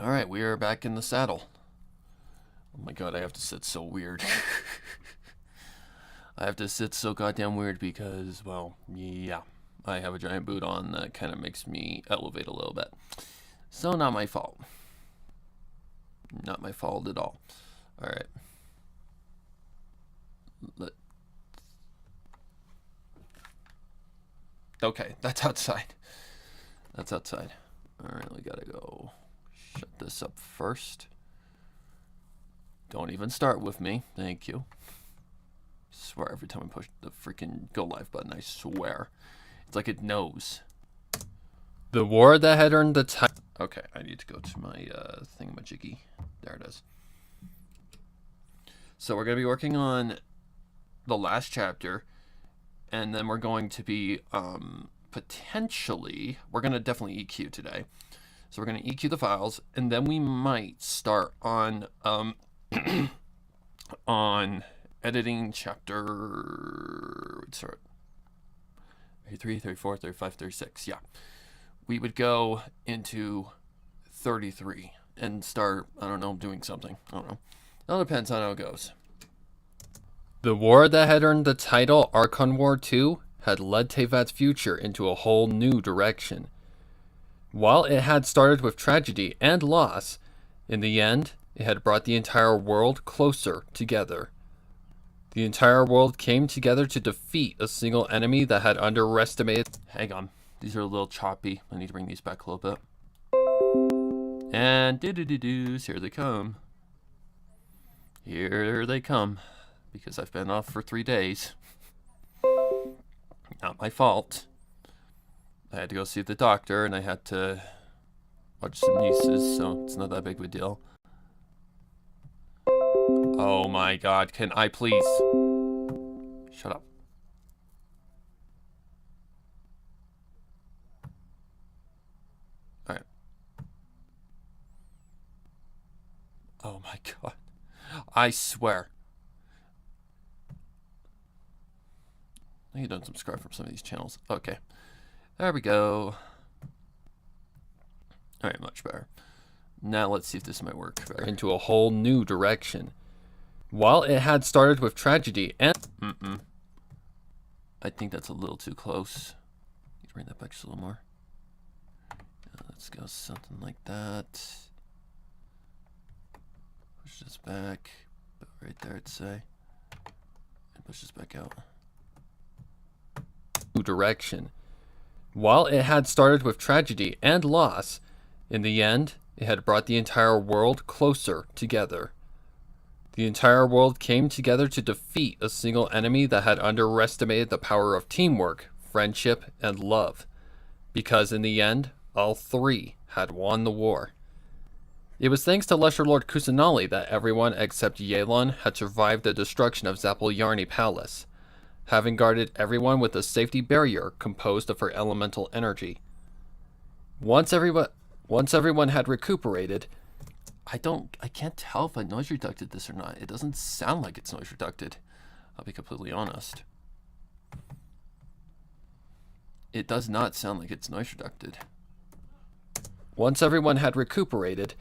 Alright, we are back in the saddle. Oh my god, I have to sit so weird. I have to sit so goddamn weird because, well, yeah. I have a giant boot on that kind of makes me elevate a little bit. So not my fault. Not my fault at all. Alright. Okay, that's outside. That's outside. Alright, we gotta go shut this up first. Don't even start with me. Thank you. Swear every time I push the freaking go live button, I swear. It's like it knows. The war that had earned the title. Okay, I need to go to my thingamajiggy. There it is. So we're going to be working on the last chapter, and then we're going to be potentially, we're going to definitely EQ today. So we're going to EQ the files, and then we might start on on editing chapter 33, 34, 35, 36. Yeah. We would go into 33 and start, I don't know, doing something. I don't know. It all depends on how it goes. The war that had earned the title Archon War II had led Tevat's future into a whole new direction. While it had started with tragedy and loss, in the end, it had brought the entire world closer together. The entire world came together to defeat a single enemy that had underestimated... Hang on. These are a little choppy. I need to bring these back a little bit. And do-do-do-doos. Here they come. Here they come. Because I've been off for 3 days. Not my fault. I had to go see the doctor, and I had to watch some nieces, so it's not that big of a deal. Oh my god, can I please? Shut up. Alright. Oh my god. I swear. I need to unsubscribe from some of these channels. Okay. There we go. Alright, much better. Now let's see if this might work better. Into a whole new direction. While it had started with tragedy and... I think that's a little too close. Need to bring that back just a little more. Let's go something like that. Push this back. Right there, I'd say. And push this back out. New direction. While it had started with tragedy and loss, in the end, it had brought the entire world closer together. The entire world came together to defeat a single enemy that had underestimated the power of teamwork, friendship, and love. Because in the end, all three had won the war. It was thanks to Lesser Lord Kusanali that everyone except Yelan had survived the destruction of Zapolyarny Palace, having guarded everyone with a safety barrier composed of her elemental energy. Once everyone had recuperated, I can't tell if I noise reducted this or not. It doesn't sound like it's noise reducted. I'll be completely honest. It does not sound like it's noise reducted. Once everyone had recuperated,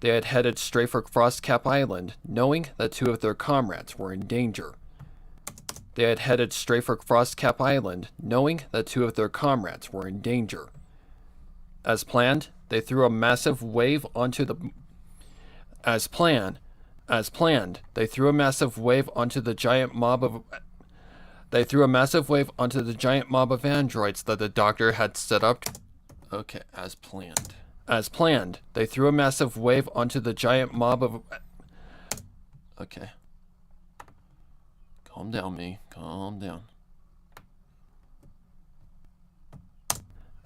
they had headed straight for Frostcap Island, knowing that two of their comrades were in danger. They had headed straight for Frostcap Island, knowing that two of their comrades were in danger. As planned, they threw a massive wave onto the... As planned, they threw a massive wave onto the giant mob of... They threw a massive wave onto the giant mob of androids that the doctor had set up... Okay, as planned. As planned, they threw a massive wave onto the giant mob of... Okay. Calm down, me. Calm down.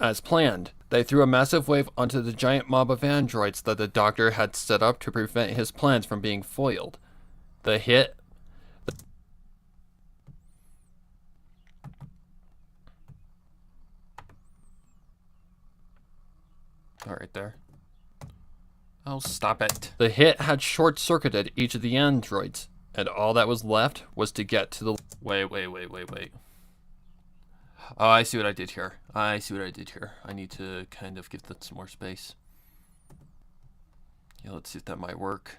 As planned, they threw a massive wave onto the giant mob of androids that the doctor had set up to prevent his plans from being foiled. The hit... Alright there. Oh, stop it. The hit had short-circuited each of the androids, and all that was left was to get to the... Wait. Oh, I see what I did here. I need to kind of give that some more space. Yeah, let's see if that might work.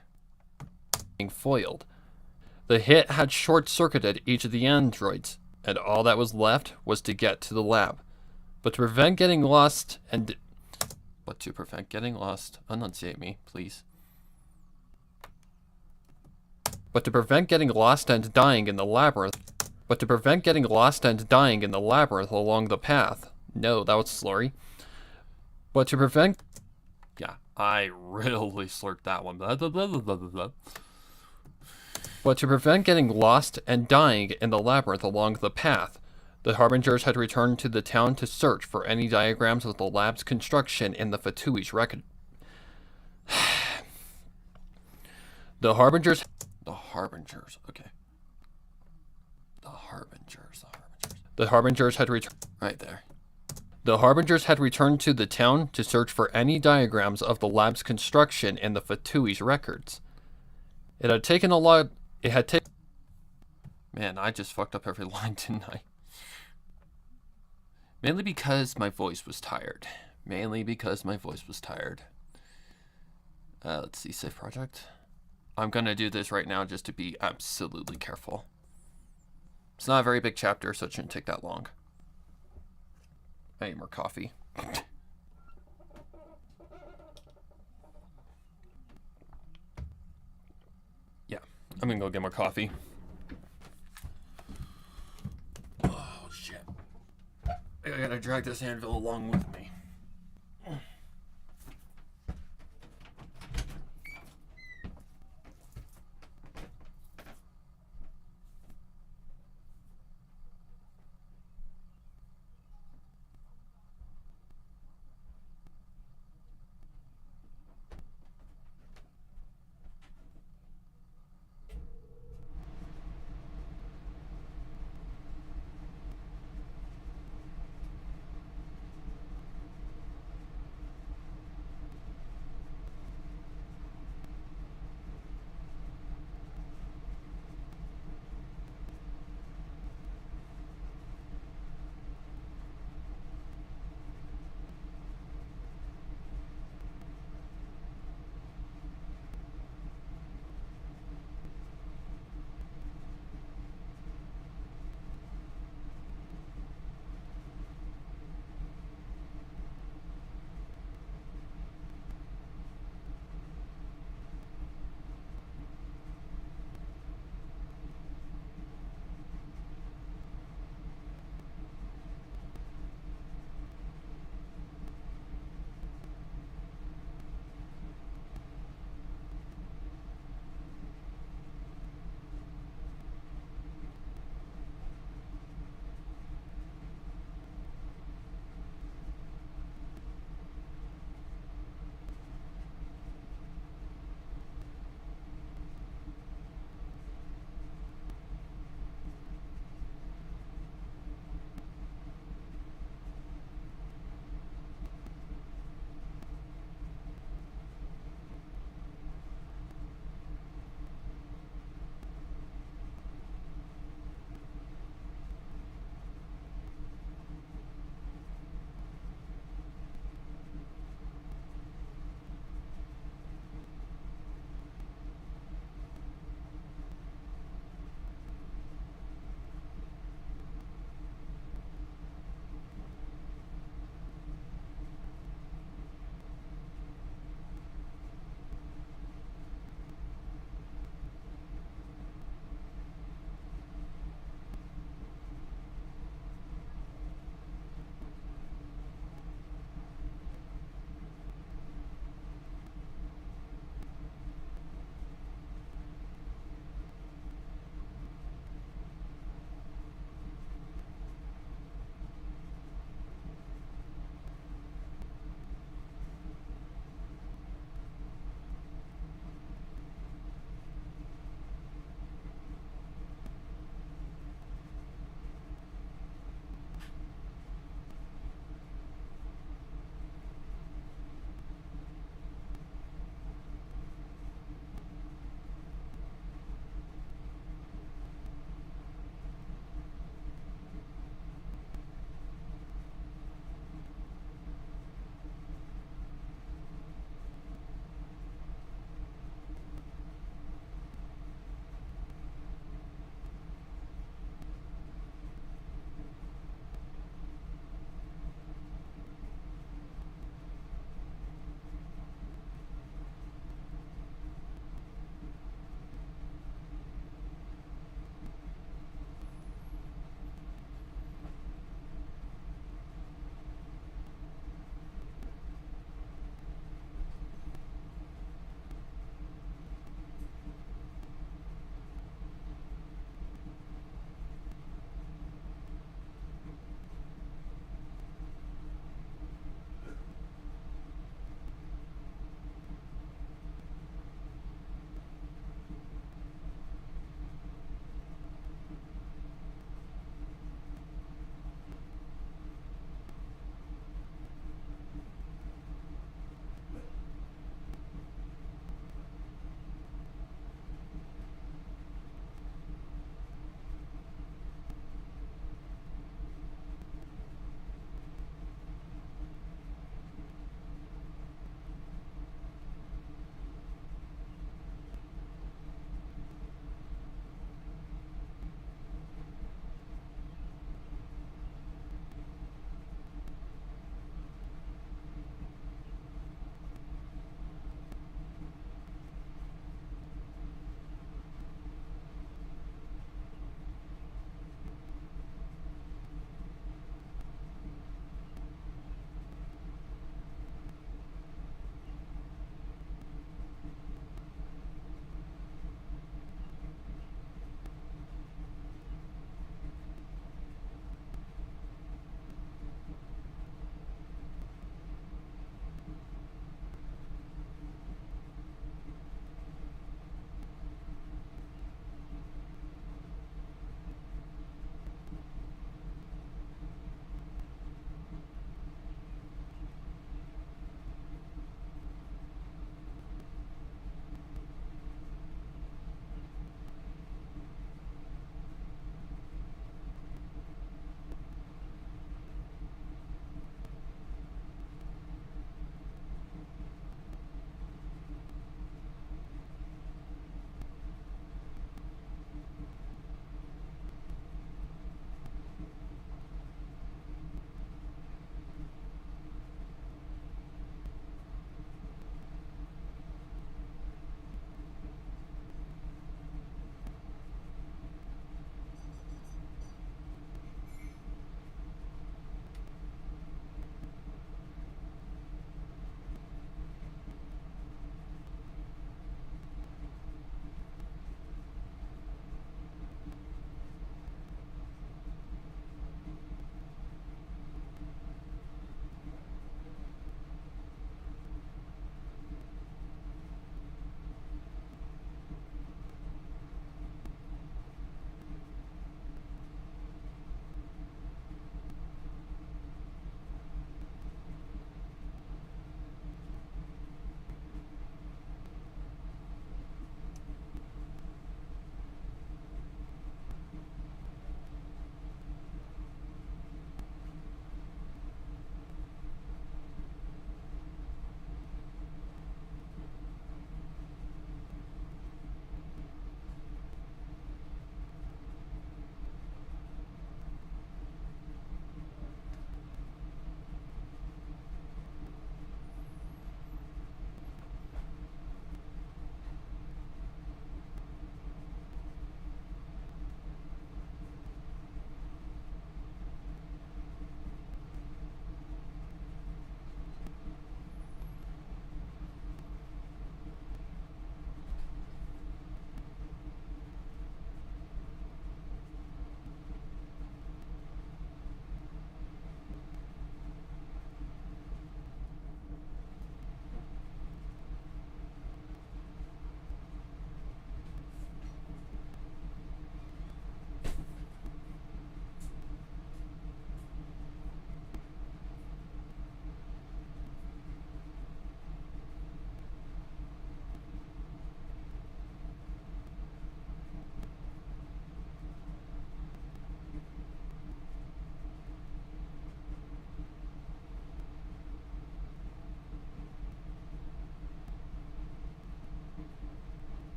Being foiled. The hit had short-circuited each of the androids, and all that was left was to get to the lab. But to prevent getting lost, enunciate me, please. But to prevent getting lost and dying in the labyrinth along the path. No, that was slurry. But to prevent... Yeah, I really slurped that one. Blah, blah, blah, blah, blah, blah. But to prevent getting lost and dying in the labyrinth along the path, the Harbingers had returned to the town to search for any diagrams of the lab's construction in the Fatui's record. The Harbingers, okay. The Harbingers had returned, right there. The Harbingers had returned to the town to search for any diagrams of the lab's construction in the Fatui's records. It had taken a lot... Man, I just fucked up every line, didn't I? Mainly because my voice was tired. Let's see, save project. I'm gonna do this right now just to be absolutely careful. It's not a very big chapter, so it shouldn't take that long. I need more coffee. Yeah, I'm gonna go get more coffee. Oh, shit. I gotta drag this anvil along with me.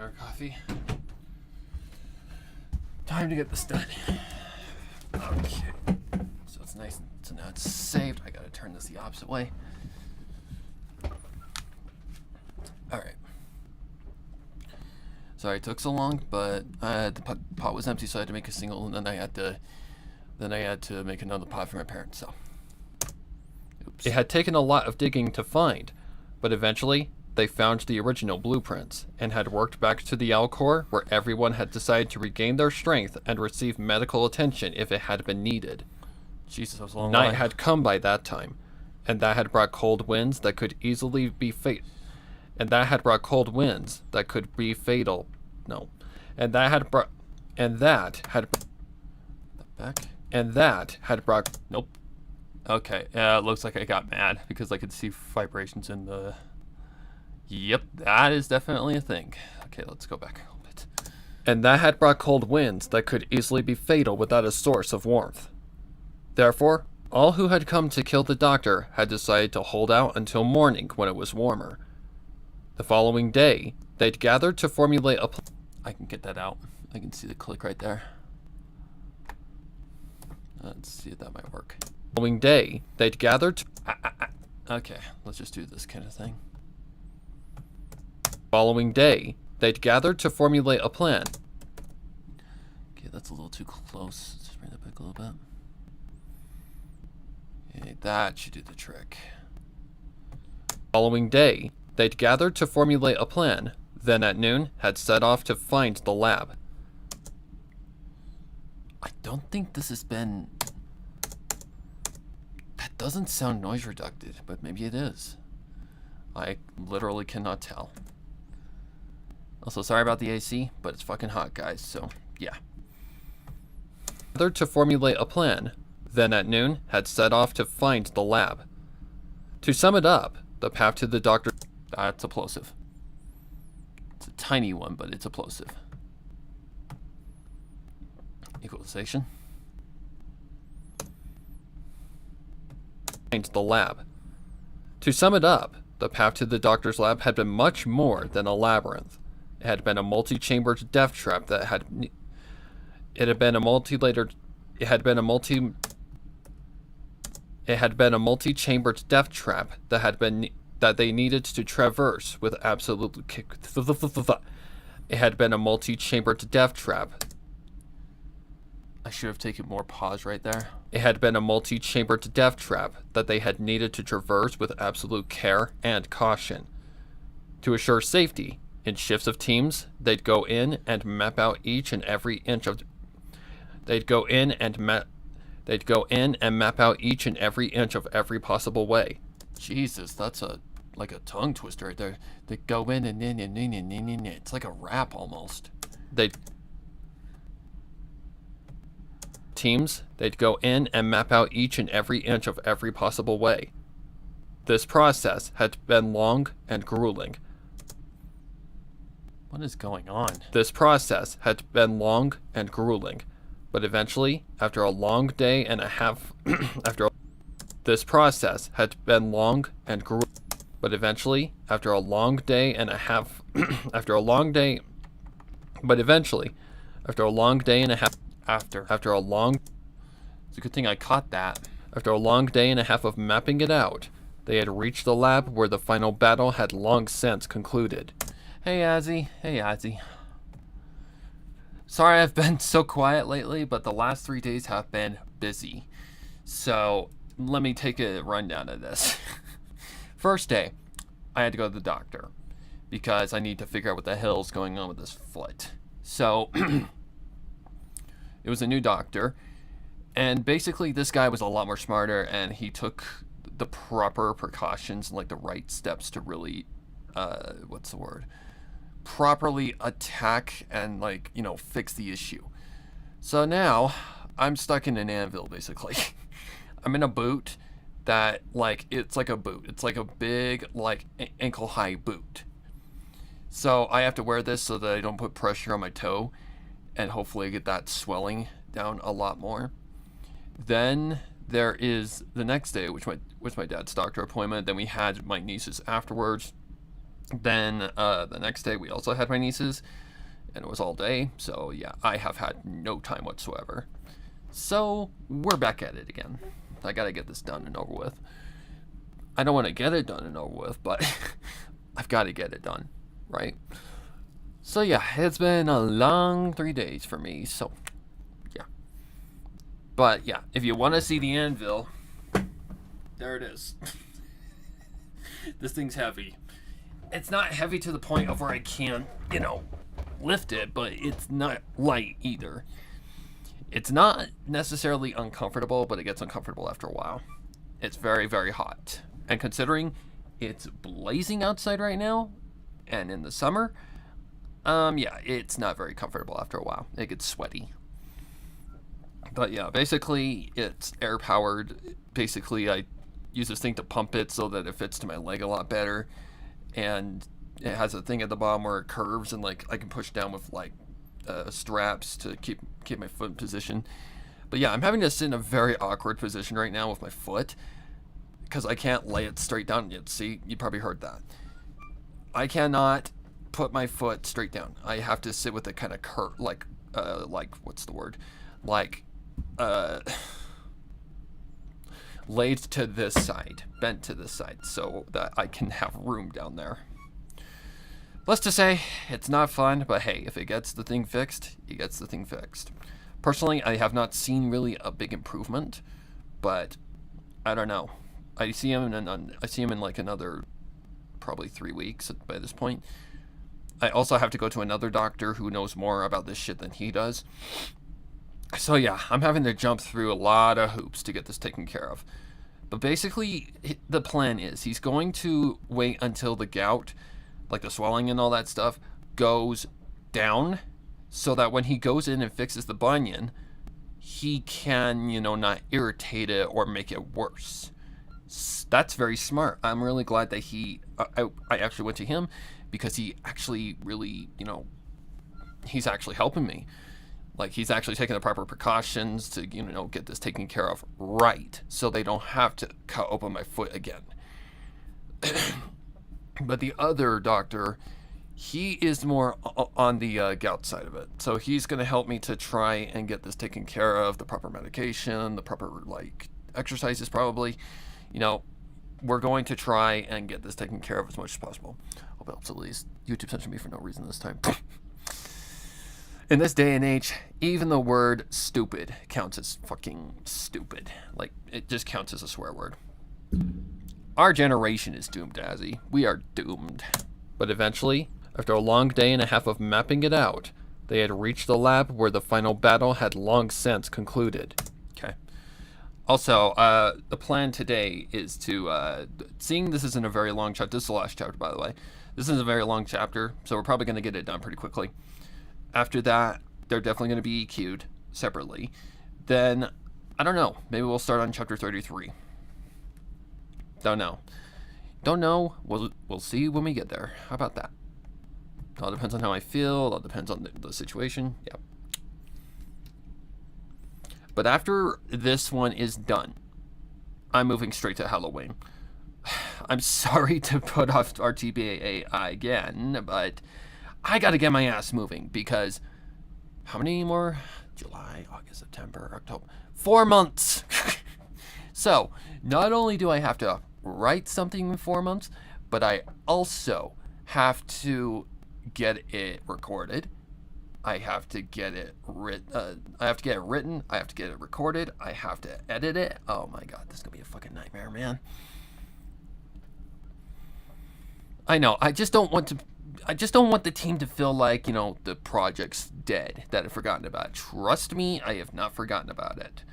our coffee. Time to get this done. Okay. So it's nice. So now it's saved. I gotta turn this the opposite way. Alright. Sorry it took so long, but the pot was empty, so I had to make a single, and then I had to make another pot for my parents, so. Oops. It had taken a lot of digging to find, but eventually they found the original blueprints and had worked back to the Alcor, where everyone had decided to regain their strength and receive medical attention if it had been needed. Jesus, that was a long night had come by that time, and that had brought cold winds that could easily be fatal. And that had brought cold winds that could be fatal. No. And that had brought nope. Okay, it looks like I got mad because I could see vibrations in the... Yep, that is definitely a thing. Okay, let's go back a little bit. And that had brought cold winds that could easily be fatal without a source of warmth. Therefore, all who had come to kill the doctor had decided to hold out until morning when it was warmer. The following day, they'd gathered to formulate a plan. I can get that out. I can see the click right there. Let's see if that might work. The following day, they'd gathered to... Okay, let's just do this kind of thing. Following day, they'd gathered to formulate a plan. Okay, that's a little too close. Let's bring that back a little bit. Okay, that should do the trick. Following day, they'd gathered to formulate a plan, then at noon had set off to find the lab. I don't think this has been... That doesn't sound noise reducted, but maybe it is. I literally cannot tell. Also, sorry about the AC, but it's fucking hot, guys, so yeah. Gathered to formulate a plan, then at noon had set off to find the lab. To sum it up, the path to the doctor... That's a plosive. It's a tiny one, but it's a plosive. Equalization. Find the lab. To sum it up, the path to the doctor's lab had been much more than a labyrinth. It had been a multi-chambered death trap that had... It had been a multi-chambered death trap that they needed to traverse with absolute... It had been a multi-chambered death trap. I should have taken more pause right there. It had been a multi-chambered death trap that they had needed to traverse with absolute care and caution. To assure safety, in shifts of teams, they'd go in and map out each and every inch of... They'd go in and map out each and every inch of every possible way. Jesus, that's like a tongue twister right there. They go in and it's like a rap almost. They'd go in and map out each and every inch of every possible way. This process had been long and grueling. What is going on? This process had been long and grueling, but eventually, after a long day and a half, this process had been long and grueling, but eventually, after a long day and a half, after a long day and a half, it's a good thing I caught that. After a long day and a half of mapping it out, they had reached the lab where the final battle had long since concluded. Hey, Azzy. Hey, Azzy. Sorry I've been so quiet lately, but the last 3 days have been busy. So, let me take a rundown of this. First day, I had to go to the doctor because I need to figure out what the hell's going on with this foot. So, it was a new doctor, and basically this guy was a lot more smarter, and he took the proper precautions, like the right steps to really, properly attack and, like, you know, fix the issue. So now, I'm stuck in an anvil, basically. I'm in a boot that, like, it's like a boot. It's like a big, like, ankle-high boot. So I have to wear this so that I don't put pressure on my toe, and hopefully get that swelling down a lot more. Then there is the next day, which was my dad's doctor appointment. Then we had my nieces afterwards. Then the next day we also had my nieces, and it was all day. So yeah, I have had no time whatsoever. So we're back at it again. I gotta get this done and over with. I don't want to get it done and over with, but I've got to get it done, right? So yeah, it's been a long 3 days for me. So yeah, but yeah, if you want to see the anvil, there it is. This thing's heavy. It's not heavy to the point of where I can't, lift it, but it's not light either. It's not necessarily uncomfortable, but it gets uncomfortable after a while. It's very, very hot. And considering it's blazing outside right now, and in the summer, yeah, it's not very comfortable after a while. It gets sweaty. But yeah, basically, it's air-powered. Basically, I use this thing to pump it so that it fits to my leg a lot better. And it has a thing at the bottom where it curves, and, I can push down with, straps to keep my foot in position. But yeah, I'm having to sit in a very awkward position right now with my foot, because I can't lay it straight down yet. See, you probably heard that. I cannot put my foot straight down. I have to sit with it kind of curved, what's the word? Laid to this side, bent to this side, so that I can have room down there. Let's just say, it's not fun, but hey, if it gets the thing fixed, it gets the thing fixed. Personally, I have not seen really a big improvement, but I don't know. I see him in another probably 3 weeks by this point. I also have to go to another doctor who knows more about this shit than he does. So yeah, I'm having to jump through a lot of hoops to get this taken care of. But basically, the plan is he's going to wait until the gout, the swelling and all that stuff, goes down, so that when he goes in and fixes the bunion, he can, not irritate it or make it worse. That's very smart. I'm really glad that I actually went to him, because he actually really, he's actually helping me. He's actually taking the proper precautions to, get this taken care of right, so they don't have to cut open my foot again. But the other doctor, he is more on the gout side of it. So he's going to help me to try and get this taken care of, the proper medication, the proper, exercises probably. We're going to try and get this taken care of as much as possible. Hope it helps at least. YouTube censored me for no reason this time. In this day and age, even the word stupid counts as fucking stupid. It just counts as a swear word. Our generation is doomed, Azzy. We are doomed. But eventually, after a long day and a half of mapping it out, they had reached the lab where the final battle had long since concluded. Okay. Also, the plan today is to, seeing this isn't a very long chapter, this is the last chapter, by the way. This is a very long chapter, so we're probably going to get it done pretty quickly. After that, they're definitely going to be EQ'd separately. Then, I don't know, maybe we'll start on chapter 33. Don't know. We'll see when we get there. How about that? It all depends on how I feel. It all depends on the situation. Yep. But after this one is done, I'm moving straight to Halloween. I'm sorry to put off our TBAA again, but I gotta get my ass moving, because how many more? July, August, September, October. 4 months! So, not only do I have to write something in 4 months, but I also have to get it recorded. I have to get it written. I have to get it recorded. I have to edit it. Oh my god, this is gonna be a fucking nightmare, man. I know. I just don't want the team to feel like, the project's dead, that I've forgotten about it. Trust me, I have not forgotten about it.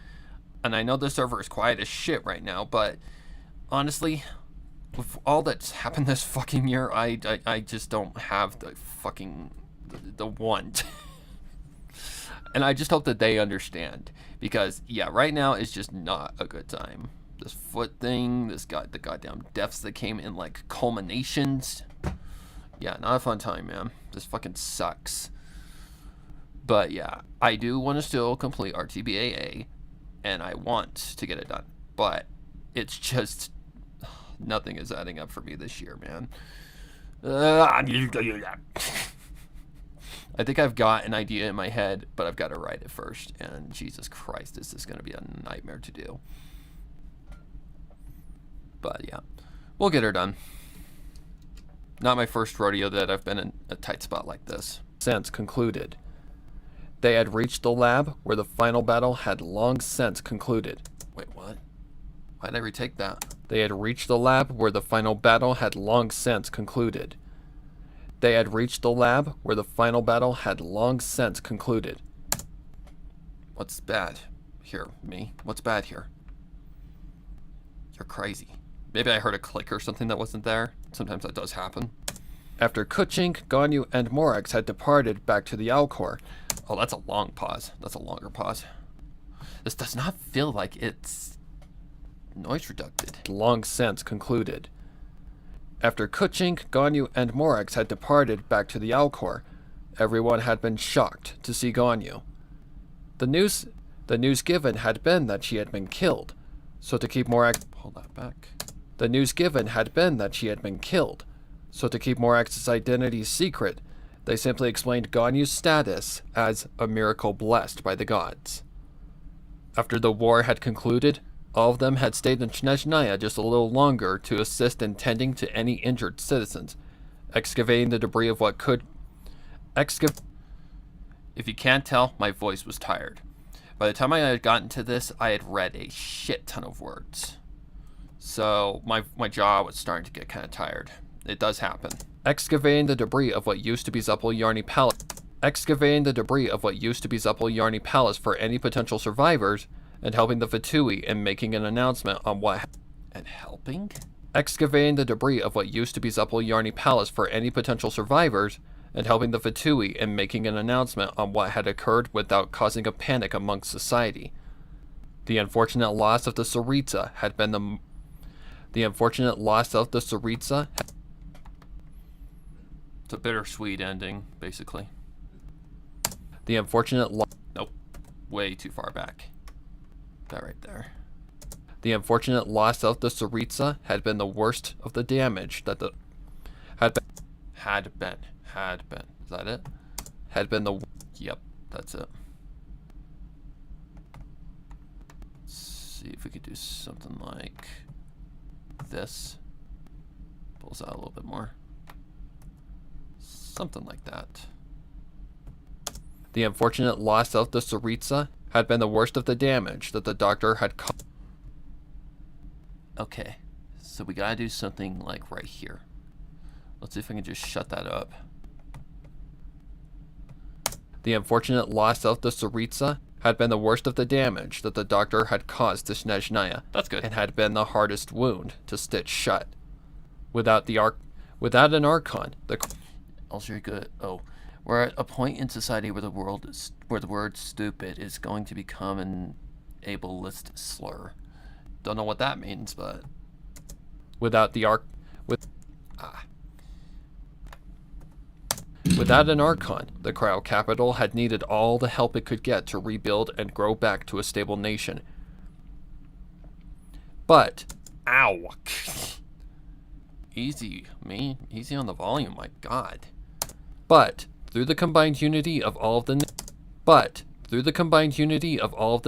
And I know the server is quiet as shit right now, but honestly, with all that's happened this fucking year, I just don't have the fucking the want. And I just hope that they understand, because yeah, right now is just not a good time. This foot thing, the goddamn deaths that came in culminations. Yeah, not a fun time, man. This fucking sucks. But yeah, I do want to still complete our TBAA, and I want to get it done. But it's just, nothing is adding up for me this year, man. I think I've got an idea in my head, but I've got to write it first. And Jesus Christ, this is going to be a nightmare to do. But yeah, we'll get her done. Not my first rodeo that I've been in a tight spot like this. Since concluded. They had reached the lab where the final battle had long since concluded. Wait, what? Why'd I retake that? They had reached the lab where the final battle had long since concluded. They had reached the lab where the final battle had long since concluded. What's bad here, me? What's bad here? You're crazy. Maybe I heard a click or something that wasn't there. Sometimes that does happen. After Kuchink, Ganyu, and Morax had departed back to the Alcor. Oh, that's a long pause. That's a longer pause. This does not feel like it's noise reducted. Long since concluded. After Kuchink, Ganyu, and Morax had departed back to the Alcor, everyone had been shocked to see Ganyu. The news given had been that she had been killed, so to keep Morax... Hold that back. The news given had been that she had been killed, so to keep Morax's identity secret, they simply explained Ganyu's status as a miracle blessed by the gods. After the war had concluded, all of them had stayed in Snezhnaya just a little longer to assist in tending to any injured citizens, excavating the debris of what could... If you can't tell, my voice was tired. By the time I had gotten to this, I had read a shit ton of words. So my jaw was starting to get kind of tired. It does happen. Excavating the debris of what used to be Zuppel-Yarny Palace. Excavating the debris of what used to be Zuppel-Yarny Palace for any potential survivors, and helping the Fatui in making an announcement on what... And helping? Excavating the debris of what used to be Zuppel-Yarny Palace for any potential survivors, and helping the Fatui in making an announcement on what had occurred without causing a panic amongst society. The unfortunate loss of the Tsaritsa had been the unfortunate loss of the Tsaritsa... It's a bittersweet ending, basically. The unfortunate loss... Nope. Way too far back. That right there. The unfortunate loss of the Tsaritsa had been the worst of the damage that the... Had been. Is that it? Had been the... Yep, that's it. Let's see if we could do something like this. Pulls out a little bit more. Something like that. The unfortunate loss of the Tsaritsa had been the worst of the damage that the doctor had caused. Okay, so we gotta do something like right here. Let's see if I can just shut that up. The unfortunate loss of the Tsaritsa had been the worst of the damage that the doctor had caused to Snezhnaya. That's good. And had been the hardest wound to stitch shut. Without an Archon, also you're good. Oh, we're at a point in society where the word stupid is going to become an ableist slur. Don't know what that means, but without an Archon, the Cryo Capital had needed all the help it could get to rebuild and grow back to a stable nation. But, ow. Easy, me. Easy on the volume, my god. But, through the combined unity of all of the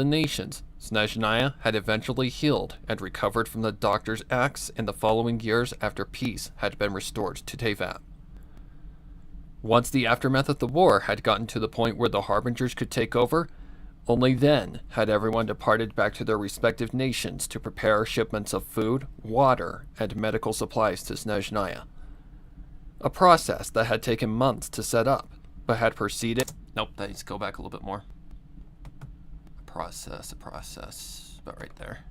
nations, Snezhnaya had eventually healed and recovered from the doctor's axe in the following years after peace had been restored to Tevat. Once the aftermath of the war had gotten to the point where the Harbingers could take over, only then had everyone departed back to their respective nations to prepare shipments of food, water, and medical supplies to Snezhnaya. A process that had taken months to set up, but had proceeded... Nope, that needs to go back a little bit more. A process, about right there.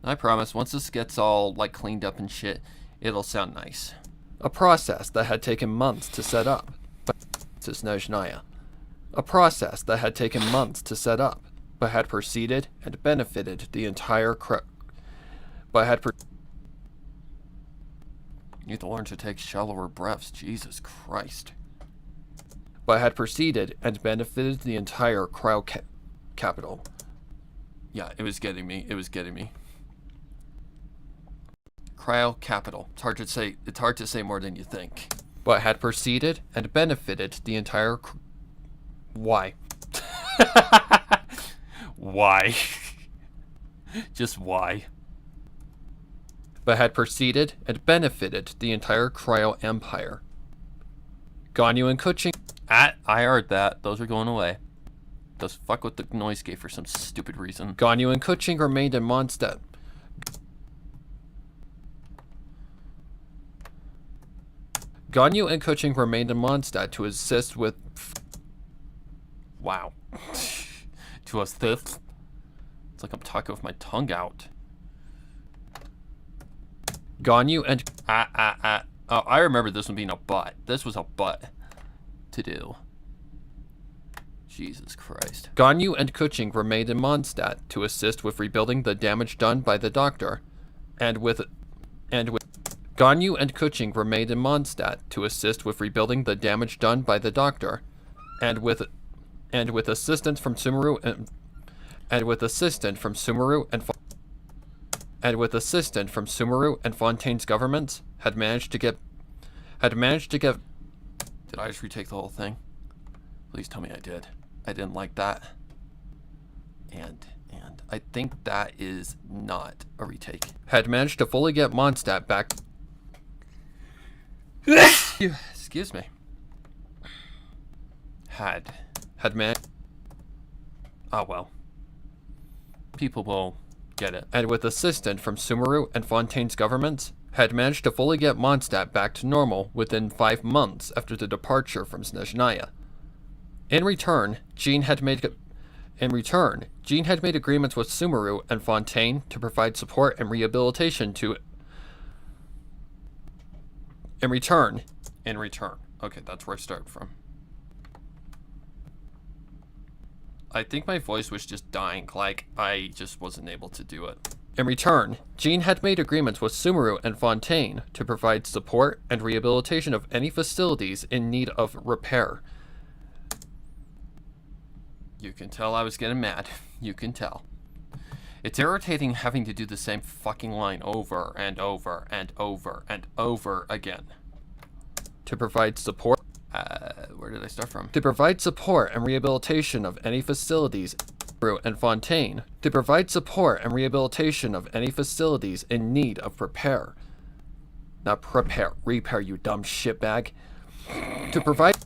I promise, once this gets all, like, cleaned up and shit, it'll sound nice. A process that had taken months to set up, but to Snezhnaya. A process that had taken months to set up, but had proceeded and benefited the entire You need to learn to take shallower breaths, Jesus Christ. But had proceeded and benefited the entire capital. Yeah, it was getting me. cryo capital. It's hard to say more than you think. But had preceded and benefited the entire why? Why? Just why? But had preceded and benefited the entire cryo empire. Ganyu and Kuching. I heard that. Those are going away. Those fuck with the noise gate for some stupid reason. Ganyu and Kuching remained in Mondstadt. Ganyu and Kuching remained in Mondstadt to assist with... Wow. To assist? It's like I'm talking with my tongue out. Ganyu and... Oh, I remember this one being a butt. This was a butt to do. Jesus Christ. Ganyu and Kuching remained in Mondstadt to assist with rebuilding the damage done by the doctor, and with Ganyu and Kuching remained in Mondstadt to assist with rebuilding the damage done by the doctor, and with assistance from Sumeru and Fontaine's governments had managed to get. Did I just retake the whole thing? Please tell me I did. I didn't like that. And I think that is not a retake. Had managed to fully get Mondstadt back. Excuse me. Had managed. Oh well. People will get it. And with assistance from Sumeru and Fontaine's governments, had managed to fully get Mondstadt back to normal within 5 months after the departure from Snezhnaya. In return, Jean had made agreements with Sumeru and Fontaine to provide support and rehabilitation to... In return. Okay, that's where I started from. I think my voice was just dying, like I just wasn't able to do it. In return, Jean had made agreements with Sumeru and Fontaine to provide support and rehabilitation of any facilities in need of repair. You can tell I was getting mad. You can tell. It's irritating having to do the same fucking line over and over and over and over again. To provide support... where did I start from? To provide support and rehabilitation of any facilities... and Fontaine. To provide support and rehabilitation of any facilities in need of repair. Not prepare. Repair, you dumb shitbag. To provide...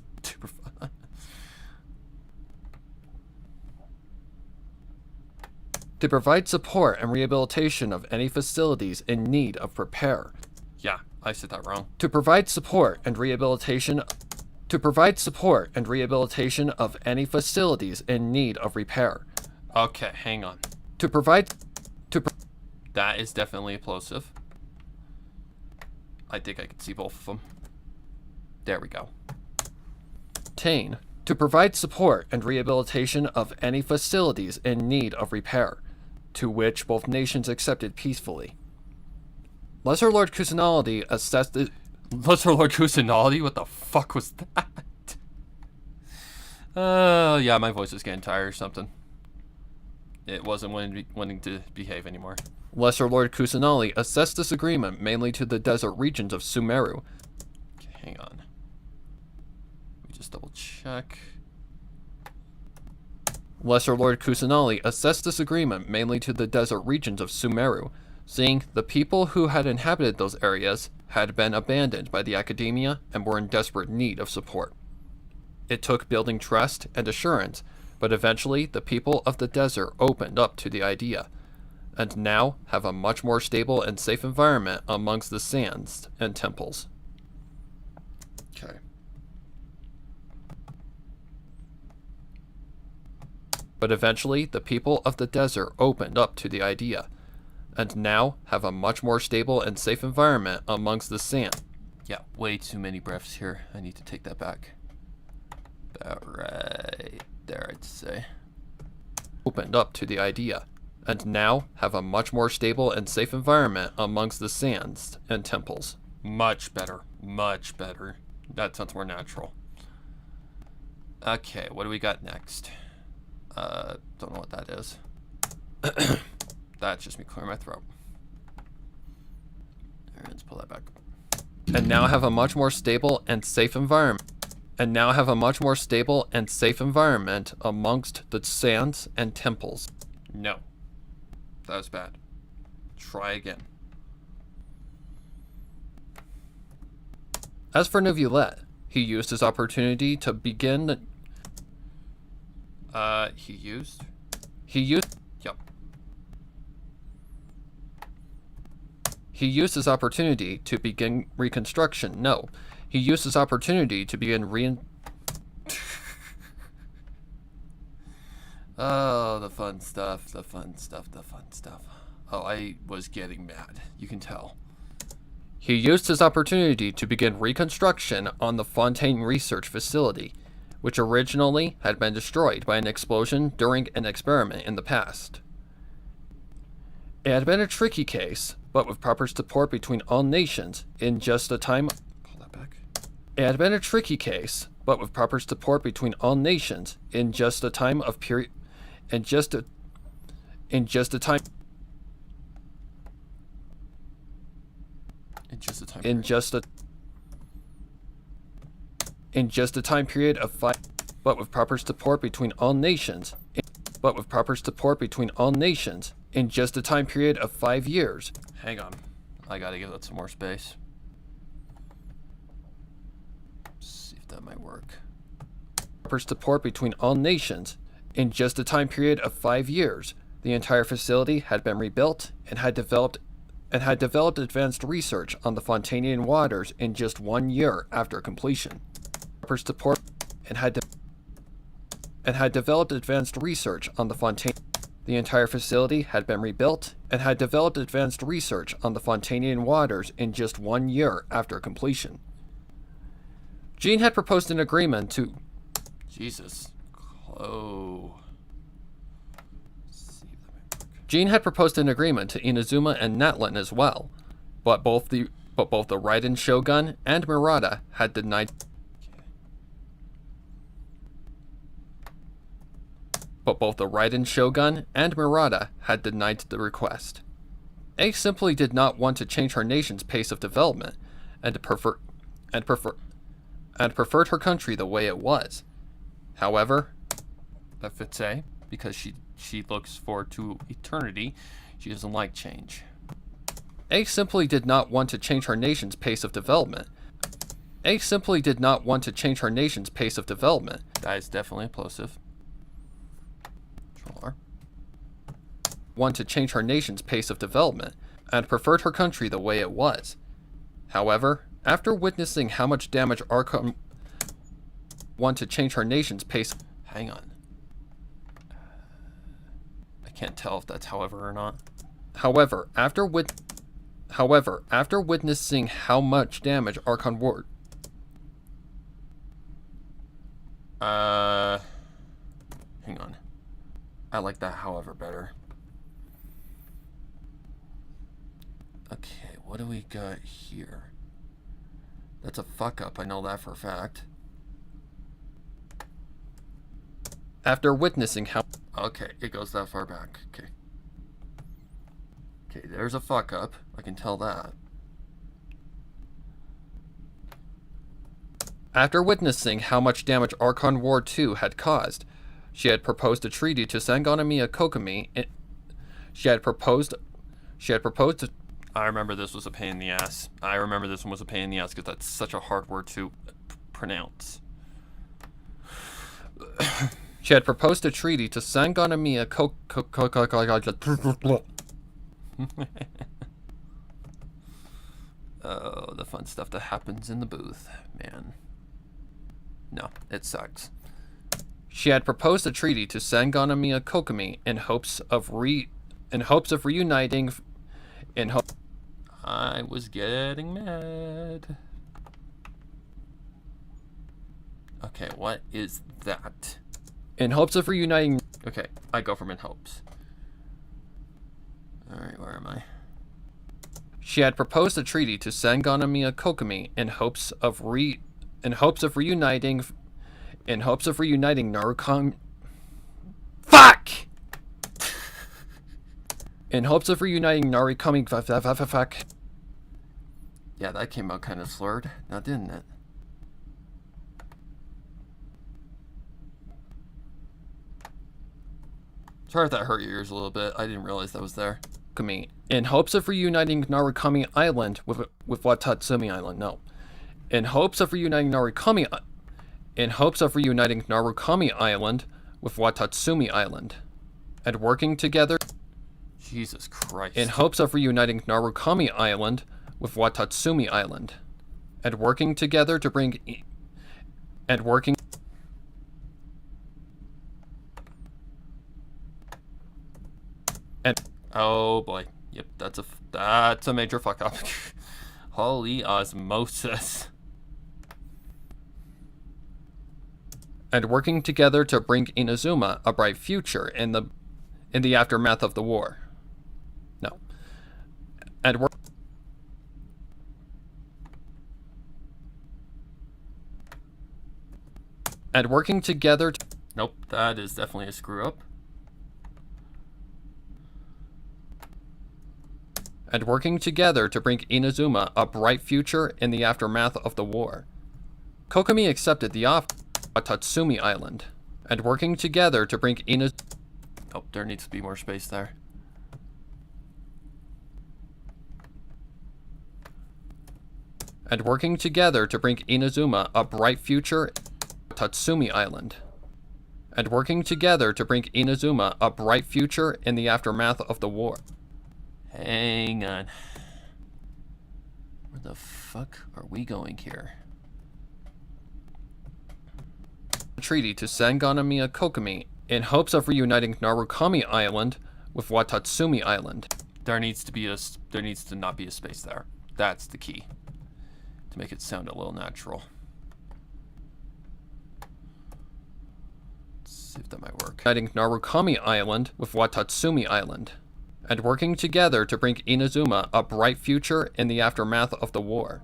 To provide support and rehabilitation of any facilities in need of repair. Yeah, I said that wrong. To provide support and rehabilitation... To provide support and rehabilitation of any facilities in need of repair. Okay, hang on. To provide... That is definitely a plosive. I think I can see both of them. There we go. To provide support and rehabilitation of any facilities in need of repair, to which both nations accepted peacefully. Lesser Lord Kusanagi assessed the... Lesser Lord Kusanagi? What the fuck was that? Oh, yeah, my voice is getting tired or something. It wasn't wanting to behave anymore. Lesser Lord Kusanagi assessed this agreement mainly to the desert regions of Sumeru. Okay, hang on. Let me just double check. Lesser Lord Kusanagi assessed this agreement mainly to the desert regions of Sumeru, seeing the people who had inhabited those areas had been abandoned by the academia and were in desperate need of support. It took building trust and assurance, but eventually the people of the desert opened up to the idea, and now have a much more stable and safe environment amongst the sands and temples. Okay. But eventually the people of the desert opened up to the idea, and now have a much more stable and safe environment amongst the sand. Yeah, way too many breaths here. I need to take that back. About right there, I'd say. Opened up to the idea, and now have a much more stable and safe environment amongst the sands and temples. Much better. Much better. That sounds more natural. Okay, what do we got next? Don't know what that is. That's just me clearing my throat. Alright, let's pull that back. And now have a much more stable and safe environment. And now have a much more stable and safe environment amongst the sands and temples. No. That was bad. Try again. As for Neuvillette, he used his opportunity to begin... He used his opportunity to begin reconstruction. No. He used his opportunity to begin Oh, the fun stuff, the fun stuff, the fun stuff. Oh, I was getting mad. You can tell. He used his opportunity to begin reconstruction on the Fontaine Research Facility, which originally had been destroyed by an explosion during an experiment in the past. It had been a tricky case, but with proper support between all nations in just a time... Pull that back. It had been a tricky case, but with proper support between all nations in just a time of period... In just a time period of 5, but with proper support between all nations, in just a time period of 5 years. Hang on, I gotta give that some more space. See if that might work. Proper support between all nations. In just a time period of 5 years, the entire facility had been rebuilt and had developed advanced research on the Fontanian waters in just 1 year after completion. Proper support and had developed advanced research on the Fontanian. The entire facility had been rebuilt and had developed advanced research on the Fontanian waters in just 1 year after completion. Jean had proposed an agreement to... Jesus. Oh. Jean had proposed an agreement to Inazuma and Natlin as well, but both the Raiden Shogun and Murata had denied. But both the Raiden Shogun and Murata had denied the request. A simply did not want to change her nation's pace of development, and preferred her country the way it was. However, that fits A, because she looks forward to eternity. She doesn't like change. A simply did not want to change her nation's pace of development. That is definitely a plosive. Control R. Want to change her nation's pace of development, and preferred her country the way it was. However, after witnessing how much damage Archon... Want to change her nation's pace... Hang on. I can't tell if that's however or not. However, after witnessing how much damage Archon Ward... Hang on. I like that however better. Okay, what do we got here? That's a fuck up, I know that for a fact. After witnessing how... Okay, it goes that far back. Okay. Okay, there's a fuck up. I can tell that. After witnessing how much damage Archon War 2 had caused, she had proposed a treaty to Sangonomiya Kokomi. She had proposed to... I remember this was a pain in the ass. I remember this one was a pain in the ass because that's such a hard word to pronounce. She had proposed a treaty to Sangonomiya Oh, the fun stuff that happens in the booth, man. No, it sucks. She had proposed a treaty to Sangonomiya Kokomi in hopes of reuniting. I was getting mad. Okay, what is that? In hopes of reuniting... Okay, I go from in hopes. Alright, where am I? She had proposed a treaty to Sangonomiya Kokomi in hopes of reuniting Narukami... Fuck! In hopes of reuniting Narukami... Fuck. Yeah, that came out kind of slurred, now didn't it? Sorry if that hurt your ears a little bit. I didn't realize that was there. In hopes of reuniting Narukami Island with Watatsumi Island. No. In hopes of reuniting Narukami Island with Watatsumi Island. And working together. Jesus Christ. In hopes of reuniting Narukami Island with Watatsumi Island. And working together to bring. Oh boy. Yep, that's a major fuck up. Holy osmosis. And working together to bring Inazuma a bright future in the aftermath of the war. No. And working together nope, that is definitely a screw up. And working together to bring Inazuma a bright future in the aftermath of the war. Kokomi accepted the offer of Watatsumi Island, and working together to bring Inazuma. Oh, there needs to be more space there. And working together to bring Inazuma a bright future Watatsumi Island. And working together to bring Inazuma a bright future in the aftermath of the war. Hang on. Where the fuck are we going here? Treaty to Sangonomiya Kokomi in hopes of reuniting Narukami Island with Watatsumi Island. There needs to not be a space there. That's the key. To make it sound a little natural. Let's see if that might work. Reuniting Narukami Island with Watatsumi Island. And working together to bring Inazuma a bright future in the aftermath of the war.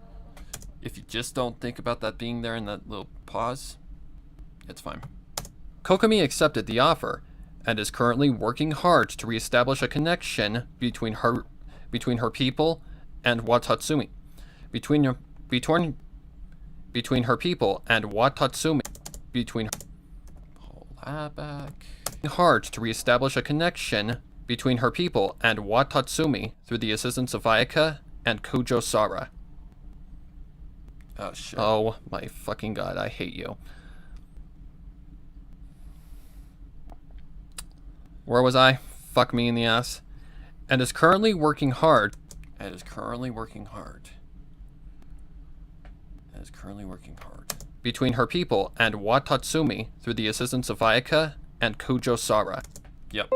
If you just don't think about that being there in that little pause, it's fine. Kokomi accepted the offer and is currently working hard to reestablish a connection between her people and Watatsumi. Between her people and Watatsumi. Pull that back. Hard to reestablish a connection between her people and Watatsumi through the assistance of Ayaka and Kujo Sara. Oh shit. Oh my fucking god, I hate you. Where was I? Fuck me in the ass. And is currently working hard. Between her people and Watatsumi through the assistance of Ayaka and Kujo Sara. Yep,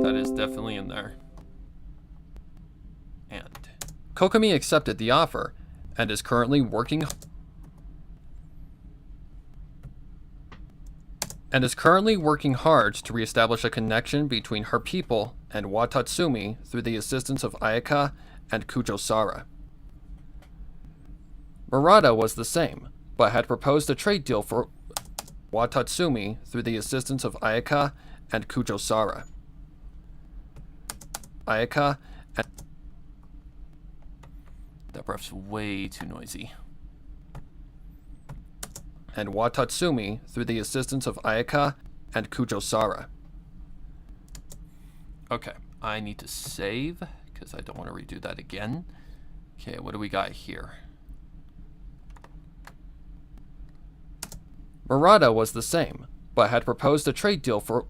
that is definitely in there. And Kokomi accepted the offer and is currently working hard to reestablish a connection between her people and Watatsumi through the assistance of Ayaka and Kujo Sara. Murata was the same, but had proposed a trade deal for Watatsumi through the assistance of Ayaka and Kujo Sara. Ayaka and... That breath's way too noisy. And Watatsumi through the assistance of Ayaka and Kujo Sara. Okay, I need to save, because I don't want to redo that again. Okay, what do we got here? Murata was the same, but had proposed a trade deal for...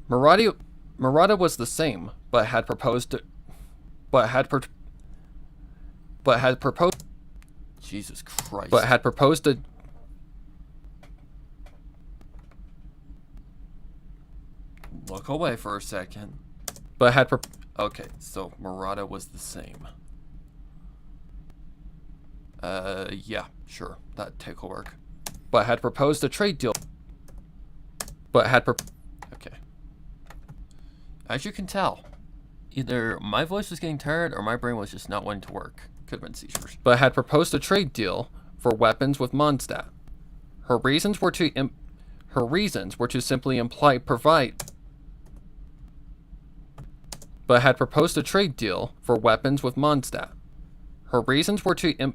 Murata was the same, but had proposed... Jesus Christ. But had proposed a... Look away for a second. But had okay, so Murata was the same. Yeah, sure, that take will work. But had proposed a trade deal. Okay. As you can tell, either my voice was getting tired or my brain was just not wanting to work. Could have been seizures. But had proposed a trade deal for weapons with Mondstadt. Her reasons were to simply imply provide. But had proposed a trade deal for weapons with Mondstadt. Her reasons were to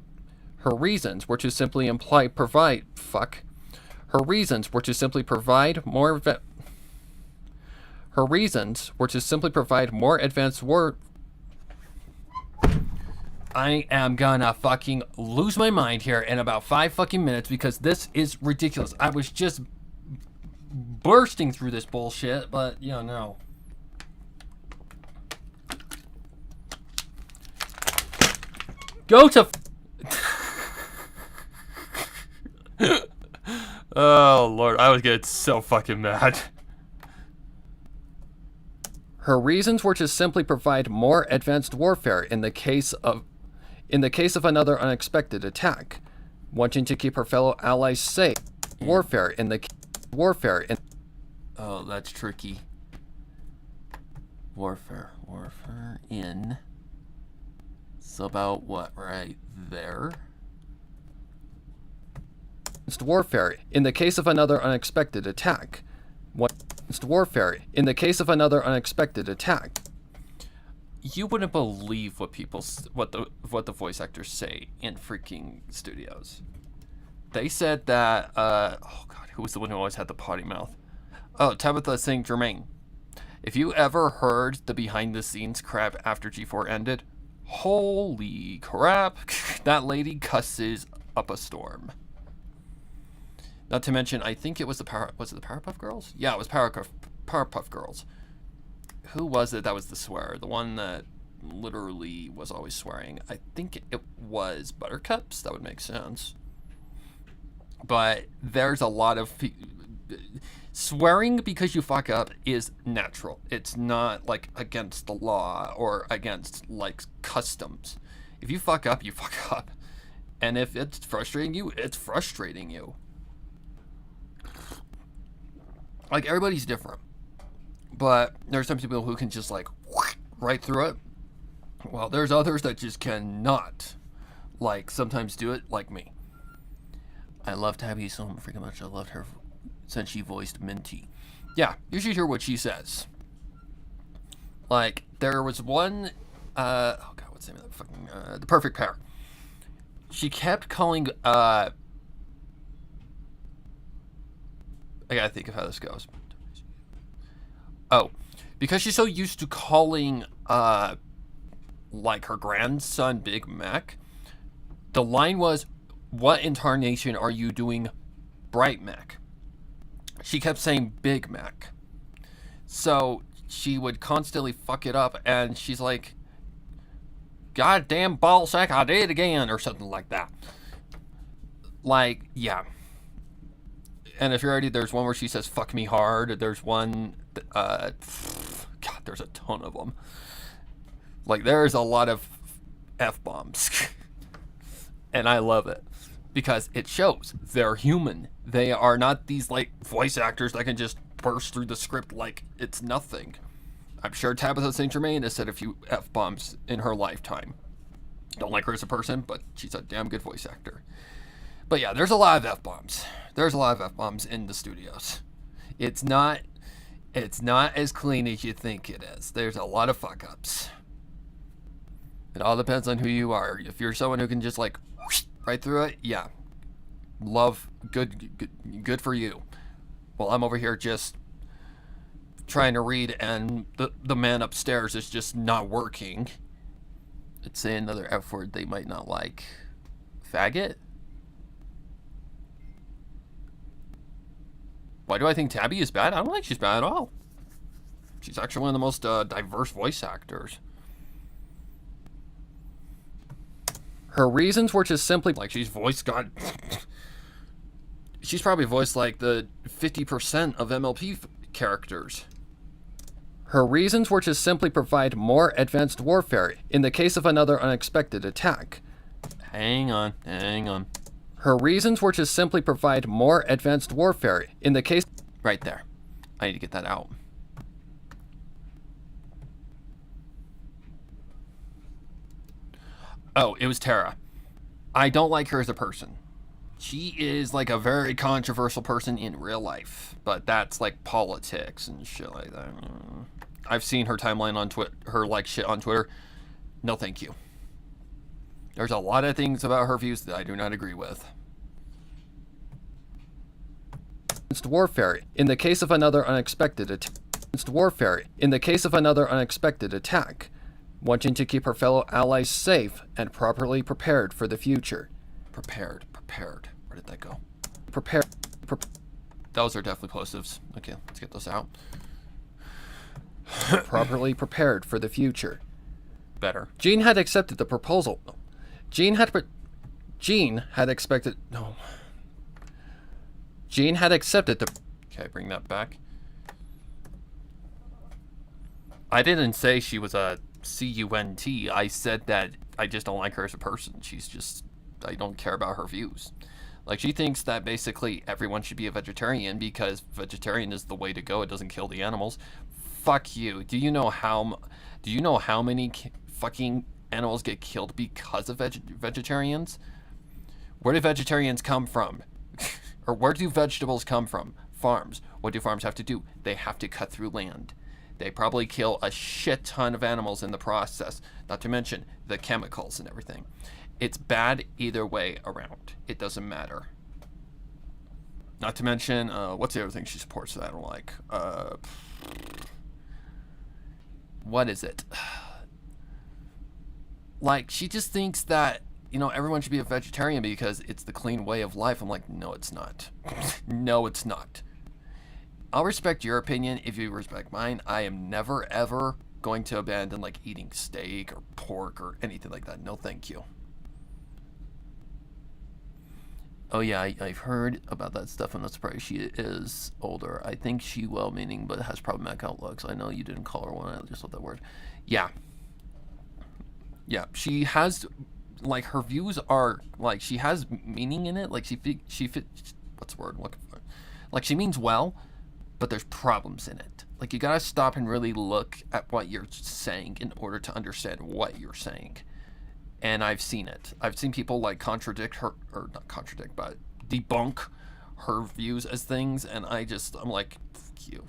her reasons were to simply imply provide fuck. Her reasons were to simply provide more her reasons were to simply provide more advanced war. I am gonna fucking lose my mind here in about 5 fucking minutes because this is ridiculous. I was just bursting through this bullshit, but you know, no. Go to oh Lord, I was getting so fucking mad. Her reasons were to simply provide more advanced warfare in the case of another unexpected attack, wanting to keep her fellow allies safe. Warfare in oh, that's tricky. Warfare in. It's about what right there? Warfare in the case of another unexpected attack. Warfare in the case of another unexpected attack. You wouldn't believe what the voice actors say in freaking studios. They said that oh god, who was the one who always had the potty mouth? Oh, Tabitha St. Germain. If you ever heard the behind the scenes crap after G4 ended, holy crap, that lady cusses up a storm. Not to mention, I think it was the Powerpuff Girls? Yeah, it was Powerpuff Girls. Who was it that was the swearer? The one that literally was always swearing. I think it was Buttercups. That would make sense. But there's a lot of swearing because you fuck up is natural. It's not like against the law or against like customs. If you fuck up, you fuck up. And if it's frustrating you, it's frustrating you. Like, everybody's different. But there's some people who can just, like, right through it. Well, there's others that just cannot, like, sometimes do it, like me. I love Tabby so freaking much. I loved her since she voiced Minty. Yeah, you should hear what she says. Like, there was one, oh god, what's the name of that fucking, The Perfect Pair. She kept calling, I gotta think of how this goes. Oh, because she's so used to calling, like her grandson Big Mac, the line was, "What incarnation are you doing, Bright Mac?" She kept saying Big Mac. So she would constantly fuck it up, and she's like, "Goddamn ballsack, I did it again," or something like that. Like, yeah. And if you're ready, there's one where she says, "Fuck me hard." There's one, God, there's a ton of them. Like, there's a lot of F-bombs. And I love it. Because it shows they're human. They are not these, like, voice actors that can just burst through the script like it's nothing. I'm sure Tabitha St. Germain has said a few F-bombs in her lifetime. Don't like her as a person, but she's a damn good voice actor. But yeah, there's a lot of F-bombs. There's a lot of F-bombs in the studios. It's not as clean as you think it is. There's a lot of fuck-ups. It all depends on who you are. If you're someone who can just like right through it, yeah. Love, good for you. Well, I'm over here just trying to read and the man upstairs is just not working. Let's say another F word they might not like. Faggot? Why do I think Tabby is bad? I don't think she's bad at all. She's actually one of the most diverse voice actors. Her reasons were just simply like she's voiced God. She's probably voiced like the 50% of MLP characters. Her reasons were to simply provide more advanced warfare in the case of another unexpected attack. Hang on. Her reasons were to simply provide more advanced warfare in the case... Right there. I need to get that out. Oh, it was Tara. I don't like her as a person. She is like a very controversial person in real life, but that's like politics and shit like that. I've seen her timeline on Twitter, her like shit on Twitter. No, thank you. There's a lot of things about her views that I do not agree with. Warfare in the case of another unexpected attack, wanting to keep her fellow allies safe and properly prepared for the future. Prepared. Where did that go? Prepared. Those are definitely plosives. Okay, let's get those out. Properly prepared for the future. Better. Jean had accepted the proposal. Jean had accepted the... Okay, bring that back. I didn't say she was a cunt. I said that I just don't like her as a person. She's just... I don't care about her views. Like, she thinks that basically everyone should be a vegetarian because vegetarian is the way to go. It doesn't kill the animals. Fuck you. Do you know how many fucking animals get killed because of vegetarians? Where do vegetarians come from? Or where do vegetables come from? Farms. What do farms have to do? They have to cut through land. They probably kill a shit ton of animals in the process, not to mention the chemicals and everything. It's bad either way around. It doesn't matter. Not to mention, what's the other thing she supports that I don't like? What is it? Like, she just thinks that, you know, everyone should be a vegetarian because it's the clean way of life. I'm like, no, it's not. No, it's not. I'll respect your opinion if you respect mine. I am never, ever going to abandon, like, eating steak or pork or anything like that. No, thank you. Oh yeah, I've heard about that stuff. I'm not surprised she is older. I think she well-meaning but has problematic outlooks. I know you didn't call her one. I just love that word. Yeah. Yeah, she has, like, her views are, like, she has meaning in it. Like, what's the word I'm looking for? Like, she means well, but there's problems in it. Like, you gotta stop and really look at what you're saying in order to understand what you're saying. And I've seen it. I've seen people, like, contradict her, or not contradict, but debunk her views as things, and I'm like, fuck you.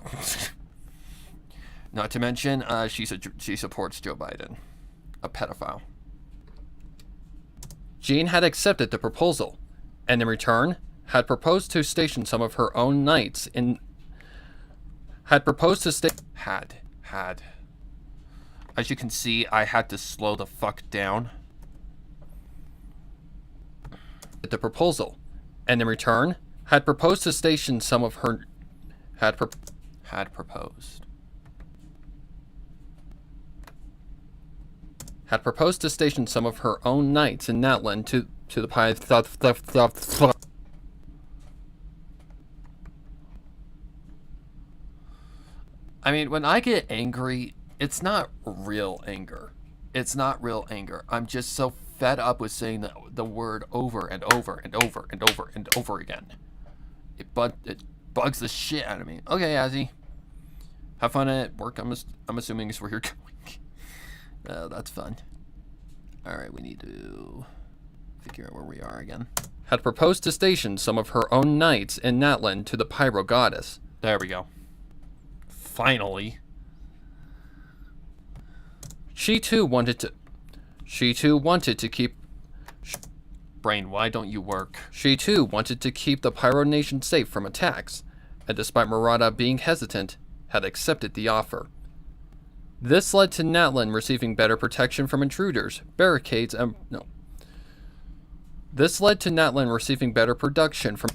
Not to mention, she supports Joe Biden, a pedophile. Jean had accepted the proposal, and in return, had proposed to station some of her own knights in... As you can see, I had to slow the fuck down. The proposal, and in return, had proposed to station some of her... Had proposed to station some of her own knights in Natlan to the I mean, when I get angry, it's not real anger. It's not real anger. I'm just so fed up with saying the word over and over and over and over and over again. It bugs the shit out of me. Okay, Azzy. Have fun at work. I'm assuming is where you're going. That's fun. Alright, we need to figure out where we are again. Had proposed to station some of her own knights in Natlan to the Pyro Goddess. There we go. Finally. She too wanted to keep... Brain, why don't you work? She too wanted to keep the Pyro Nation safe from attacks, and despite Murata being hesitant, had accepted the offer. This led to Natlan receiving better protection from intruders, barricades, and... No. This led to Natlan receiving better production from...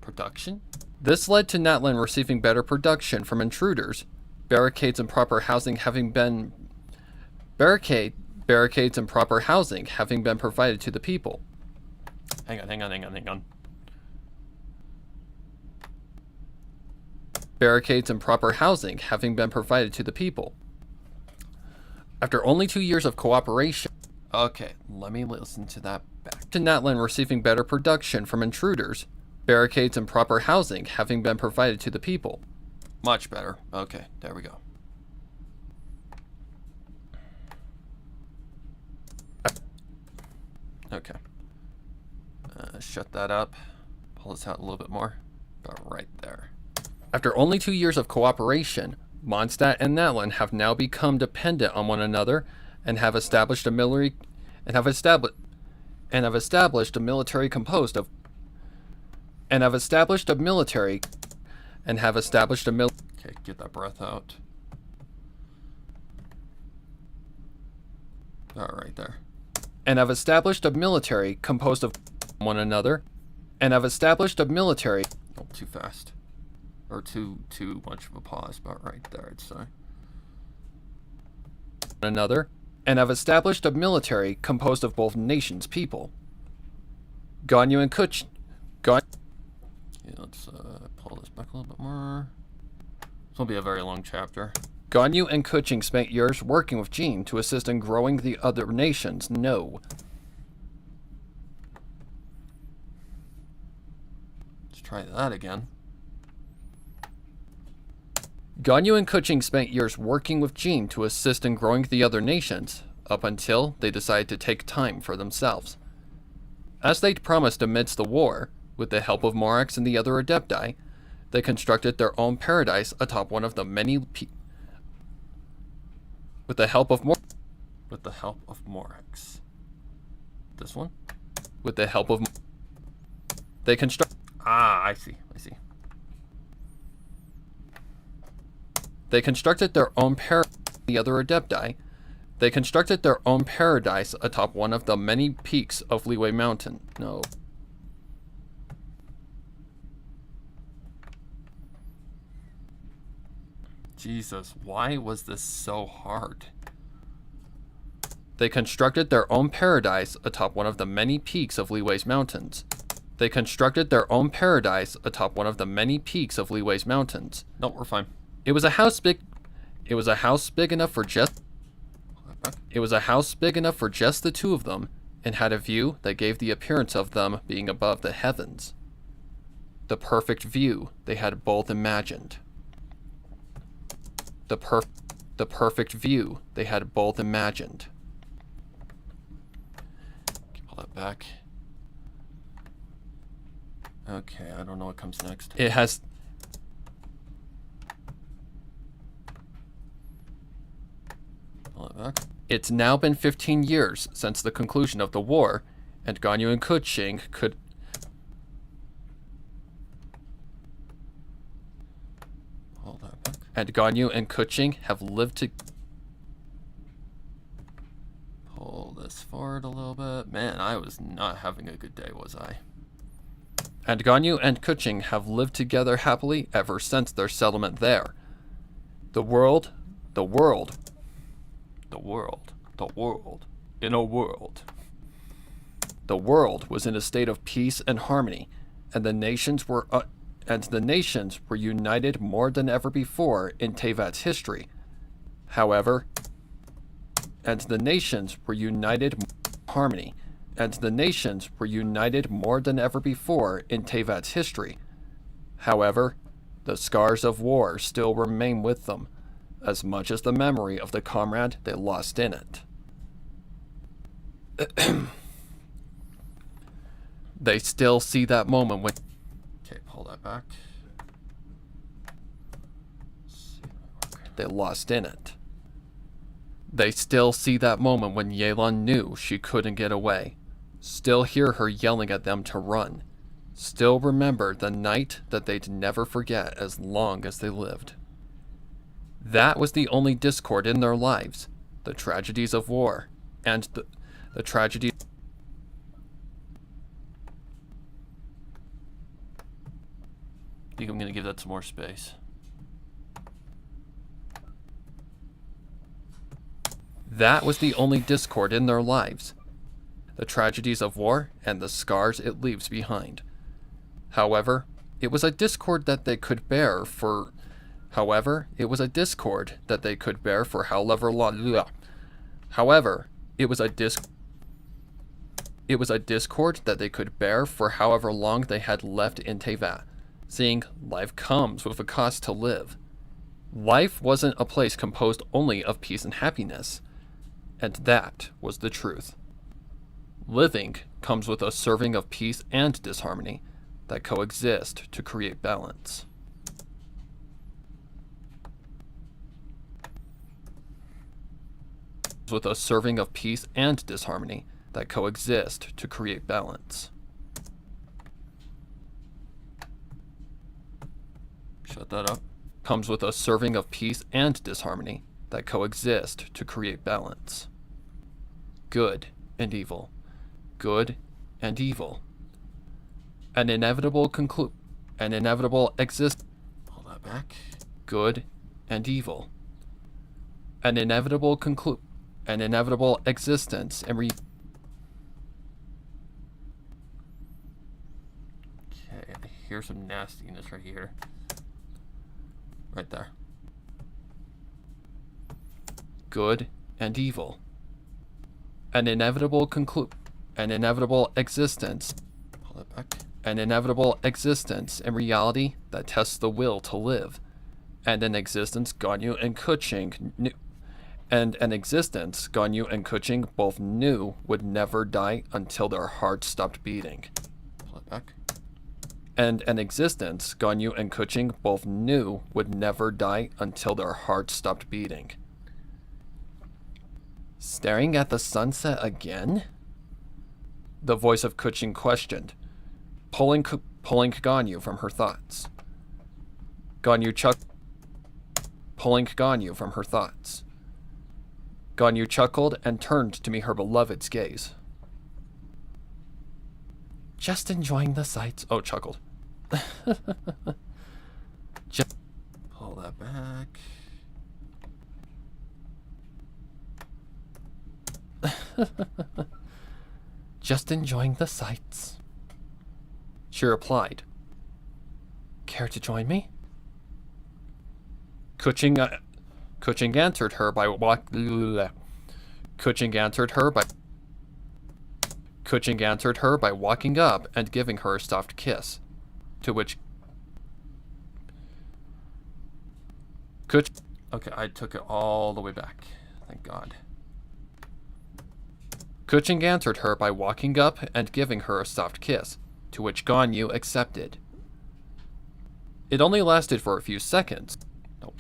Production? This led to Natlan receiving better production from intruders, barricades and proper housing having been... Barricades and proper housing having been provided to the people. Hang on. Barricades and proper housing having been provided to the people. After only 2 years of cooperation... Okay, let me listen to that back. To Natlan receiving better production from intruders, barricades and proper housing having been provided to the people. Much better. Okay, there we go. Okay. Shut that up. Pull this out a little bit more. About right there. After only 2 years of cooperation, Mondstadt and Natlan have now become dependent on one another and have established a military and have established a military composed of and have established a military and have established a mil Okay, get that breath out. All right there. And have established a military composed of one another and have established a military oh, too fast. Or too much of a pause, but right there I'd say. Another and have established a military composed of both nations' people. Ganyu and Kuch. Yeah, let's pull this back a little bit more. This will be a very long chapter. Ganyu and Kuching spent years working with Jin to assist in growing the other nations. No. Let's try that again. Ganyu and Kuching spent years working with Jin to assist in growing the other nations, up until they decided to take time for themselves. As they'd promised amidst the war, with the help of Morax and the other Adepti, they constructed their own paradise atop one of the many with the help of Morax. This one? With the help of they construct I see. They constructed their own the other Adepti. They constructed their own paradise atop one of the many peaks of Liyue Mountain. No. Jesus, why was this so hard? They constructed their own paradise atop one of the many peaks of Liyue's mountains. They constructed their own paradise atop one of the many peaks of Liyue's mountains. No, we're fine. It was a house big enough for just the two of them, and had a view that gave the appearance of them being above the heavens. The perfect view they had both imagined. The perfect view they had both imagined. Pull that back. Okay, I don't know what comes next. It has... Pull it back. It's now been 15 years since the conclusion of the war, and Ganyu and Kuching could... Hold that back. And Ganyu and Kuching have lived to... Pull this forward a little bit. Man, I was not having a good day, was I? And Ganyu and Kuching have lived together happily ever since their settlement there. The world, in a world. The world was in a state of peace and harmony, and the nations were united more than ever before in Tevat's history. However, the nations were united more than ever before in Tevat's history. However, the scars of war still remain with them, as much as the memory of the comrade they lost in it. They still see that moment when... Okay, pull that back. They lost in it. They still see that moment when Yelan knew she couldn't get away. Still hear her yelling at them to run. Still remember the night that they'd never forget as long as they lived. That was the only discord in their lives, the tragedies of war, and the tragedy. I think I'm going to give that some more space. That was the only discord in their lives, the tragedies of war and the scars it leaves behind. However, it was a discord that they could bear for however long. It was a discord that they could bear for however long they had left in Tevat, seeing life comes with a cost to live. Life wasn't a place composed only of peace and happiness, and that was the truth. Living comes with a serving of peace and disharmony that coexist to create balance. With a serving of peace and disharmony that coexist to create balance. Shut that up. Comes with a serving of peace and disharmony that coexist to create balance. Good and evil. Good and evil. An inevitable exist. Pull that back. Good and evil. An inevitable existence and Okay, I hear some nastiness right here. Right there. Good and evil. An inevitable existence. Pull that back. An inevitable existence in reality that tests the will to live, and an existence Ganyu and Kuching both knew would never die until their hearts stopped beating. Pull it back. And an existence Ganyu and Kuching both knew would never die until their hearts stopped beating. Staring at the sunset again? The voice of Kuching questioned, pulling Ganyu from her thoughts. Ganyu chuckled and turned to meet her beloved's gaze. Just enjoying the sights. Oh, chuckled. Just pull that back. Just enjoying the sights. She replied. Care to join me? Kuching answered her by walking up and giving her a soft kiss, to which Okay, I took it all the way back. Thank God. Kuching answered her by walking up and giving her a soft kiss, to which Ganyu accepted. It only lasted for a few seconds. Nope.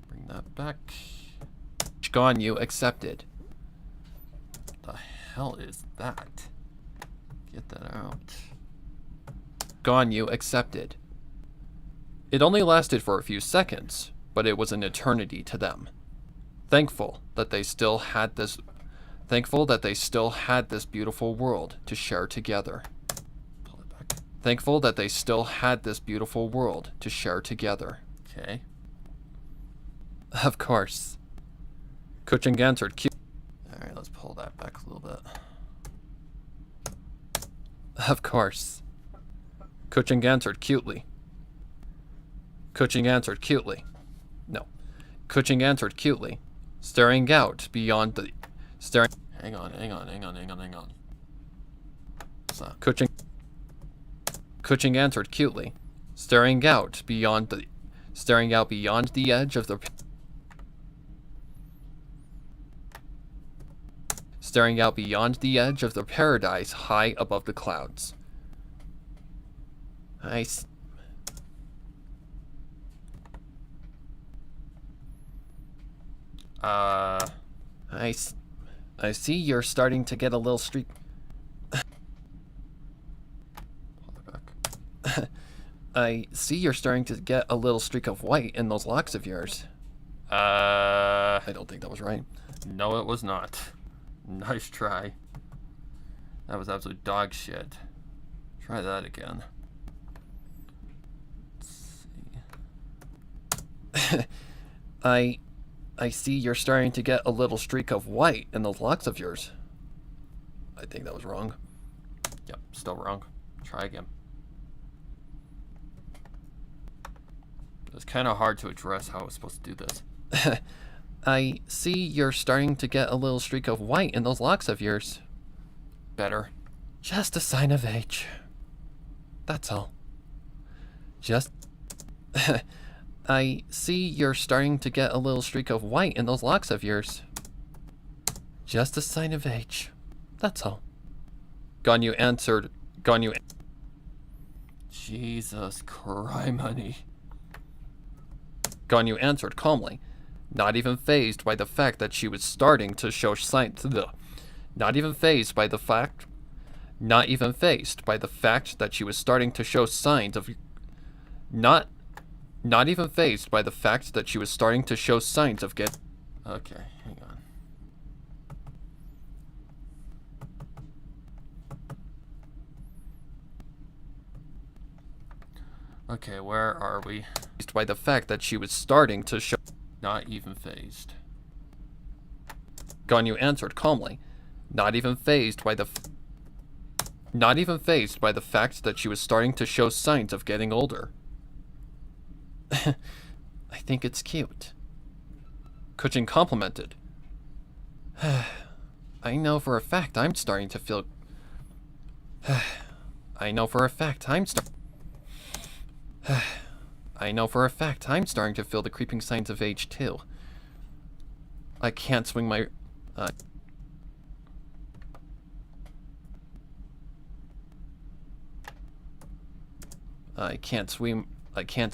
Bring that back. Ganyu accepted. What the hell is that? Get that out. Ganyu accepted. It only lasted for a few seconds, but it was an eternity to them. Thankful that they still had this beautiful world to share together. Pull it back. Thankful that they still had this beautiful world to share together. Okay. Of course. Kuching answered cute. Alright, let's pull that back a little bit. Of course. Kuching answered cutely. Kuching answered cutely. Staring out beyond the... Hang on. What's that? Kuching answered cutely. Staring out beyond the edge of the... Staring out beyond the edge of the paradise high above the clouds. I see you're starting to get a little streak. I see you're starting to get a little streak of white in those locks of yours. I don't think that was right. No, it was not. Nice try. That was absolute dog shit. Try that again. Let's see. I see you're starting to get a little streak of white in those locks of yours. I think that was wrong. Yep, still wrong. Try again. It was kind of hard to address how I was supposed to do this. I see you're starting to get a little streak of white in those locks of yours. Better. Just a sign of age. That's all. Just... I see you're starting to get a little streak of white in those locks of yours. Just a sign of age. That's all. Ganyu answered. Jesus criminy. Ganyu answered calmly, not even fazed by the fact that she was starting to show signs not even fazed by the fact that she was starting to show signs of not even fazed by the fact that she was starting to show signs of get. Okay, hang on. Okay, where are we? By the fact that she was starting to show. Not even fazed. Ganyu answered calmly, not even fazed by the fact that she was starting to show signs of getting older. I think it's cute. Kuchin complimented. I know for a fact I'm starting to feel. I know for a fact I'm starting to feel the creeping signs of age too. I can't swing my. I can't swing my. I can't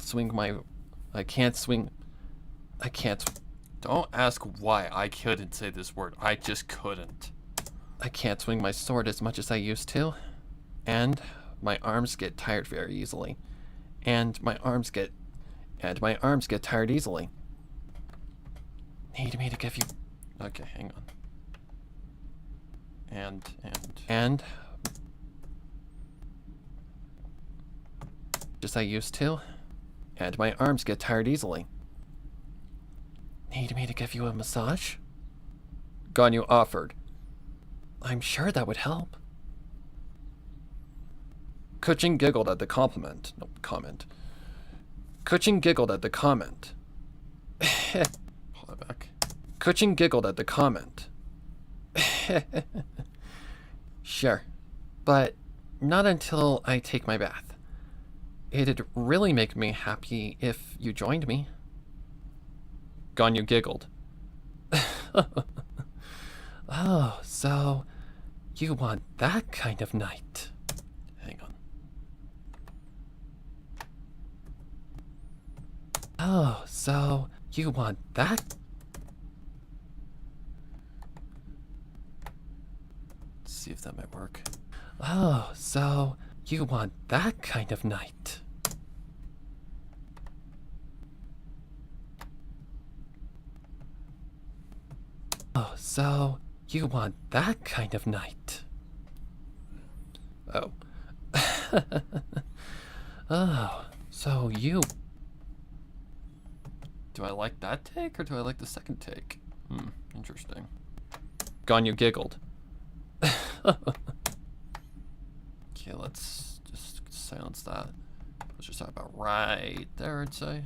swing my. Don't ask why I couldn't say this word. I just couldn't. I can't swing my sword as much as I used to. And my arms get tired very easily. And my arms get tired easily. Need me to give you. Okay, hang on. And just I used to, and my arms get tired easily. Need me to give you a massage? Ganyu offered. I'm sure that would help. Kuchin giggled at the comment. Kuchin giggled at the comment. Hold it back. Kuchin giggled at the comment. Sure, but not until I take my bath. It'd really make me happy if you joined me. Ganyu giggled. Oh, so you want that kind of night? Hang on. Oh, so you want that? Let's see if that might work. Oh, so you want that kind of night? Oh, so you want that kind of night? Oh. Oh, so you... Do I like that take, or do I like the second take? Interesting. Ganyu giggled. Okay, let's just silence that. Let's just talk about right there, I'd say.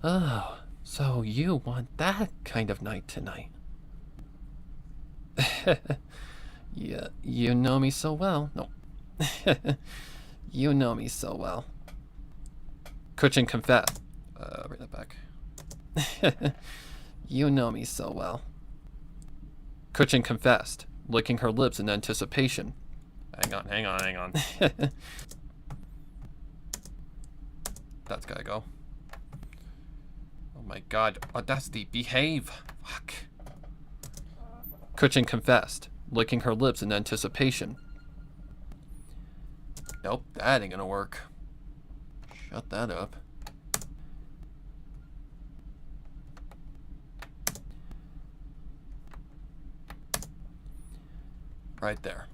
Oh, so you want that kind of night tonight? Yeah, you know me so well. No. You know me so well. Kuchin confessed. Bring that back. You know me so well. Kuchin confessed, licking her lips in anticipation. Hang on. That's gotta go. Oh my god, Audacity, behave! Fuck. Kuchin confessed, licking her lips in anticipation. Nope, that ain't gonna work. Shut that up. Right there.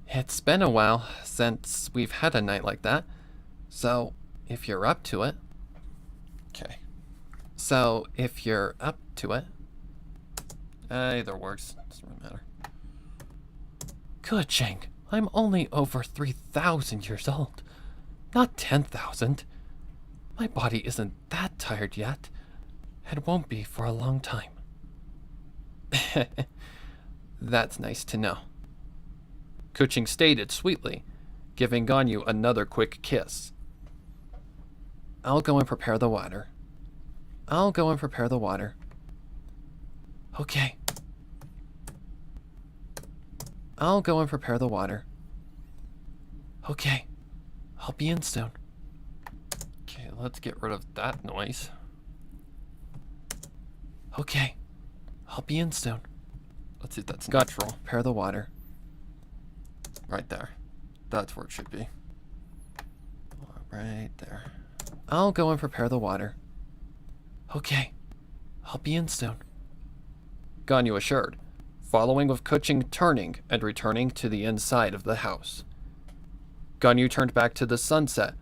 It's been a while since we've had a night like that, so if you're up to it. Okay. So if you're up to it. Either works. Doesn't really matter. Kuchin, I'm only over 3,000 years old, not 10,000. My body isn't that tired yet. It won't be for a long time. That's nice to know. Kuchin stated sweetly, giving Ganyu another quick kiss. I'll go and prepare the water. Okay. I'll go and prepare the water. Okay. I'll be in soon. Okay, let's get rid of that noise. Okay. I'll be in soon. Let's see if that's natural. Prepare the water. Right there. That's where it should be. Right there. I'll go and prepare the water. Okay. I'll be in soon. Ganyu assured, following with Kuching turning and returning to the inside of the house. Ganyu turned back to the sunset,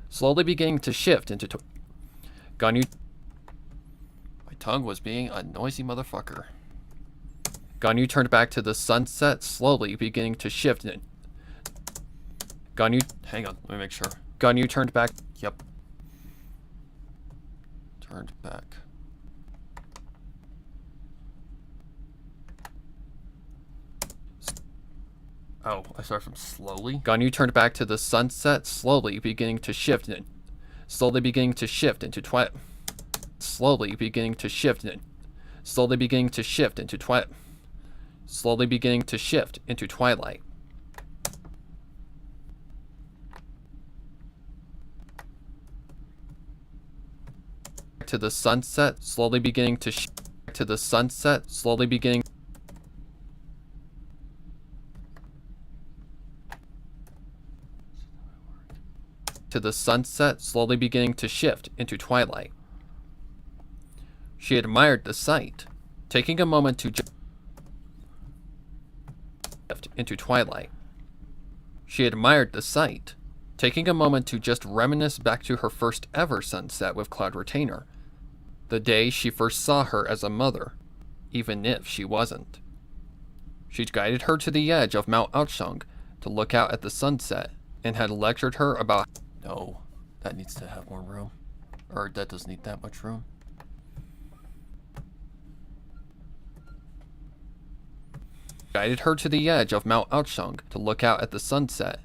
slowly beginning to shift into Ganyu. My tongue was being a noisy motherfucker. Ganyu turned back to the sunset, slowly beginning to shift in. Ganyu, hang on, let me make sure. Ganyu turned back. Yep. Turned back. Oh, I start from slowly. Ganyu turned back to the sunset, slowly beginning to shift in. Slowly beginning to shift into twilight. Slowly beginning to shift in. Slowly beginning to shift into twilight. Slowly beginning to shift into twilight. To the sunset, slowly beginning to shift to the sunset, slowly beginning to the sunset, slowly beginning to shift into twilight. She admired the sight, taking a moment to shift into twilight. She admired the sight, taking a moment to just reminisce back to her first ever sunset with Cloud Retainer, the day she first saw her as a mother, even if she wasn't. She guided her to the edge of Mount Aosheng to look out at the sunset and had lectured her about. No, that needs to have more room. Or that doesn't need that much room. Guided her to the edge of Mount Aosheng to look out at the sunset.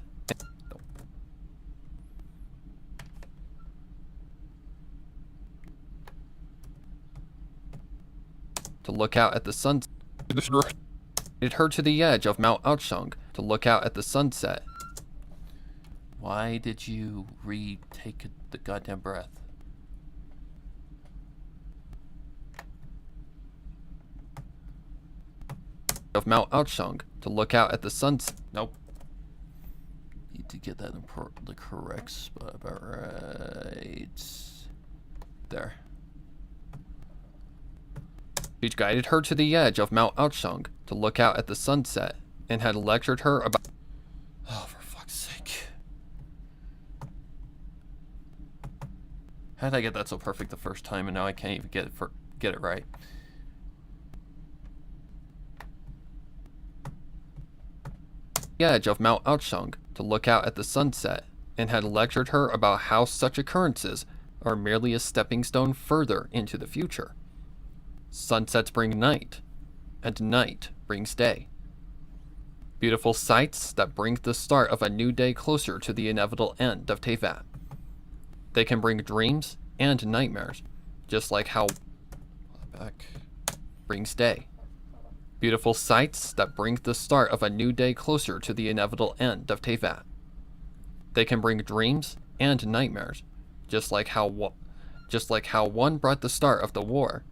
To look out at the sunset. Guided her to the edge of Mount Aosheng to look out at the sunset. Why did you retake the goddamn breath? Of Mount Aosheng to look out at the sunset. Nope. Need to get that in the correct spot. Right there. She guided her to the edge of Mount Aosheng to look out at the sunset and had lectured her about. Oh, for fuck's sake. How did I get that so perfect the first time and now I can't even get it right? The edge of Mount Aosheng to look out at the sunset and had lectured her about how such occurrences are merely a stepping stone further into the future. Sunsets bring night, and night brings day. Beautiful sights that bring the start of a new day closer to the inevitable end of Teyvat. They can bring dreams and nightmares, just like how brings day. Beautiful sights that bring the start of a new day closer to the inevitable end of Teyvat. They can bring dreams and nightmares, just like how one brought the start of the war.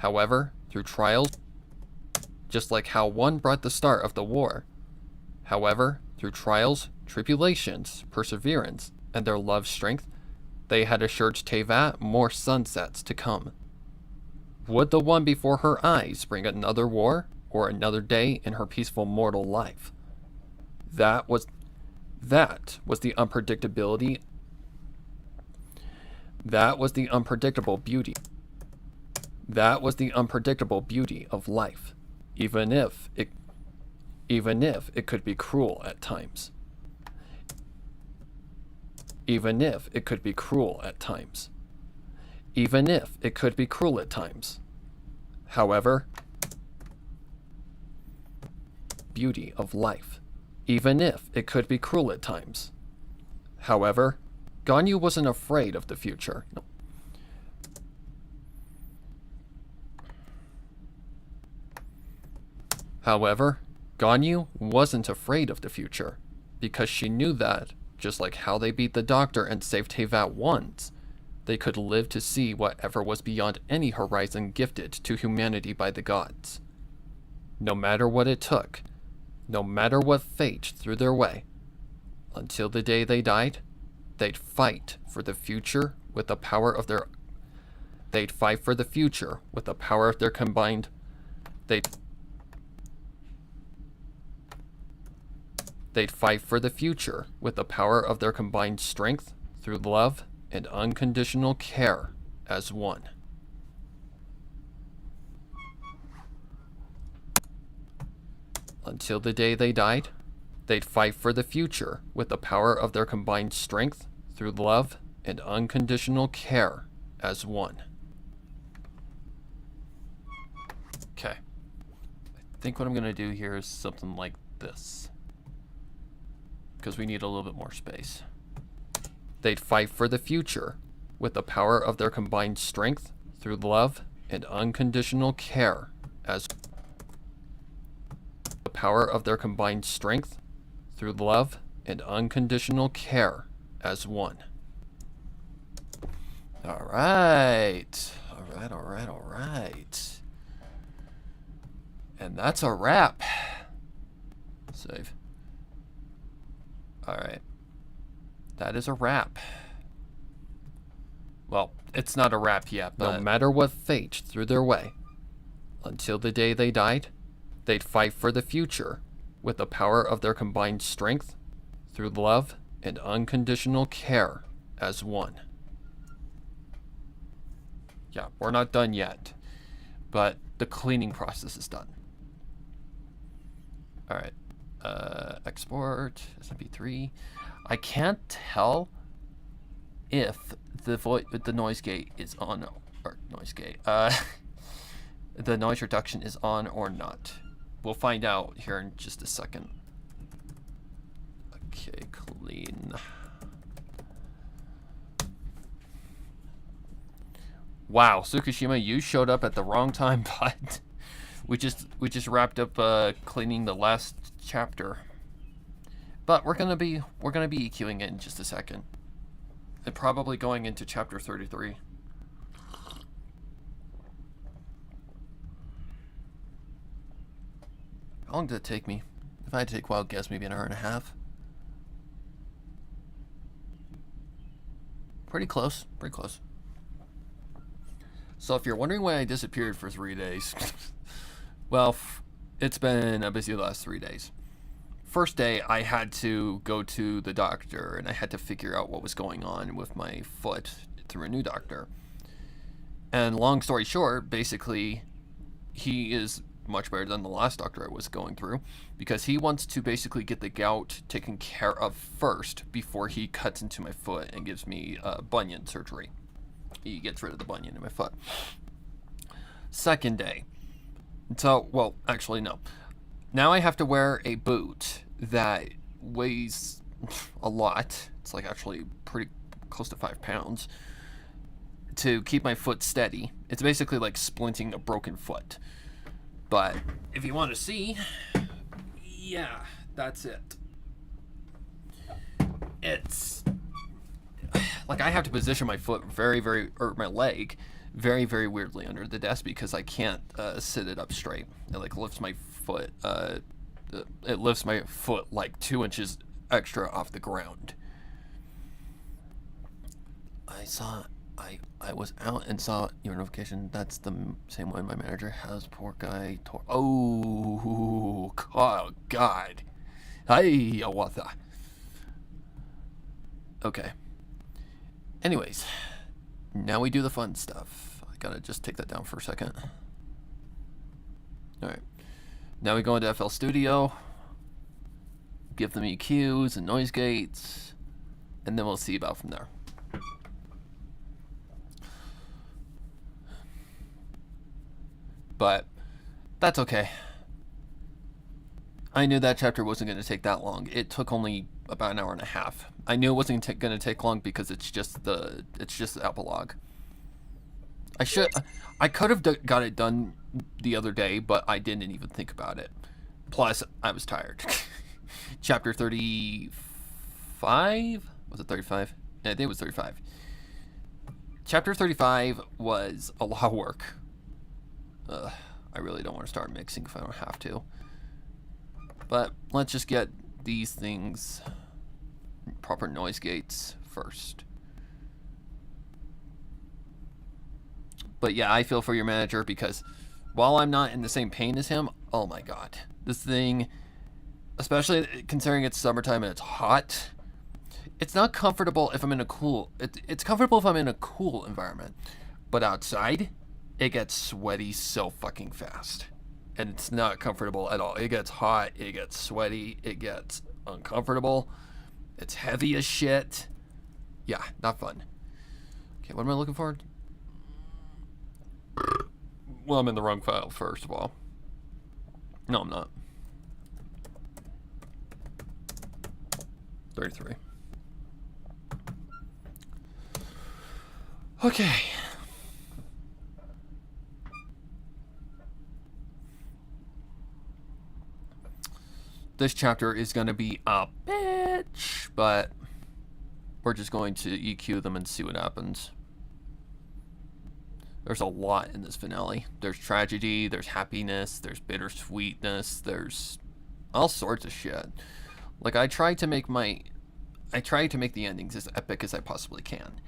However, through trials, just like how one brought the start of the war. However, through trials, tribulations, perseverance, and their love's strength, they had assured Teyvat more sunsets to come. Would the one before her eyes bring another war or another day in her peaceful mortal life? That was the unpredictability. That was the unpredictable beauty. That was the unpredictable beauty of life, even if it could be cruel at times. Even if it could be cruel at times. Even if it could be cruel at times. However, beauty of life. Even if it could be cruel at times. However, Ganyu wasn't afraid of the future. No. However, Ganyu wasn't afraid of the future, because she knew that, just like how they beat the Doctor and saved Teyvat once, they could live to see whatever was beyond any horizon gifted to humanity by the gods. No matter what it took, no matter what fate threw their way, until the day they died, they'd fight for the future with the power of their... They'd fight for the future with the power of their combined... They'd fight for the future with the power of their combined strength through love and unconditional care as one. Until the day they died, they'd fight for the future with the power of their combined strength through love and unconditional care as one. Okay. I think what I'm going to do here is something like this, because we need a little bit more space. They'd fight for the future with the power of their combined strength through love and unconditional care as the power of their combined strength through love and unconditional care as one. All right. All right. And that's a wrap. Save. All right. That is a wrap. Well, it's not a wrap yet, but no matter what fate threw their way, until the day they died, they'd fight for the future with the power of their combined strength through love and unconditional care as one. Yeah, we're not done yet, but the cleaning process is done. All right. Export SMP3. I can't tell if the noise gate is on, or noise gate. The noise reduction is on or not. We'll find out here in just a second. Okay, clean. Wow, Tsukishima, you showed up at the wrong time, but we just wrapped up cleaning the last chapter. But we're gonna be EQing it in just a second. And probably going into chapter 33. How long did it take me? If I had to take a wild guess, maybe an hour and a half. Pretty close. So if you're wondering why I disappeared for 3 days, well, it's been a busy last 3 days. First day, I had to go to the doctor, and I had to figure out what was going on with my foot through a new doctor. And long story short, basically, he is much better than the last doctor I was going through, because he wants to basically get the gout taken care of first before he cuts into my foot and gives me bunion surgery. He gets rid of the bunion in my foot. Second day. So, well, actually, no. Now I have to wear a boot that weighs a lot. It's like actually pretty close to 5 pounds to keep my foot steady. It's basically like splinting a broken foot. But if you want to see, yeah, that's it. It's like I have to position my foot or my leg very, very weirdly under the desk because I can't sit it up straight. It like lifts my foot. It lifts my foot like 2 inches extra off the ground. I was out and saw your notification. That's the same one my manager has. Poor guy. Oh God. Hey, what the? Okay. Anyways, now we do the fun stuff. I gotta just take that down for a second. Alright. Now we go into FL Studio, give them EQs and noise gates, and then we'll see about from there. But that's okay. I knew that chapter wasn't going to take that long. It took only about an hour and a half. I knew it wasn't going to take long because it's just the epilogue. I could have got it done the other day, but I didn't even think about it. Plus, I was tired. Chapter 35? Was it 35? Yeah, I think it was 35. Chapter 35 was a lot of work. I really don't want to start mixing if I don't have to. But let's just get these things, proper noise gates first. But yeah, I feel for your manager because while I'm not in the same pain as him, oh my god. This thing, especially considering it's summertime and it's hot, it's not comfortable if I'm in a cool, it's comfortable if I'm in a cool environment. But outside, it gets sweaty so fucking fast. And it's not comfortable at all. It gets hot, it gets sweaty, it gets uncomfortable. It's heavy as shit. Yeah, not fun. Okay, what am I looking for? Well, I'm in the wrong file, first of all. No, I'm not. 33. Okay. This chapter is going to be a bitch, but we're just going to EQ them and see what happens. There's a lot in this finale. There's tragedy, there's happiness, there's bittersweetness, there's all sorts of shit. Like, I try to make the endings as epic as I possibly can.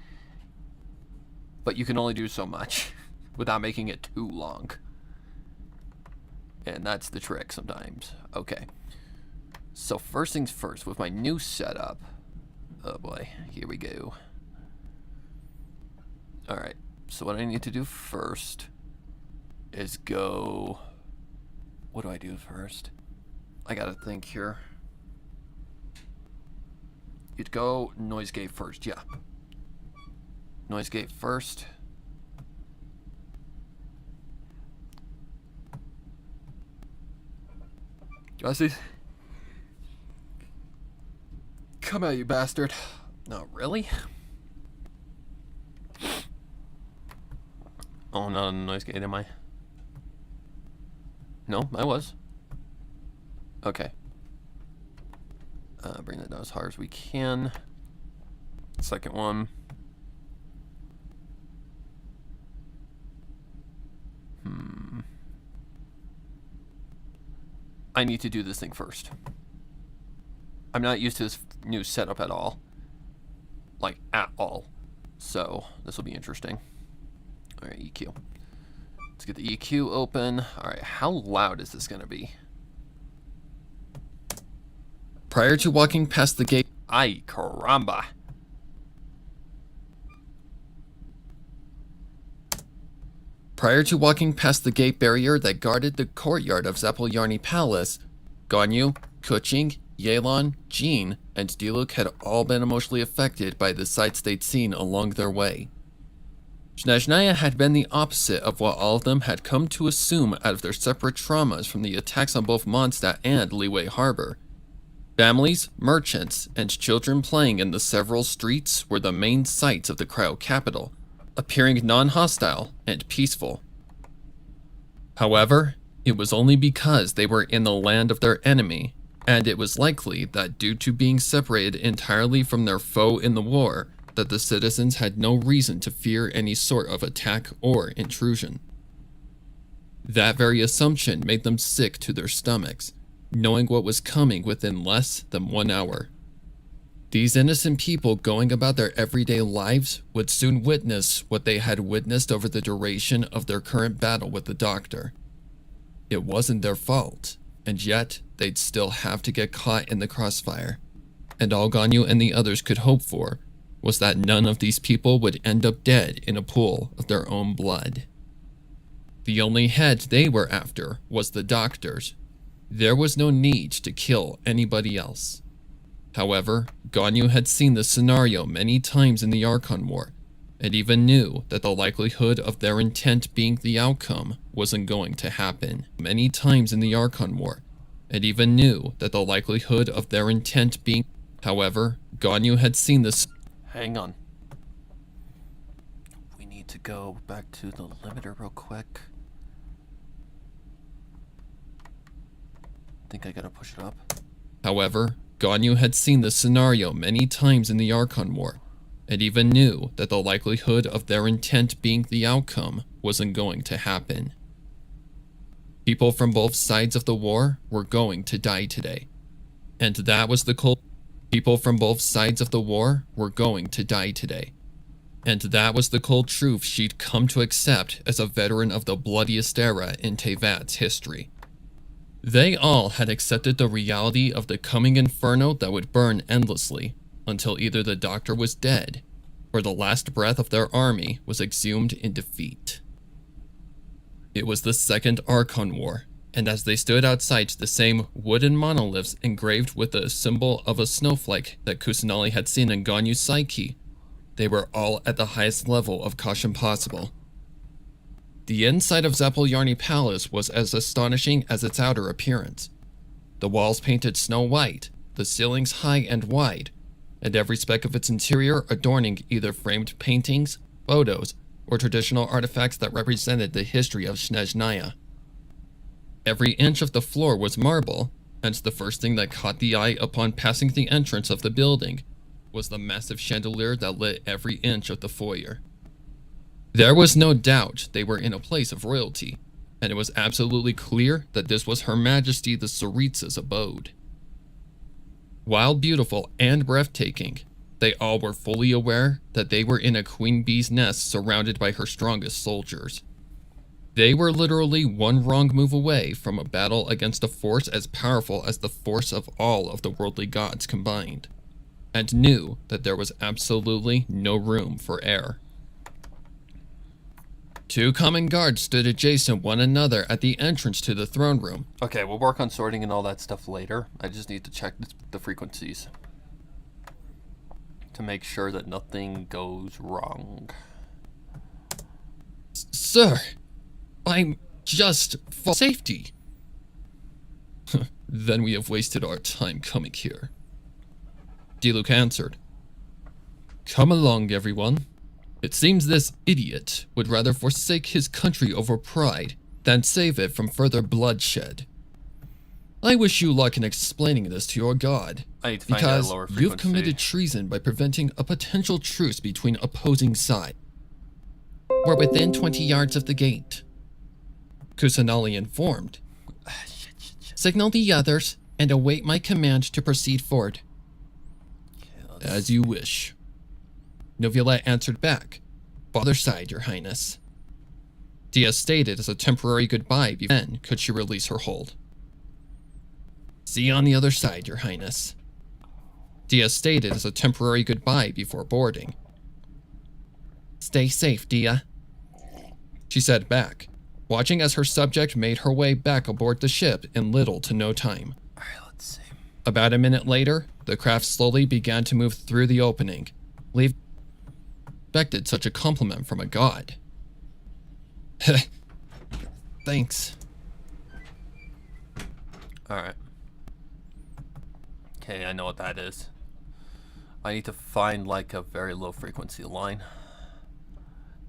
But you can only do so much without making it too long. And that's the trick sometimes. Okay. So first things first, with my new setup. Oh boy, here we go. Alright, so what I need to do first is go... What do I do first? I gotta think here. You'd go noise gate first, yeah. Noise gate first. Jesse? Come out, you bastard. No, really? Oh, not on the noise gate, am I? No, I was. Okay. Bring that down as hard as we can. Second one. I need to do this thing first. I'm not used to this new setup at all. Like, at all. So, this will be interesting. Alright, EQ. Let's get the EQ open. Alright, how loud is this going to be? Prior to walking past the gate... Ay, caramba. Prior to walking past the gate barrier that guarded the courtyard of Zapoljarny Palace, Ganyu, Kuching, Yelan, Jean, and Diluc had all been emotionally affected by the sights they'd seen along their way. Snezhnaya had been the opposite of what all of them had come to assume out of their separate traumas from the attacks on both Mondstadt and Liyue Harbor. Families, merchants, and children playing in the several streets were the main sights of the cryo capital, appearing non-hostile and peaceful. However, it was only because they were in the land of their enemy, and it was likely that due to being separated entirely from their foe in the war, that the citizens had no reason to fear any sort of attack or intrusion. That very assumption made them sick to their stomachs, knowing what was coming within less than 1 hour. These innocent people going about their everyday lives would soon witness what they had witnessed over the duration of their current battle with the Doctor. It wasn't their fault, and yet they'd still have to get caught in the crossfire. And all Ganyu and the others could hope for was that none of these people would end up dead in a pool of their own blood. The only head they were after was the Doctor's. There was no need to kill anybody else. However, Ganyu had seen this scenario many times in the Archon War, and even knew that the likelihood of their intent being the outcome wasn't going to happen. Many times in the Archon War, and even knew that the likelihood of their intent being... However, Ganyu had seen this... Hang on. We need to go back to the limiter real quick. think I gotta push it up. However, Ganyu had seen this scenario many times in the Archon War, and even knew that the likelihood of their intent being the outcome wasn't going to happen. People from both sides of the war were going to die today. And that was the cold. People from both sides of the war were going to die today. And that was the cold truth she'd come to accept as a veteran of the bloodiest era in Tevat's history. They all had accepted the reality of the coming inferno that would burn endlessly until either the doctor was dead or the last breath of their army was exhumed in defeat. It was the Second Archon War, and as they stood outside the same wooden monoliths engraved with the symbol of a snowflake that Kusanali had seen in Ganyu's psyche, they were all at the highest level of caution possible. The inside of Zapoljarny Palace was as astonishing as its outer appearance. The walls painted snow white, the ceilings high and wide, and every speck of its interior adorning either framed paintings, photos, or traditional artifacts that represented the history of Snezhnaya. Every inch of the floor was marble, hence the first thing that caught the eye upon passing the entrance of the building was the massive chandelier that lit every inch of the foyer. There was no doubt they were in a place of royalty, and it was absolutely clear that this was Her Majesty the Tsaritsa's abode. While beautiful and breathtaking, they all were fully aware that they were in a queen bee's nest surrounded by her strongest soldiers. They were literally one wrong move away from a battle against a force as powerful as the force of all of the worldly gods combined, and knew that there was absolutely no room for error. Two common guards stood adjacent one another at the entrance to the throne room. Okay, we'll work on sorting and all that stuff later. I just need to check the frequencies to make sure that nothing goes wrong. Sir, I'm just for safety. Then we have wasted our time coming here. Diluc answered. Come along, everyone. It seems this idiot would rather forsake his country over pride than save it from further bloodshed. I wish you luck in explaining this to your god, I need to find out a lower frequency. You've committed treason by preventing a potential truce between opposing sides. We're within 20 yards of the gate, Kusanali informed. Signal the others and await my command to proceed forward. Okay, as you wish. Novella answered back. Father side, Your Highness. Dia stated as a temporary goodbye, then could she release her hold. See you on the other side, Your Highness. Dia stated as a temporary goodbye before boarding. Stay safe, Dia, she said back, watching as her subject made her way back aboard the ship in little to no time. Alright, let's see. About a minute later, the craft slowly began to move through the opening, expected such a compliment from a god. Thanks. Alright. Okay, I know what that is. I need to find like a very low frequency line.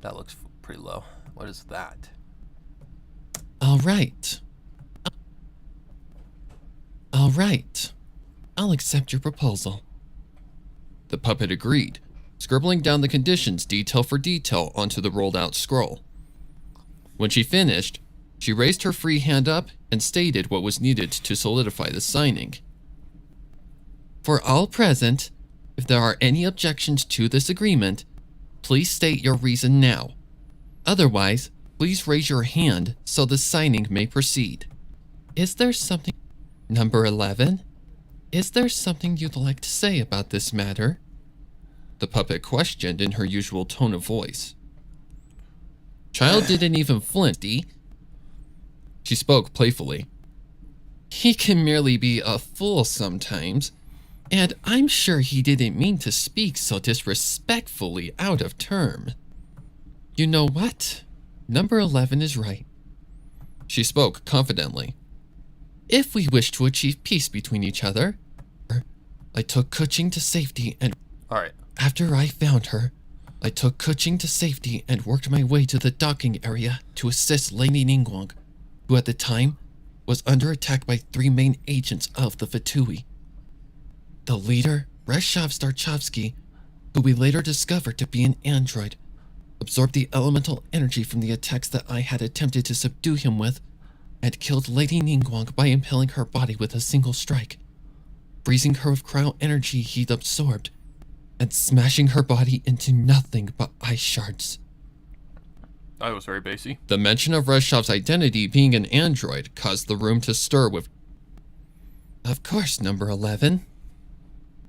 That looks pretty low. What is that? All right. I'll accept your proposal. The puppet agreed, scribbling down the conditions detail for detail onto the rolled out scroll. When she finished, she raised her free hand up and stated what was needed to solidify the signing. For all present, if there are any objections to this agreement, please state your reason now. Otherwise, please raise your hand so the signing may proceed. Is there something... Number 11? Is there something you'd like to say about this matter? The puppet questioned in her usual tone of voice. Child didn't even flinch. She spoke playfully. He can merely be a fool sometimes, and I'm sure he didn't mean to speak so disrespectfully out of term. You know what? Number 11 is right. She spoke confidently. If we wish to achieve peace between each other, I took Kuching to safety and... Alright. After I found her, I took Kuching to safety and worked my way to the docking area to assist Lady Ningguang, who at the time was under attack by 3 main agents of the Fatui. The leader, Reshov Starchovsky, who we later discovered to be an android, absorbed the elemental energy from the attacks that I had attempted to subdue him with, and killed Lady Ningguang by impaling her body with a single strike, freezing her with cryo energy he'd absorbed, and smashing her body into nothing but ice shards. That was very basic. The mention of Reshov's identity being an android caused the room to stir with... Of course, number 11.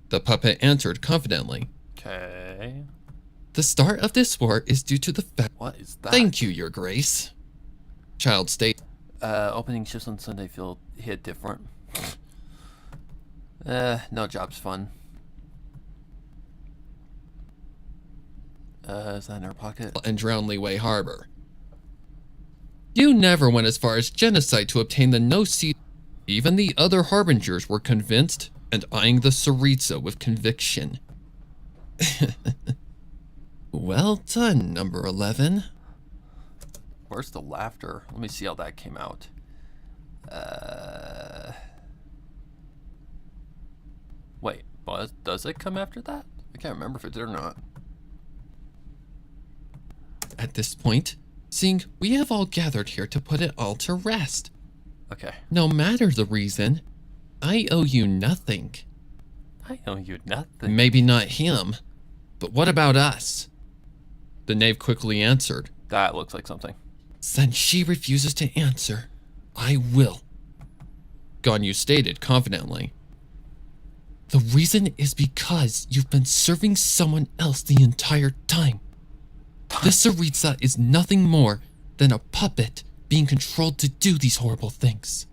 The puppet answered confidently. Okay. The start of this war is due to the fact... What is that? Thank you, Your Grace. Child state. Opening shifts on Sunday feel hit different. No job's fun. Is that in her pocket? And Drownleeway Harbor. You never went as far as genocide to obtain the no-seat. Even the other harbingers were convinced and eyeing the Tsaritsa with conviction. Well done, number 11. Where's the laughter? Let me see how that came out. Wait, does it come after that? I can't remember if it did or not. At this point, seeing we have all gathered here to put it all to rest. Okay. No matter the reason, I owe you nothing. I owe you nothing. Maybe not him, but what about us? The knave quickly answered. That looks like something. Since she refuses to answer, I will. Ganyu stated confidently. The reason is because you've been serving someone else the entire time. This Tsaritsa is nothing more than a puppet being controlled to do these horrible things.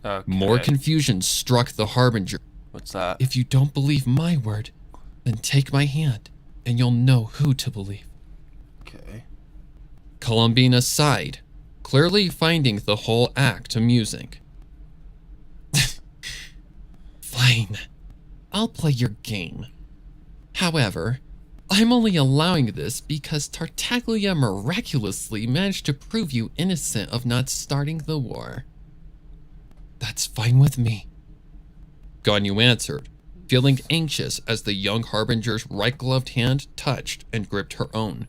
Okay. More confusion struck the Harbinger. What's that? If you don't believe my word, then take my hand, and you'll know who to believe. Okay. Columbina sighed, clearly finding the whole act amusing. Fine, I'll play your game. However, I'm only allowing this because Tartaglia miraculously managed to prove you innocent of not starting the war. That's fine with me. Ganyu answered, feeling anxious as the young Harbinger's right-gloved hand touched and gripped her own.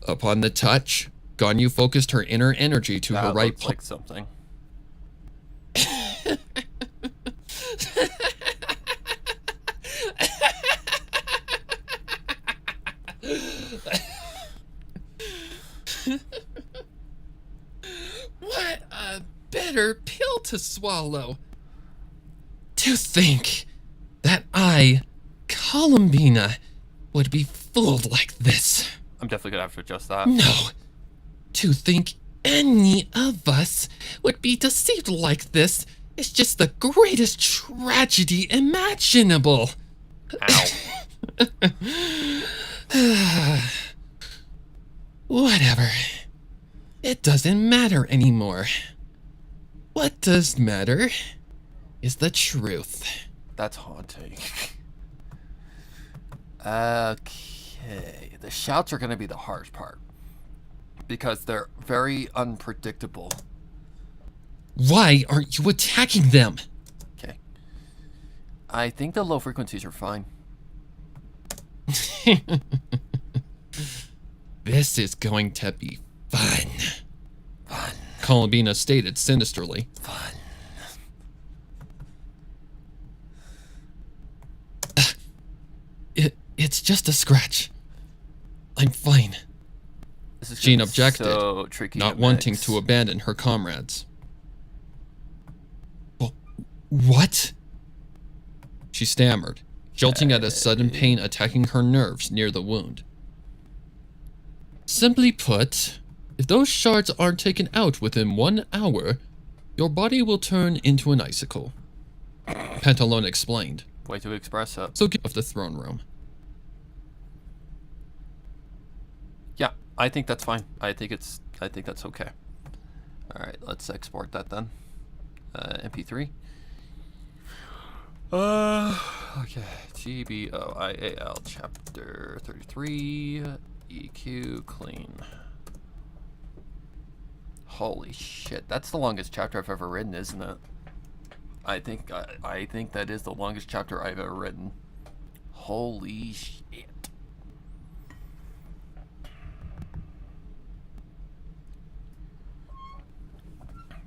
Upon the touch, Ganyu focused her inner energy to her right looks like something. What a bitter pill to swallow. To think that I, Columbina, would be fooled like this. I'm definitely gonna have to adjust that. No. To think any of us would be deceived like this is just the greatest tragedy imaginable. Ow. Whatever. It doesn't matter anymore. What does matter is the truth. That's haunting. Okay. The shouts are gonna be the hardest part. Because they're very unpredictable. Why aren't you attacking them? Okay. I think the low frequencies are fine. This is going to be fun. Fun. Columbina stated sinisterly. Fun. It's just a scratch. I'm fine. This is Jean gonna be objected, so tricky not to wanting mix. to abandon her comrades. What? She stammered, jolting at a sudden pain attacking her nerves near the wound. Simply put, if those shards aren't taken out within 1 hour, your body will turn into an icicle. Pantalone explained. Way to express it. So get off the throne room. Yeah, I think that's fine. I think that's okay. Alright, let's export that then. MP3. Okay. GBOIAL chapter 33. EQ clean. Holy shit, that's the longest chapter I've ever written, isn't it? I think that is the longest chapter I've ever written. Holy shit.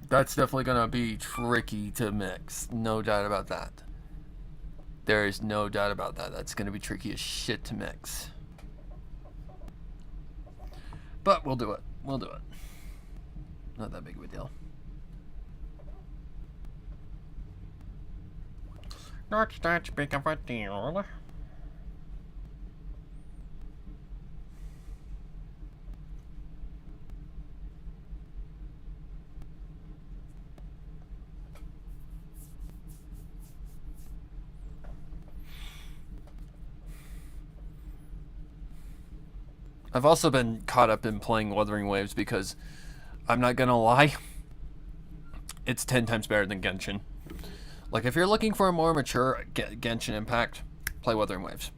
That's definitely gonna be tricky to mix. No doubt about that. There is no doubt about that. That's gonna be tricky as shit to mix. But we'll do it. We'll do it. Not that big of a deal. Not that big of a deal. I've also been caught up in playing Wuthering Waves because, I'm not gonna lie, it's 10 times better than Genshin. Like, if you're looking for a more mature Genshin Impact, play Wuthering Waves.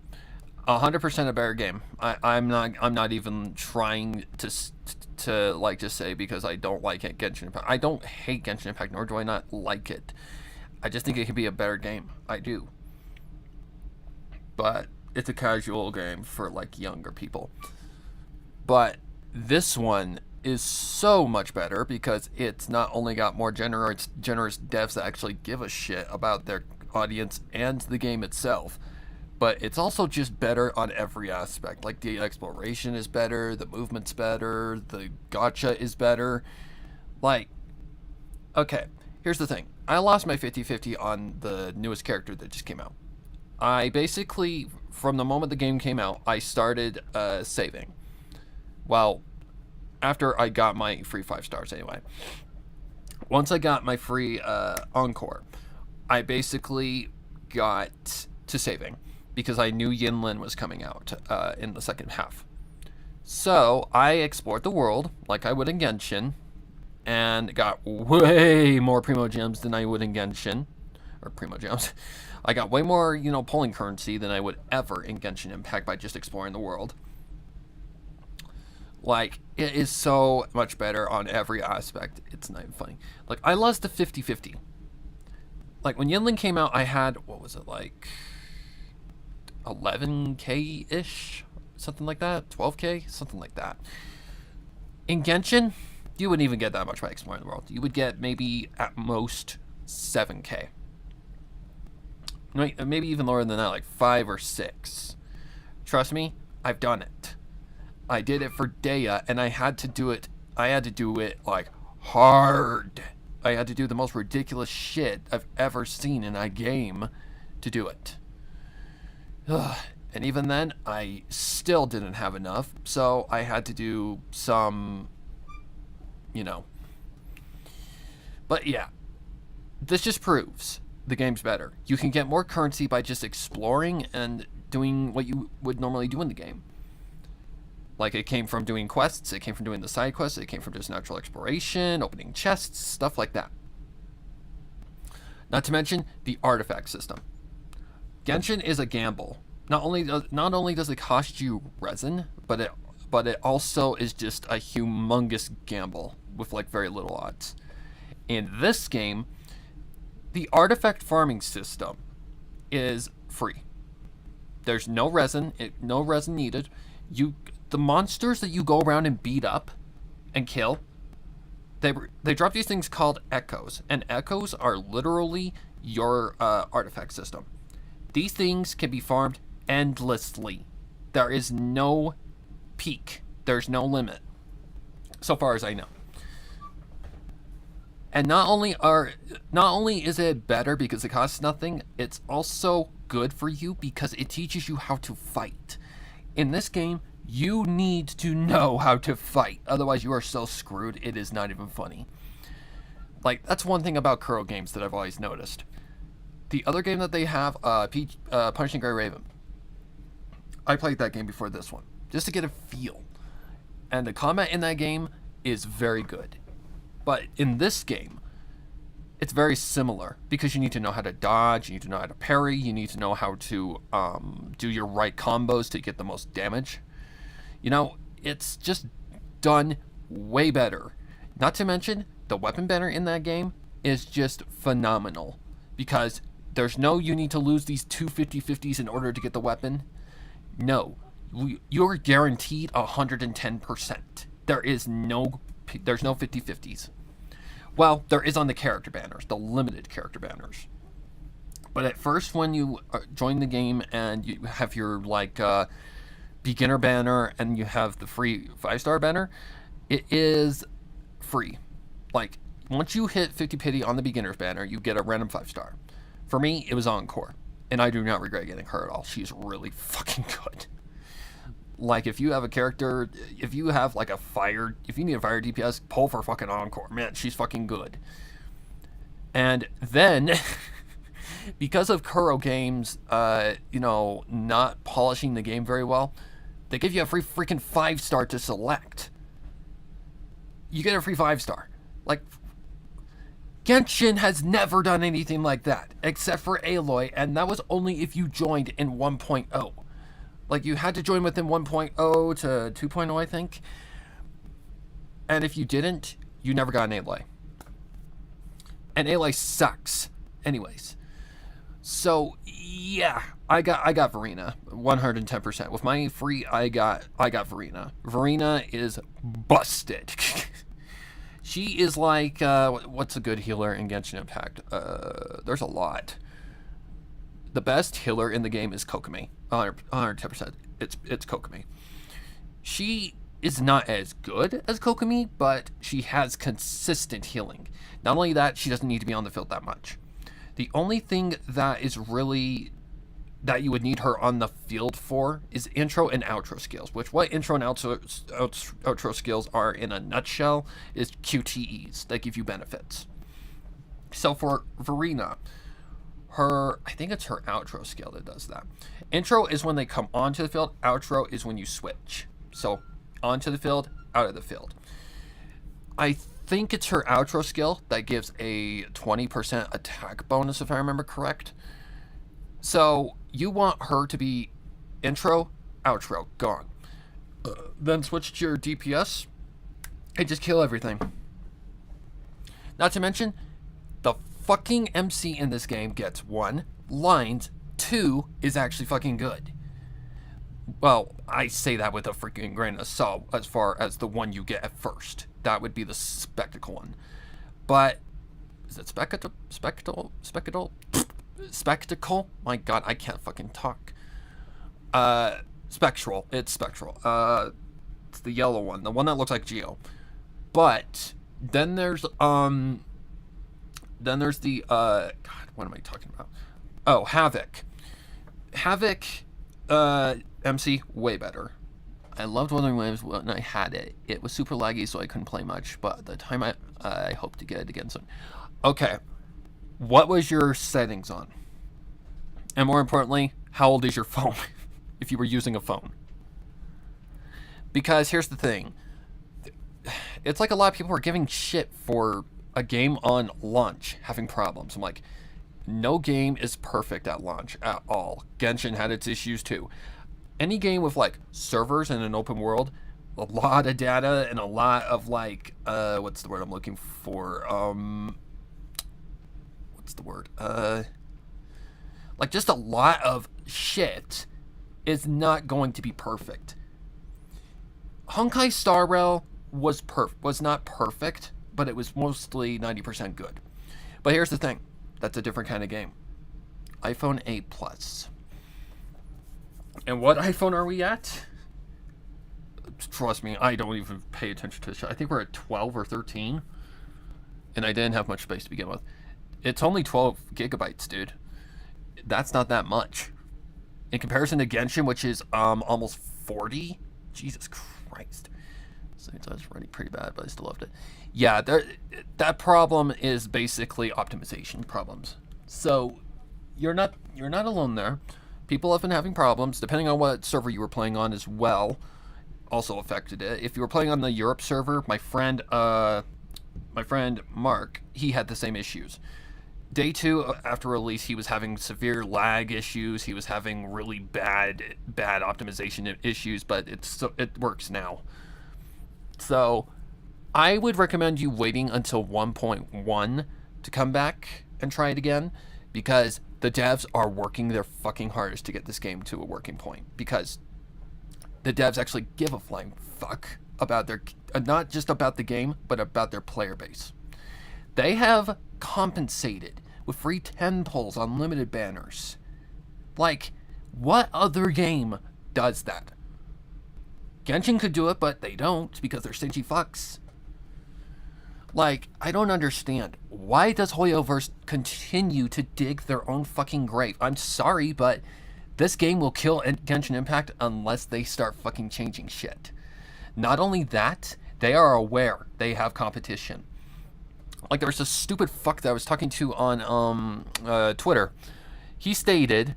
100% a better game. I'm not even trying to like just say because I don't like it, Genshin Impact. I don't hate Genshin Impact, nor do I not like it. I just think it could be a better game. I do. But it's a casual game for like younger people. But this one is so much better because it's not only got more generous devs that actually give a shit about their audience and the game itself, but it's also just better on every aspect. Like, the exploration is better, the movement's better, the gacha is better. Like, okay, here's the thing. I lost my 50-50 on the newest character that just came out. I basically, from the moment the game came out, I started saving. Well, after I got my free 5 stars anyway. Once I got my free Encore, I basically got to saving because I knew Yinlin was coming out in the second half. So I explored the world like I would in Genshin and got way more Primo Gems than I would in Genshin. Or Primo Gems. I got way more, pulling currency than I would ever in Genshin Impact by just exploring the world. Like, it is so much better on every aspect. It's not even funny. Like, I lost the 50-50. Like, when Yinlin came out, I had, what was it, like 11k-ish? Something like that? 12k? Something like that. In Genshin, you wouldn't even get that much by exploring the world. You would get maybe, at most, 7k. Maybe even lower than that, like 5 or 6. Trust me, I've done it. I did it for Dea, and I had to do it, like, hard. I had to do the most ridiculous shit I've ever seen in a game to do it. Ugh. And even then, I still didn't have enough, so I had to do some, But yeah, this just proves the game's better. You can get more currency by just exploring and doing what you would normally do in the game. Like, it came from doing quests, it came from doing the side quests, it came from just natural exploration, opening chests, stuff like that. Not to mention the artifact system. Genshin is a gamble. Not only does it cost you resin, but it also is just a humongous gamble with like very little odds. In this game, the artifact farming system is free. There's no resin needed. The monsters that you go around and beat up and kill, they drop these things called echoes, and echoes are literally your artifact system. These things can be farmed endlessly. There is no peak. There's no limit, so far as I know. And not only is it better because it costs nothing, it's also good for you because it teaches you how to fight. In this game, you need to know how to fight. Otherwise, you are so screwed, it is not even funny. Like, that's one thing about Kuro games that I've always noticed. The other game that they have, Punishing Grey Raven. I played that game before this one, just to get a feel. And the combat in that game is very good. But in this game, it's very similar because you need to know how to dodge, you need to know how to parry, you need to know how to do your right combos to get the most damage. It's just done way better. Not to mention, the weapon banner in that game is just phenomenal. Because there's no, you need to lose these two 50-50s in order to get the weapon. No. You're guaranteed 110%. There's no 50-50s. Well, there is on the character banners, the limited character banners. But at first, when you join the game and you have your beginner banner and you have the free 5-star banner, it is free. Like, once you hit 50 pity on the beginner's banner, you get a random 5-star. For me, it was Encore, and I do not regret getting her at all. She's really fucking good. Like, if you have a character, if you have like if you need a fire DPS, pull for fucking Encore. Man, she's fucking good. And then, because of Kuro Games, not polishing the game very well, they give you a free freaking 5-star to select. You get a free 5-star. Like, Genshin has never done anything like that, except for Aloy, and that was only if you joined in 1.0. Like, you had to join within 1.0 to 2.0, I think. And if you didn't, you never got an Aloy. And Aloy sucks. Anyways. So, yeah, I got Verena, 110%. With my free, I got Verena. Verena is busted. She is like, what's a good healer in Genshin Impact? There's a lot. The best healer in the game is Kokomi. 110%. It's Kokomi. She is not as good as Kokomi, but she has consistent healing. Not only that, she doesn't need to be on the field that much. The only thing that is really that you would need her on the field for is intro and outro skills, which what intro and outro skills are in a nutshell is QTEs that give you benefits. So for Verena, I think it's her outro skill that does that. Intro is when they come onto the field, outro is when you switch. So onto the field, out of the field. I think it's her outro skill that gives a 20% attack bonus, if I remember correct. So you want her to be intro, outro, gone. Then switch to your DPS and just kill everything. Not to mention, the fucking MC in this game gets 1, lines, 2 is actually fucking good. Well, I say that with a freaking grain of salt as far as the one you get at first. That would be the spectacle one. But, is it spectacle? Spectacle? My god, I can't fucking talk. Spectral. It's spectral. It's the yellow one. The one that looks like Geo. But, then there's the, god, what am I talking about? Oh, Havoc. Havoc, MC, way better. I loved Wuthering Waves when I had it. It was super laggy, so I couldn't play much, but at the time I hope to get it again soon. Okay, what was your settings on? And more importantly, how old is your phone, if you were using a phone? Because here's the thing. It's like a lot of people are giving shit for a game on launch having problems. I'm like, no game is perfect at launch at all. Genshin had its issues too. Any game with like servers in an open world, a lot of data and a lot of like what's the word I'm looking for? What's the word? Like just a lot of shit is not going to be perfect. Honkai Star Rail was not perfect, but it was mostly 90% good. But here's the thing. That's a different kind of game. iPhone 8 Plus. And what iPhone are we at? Trust me, I don't even pay attention to this shit. I think we're at 12 or 13. And I didn't have much space to begin with. It's only 12 gigabytes, dude. That's not that much. In comparison to Genshin, which is almost 40. Jesus Christ. So it's running pretty bad, but I still loved it. Yeah, that problem is basically optimization problems. So you're not alone there. People have been having problems, depending on what server you were playing on as well. Also affected it. If you were playing on the Europe server, my friend Mark, he had the same issues. Day 2 after release, he was having severe lag issues. He was having really bad optimization issues, but it works now. So I would recommend you waiting until 1.1 to come back and try it again, because the devs are working their fucking hardest to get this game to a working point, because the devs actually give a flying fuck about their, not just about the game, but about their player base. They have compensated with free 10 pulls on limited banners. Like, what other game does that? Genshin could do it, but they don't, because they're stingy fucks. Like, I don't understand. Why does Hoyoverse continue to dig their own fucking grave? I'm sorry, but this game will kill Genshin Impact unless they start fucking changing shit. Not only that, they are aware they have competition. Like, there was a stupid fuck that I was talking to on Twitter. He stated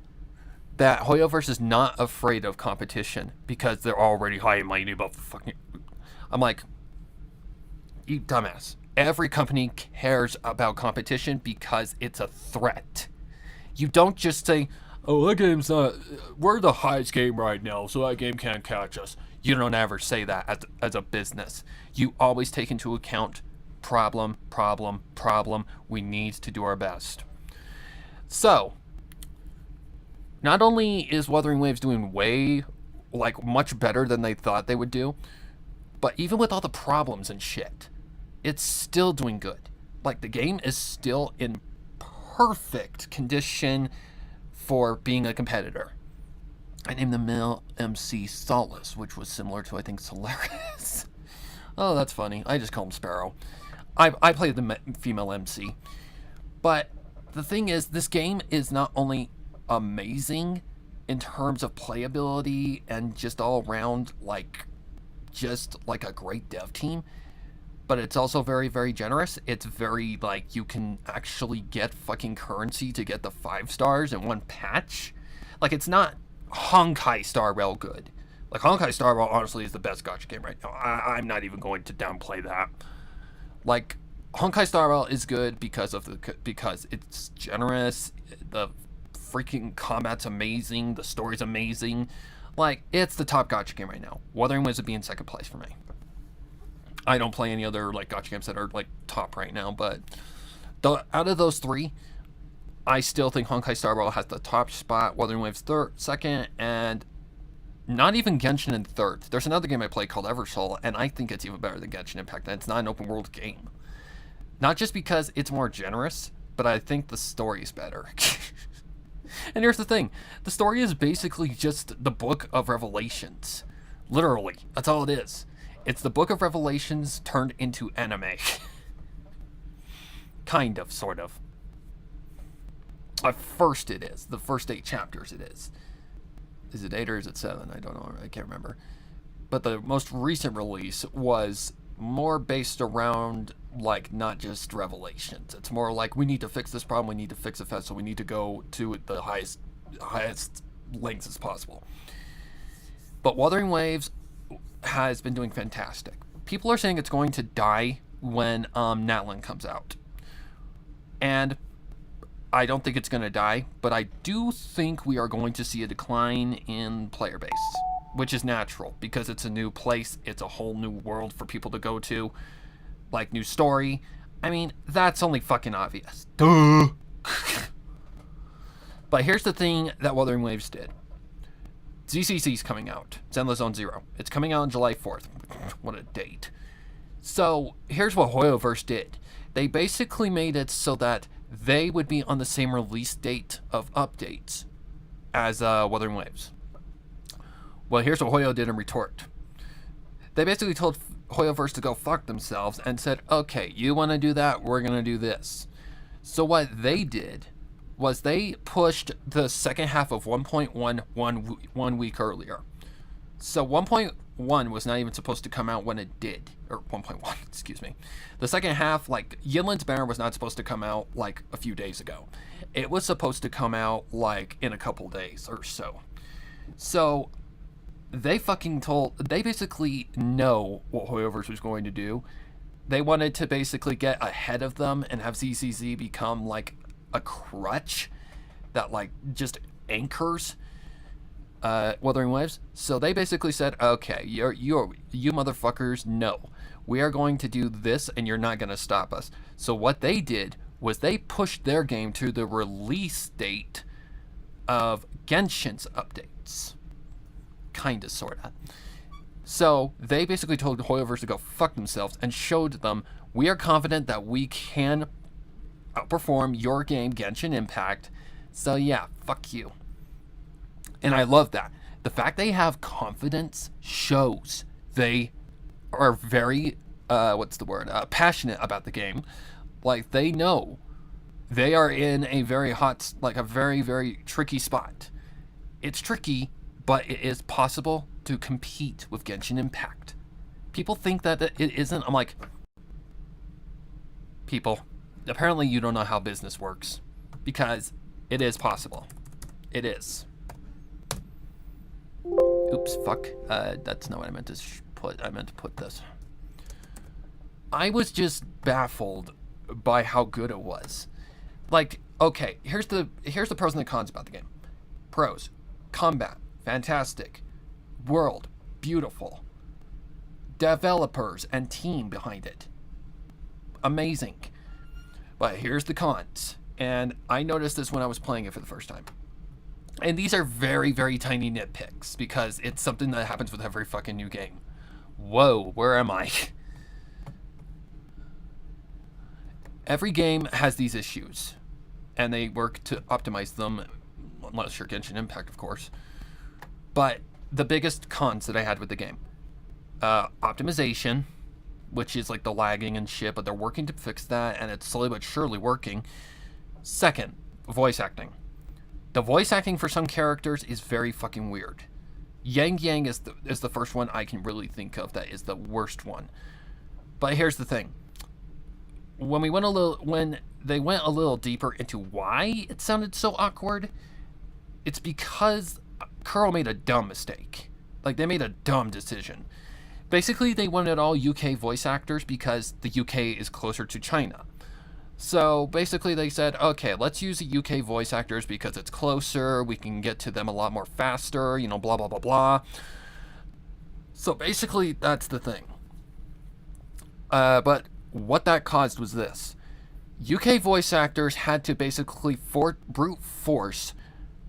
that Hoyoverse is not afraid of competition because they're already high and mighty about fucking... I'm like, you dumbass. Every company cares about competition because it's a threat. You don't just say, oh, that game's not... We're the highest game right now, so that game can't catch us. You don't ever say that as a business. You always take into account problem. We need to do our best. So, not only is Wuthering Waves doing much better than they thought they would do, but even with all the problems and shit, it's still doing good. Like, the game is still in perfect condition for being a competitor. I named the male MC Solace, which was similar to, I think, Solaris. Oh, that's funny. I just call him Sparrow. I played the female MC. But the thing is, this game is not only amazing in terms of playability and just all around, just like a great dev team, but it's also very, very generous. It's very, you can actually get fucking currency to get the 5 stars in one patch. Like, it's not Honkai Star Rail good. Like, Honkai Star Rail, honestly, is the best gacha game right now. I'm not even going to downplay that. Like, Honkai Star Rail is good because it's generous, the freaking combat's amazing, the story's amazing. Like, it's the top gacha game right now. Wuthering Waves would be in second place for me. I don't play any other gacha games that are top right now, but out of those 3, I still think Honkai Star Rail has the top spot, Wuthering Waves second, and not even Genshin in third. There's another game I play called Eversoul, and I think it's even better than Genshin Impact, and it's not an open world game. Not just because it's more generous, but I think the story is better. And here's the thing. The story is basically just the Book of Revelations. Literally. That's all it is. It's the Book of Revelations turned into anime. Kind of, sort of. At first it is. The first 8 chapters it is. Is it 8 or is it 7? I don't know. I can't remember. But the most recent release was more based around, not just Revelations. It's more like, we need to fix this problem, we need to fix it fast, so we need to go to the highest lengths as possible. But Wuthering Waves has been doing fantastic. People are saying it's going to die when Natlan comes out. And I don't think it's going to die, but I do think we are going to see a decline in player base, which is natural because it's a new place, it's a whole new world for people to go to, new story. I mean, that's only fucking obvious. Duh. But here's the thing that Wuthering Waves did. ZCC's coming out. Zenless Zone Zero. It's coming out on July 4th. What a date. So, here's what Hoyoverse did. They basically made it so that they would be on the same release date of updates as Wuthering Waves. Well, here's what Hoyo did in retort. They basically told Hoyoverse to go fuck themselves and said, okay, you want to do that? We're going to do this. So what they did was they pushed the second half of 1.1 one week earlier. So 1.1 was not even supposed to come out when it did. Or 1.1, excuse me. The second half, Yinlin's banner was not supposed to come out, a few days ago. It was supposed to come out, in a couple days or so. So they basically know what Hoyoverse was going to do. They wanted to basically get ahead of them and have ZCZ become, a crutch that, just anchors Wuthering Waves. So they basically said, okay, you motherfuckers, no. We are going to do this and you're not going to stop us. So what they did was they pushed their game to the release date of Genshin's updates. Kinda, sorta. So they basically told Hoyoverse to go fuck themselves and showed them, we are confident that we can outperform your game, Genshin Impact. So yeah, fuck you. And I love that. The fact they have confidence shows they are very, passionate about the game. Like, they know they are in a very hot, like a very, very tricky spot. It's tricky, but it is possible to compete with Genshin Impact. People think that it isn't. I'm like, people, apparently you don't know how business works, because it is possible. It is. Oops, fuck. That's not what I meant to put. I meant to put this. I was just baffled by how good it was. Like, okay, here's the pros and the cons about the game. Pros: combat, fantastic. World, beautiful. Developers and team behind it, amazing. But here's the cons, and I noticed this when I was playing it for the first time. And these are very, very tiny nitpicks, because it's something that happens with every fucking new game. Whoa, where am I? Every game has these issues, and they work to optimize them, unless you're Genshin Impact, of course. But the biggest cons that I had with the game, optimization, which is like the lagging and shit, but they're working to fix that, and it's slowly but surely working. Second, voice acting. The voice acting for some characters is very fucking weird. Yang Yang is the first one I can really think of that is the worst one. But here's the thing. When they went a little deeper into why it sounded so awkward, it's because Curl made a dumb mistake. Like, they made a dumb decision. Basically, they wanted all UK voice actors because the UK is closer to China. So basically they said, okay, let's use the UK voice actors because it's closer, we can get to them a lot more faster, you know, blah, blah, blah, blah. So basically that's the thing. But what that caused was this. UK voice actors had to basically brute force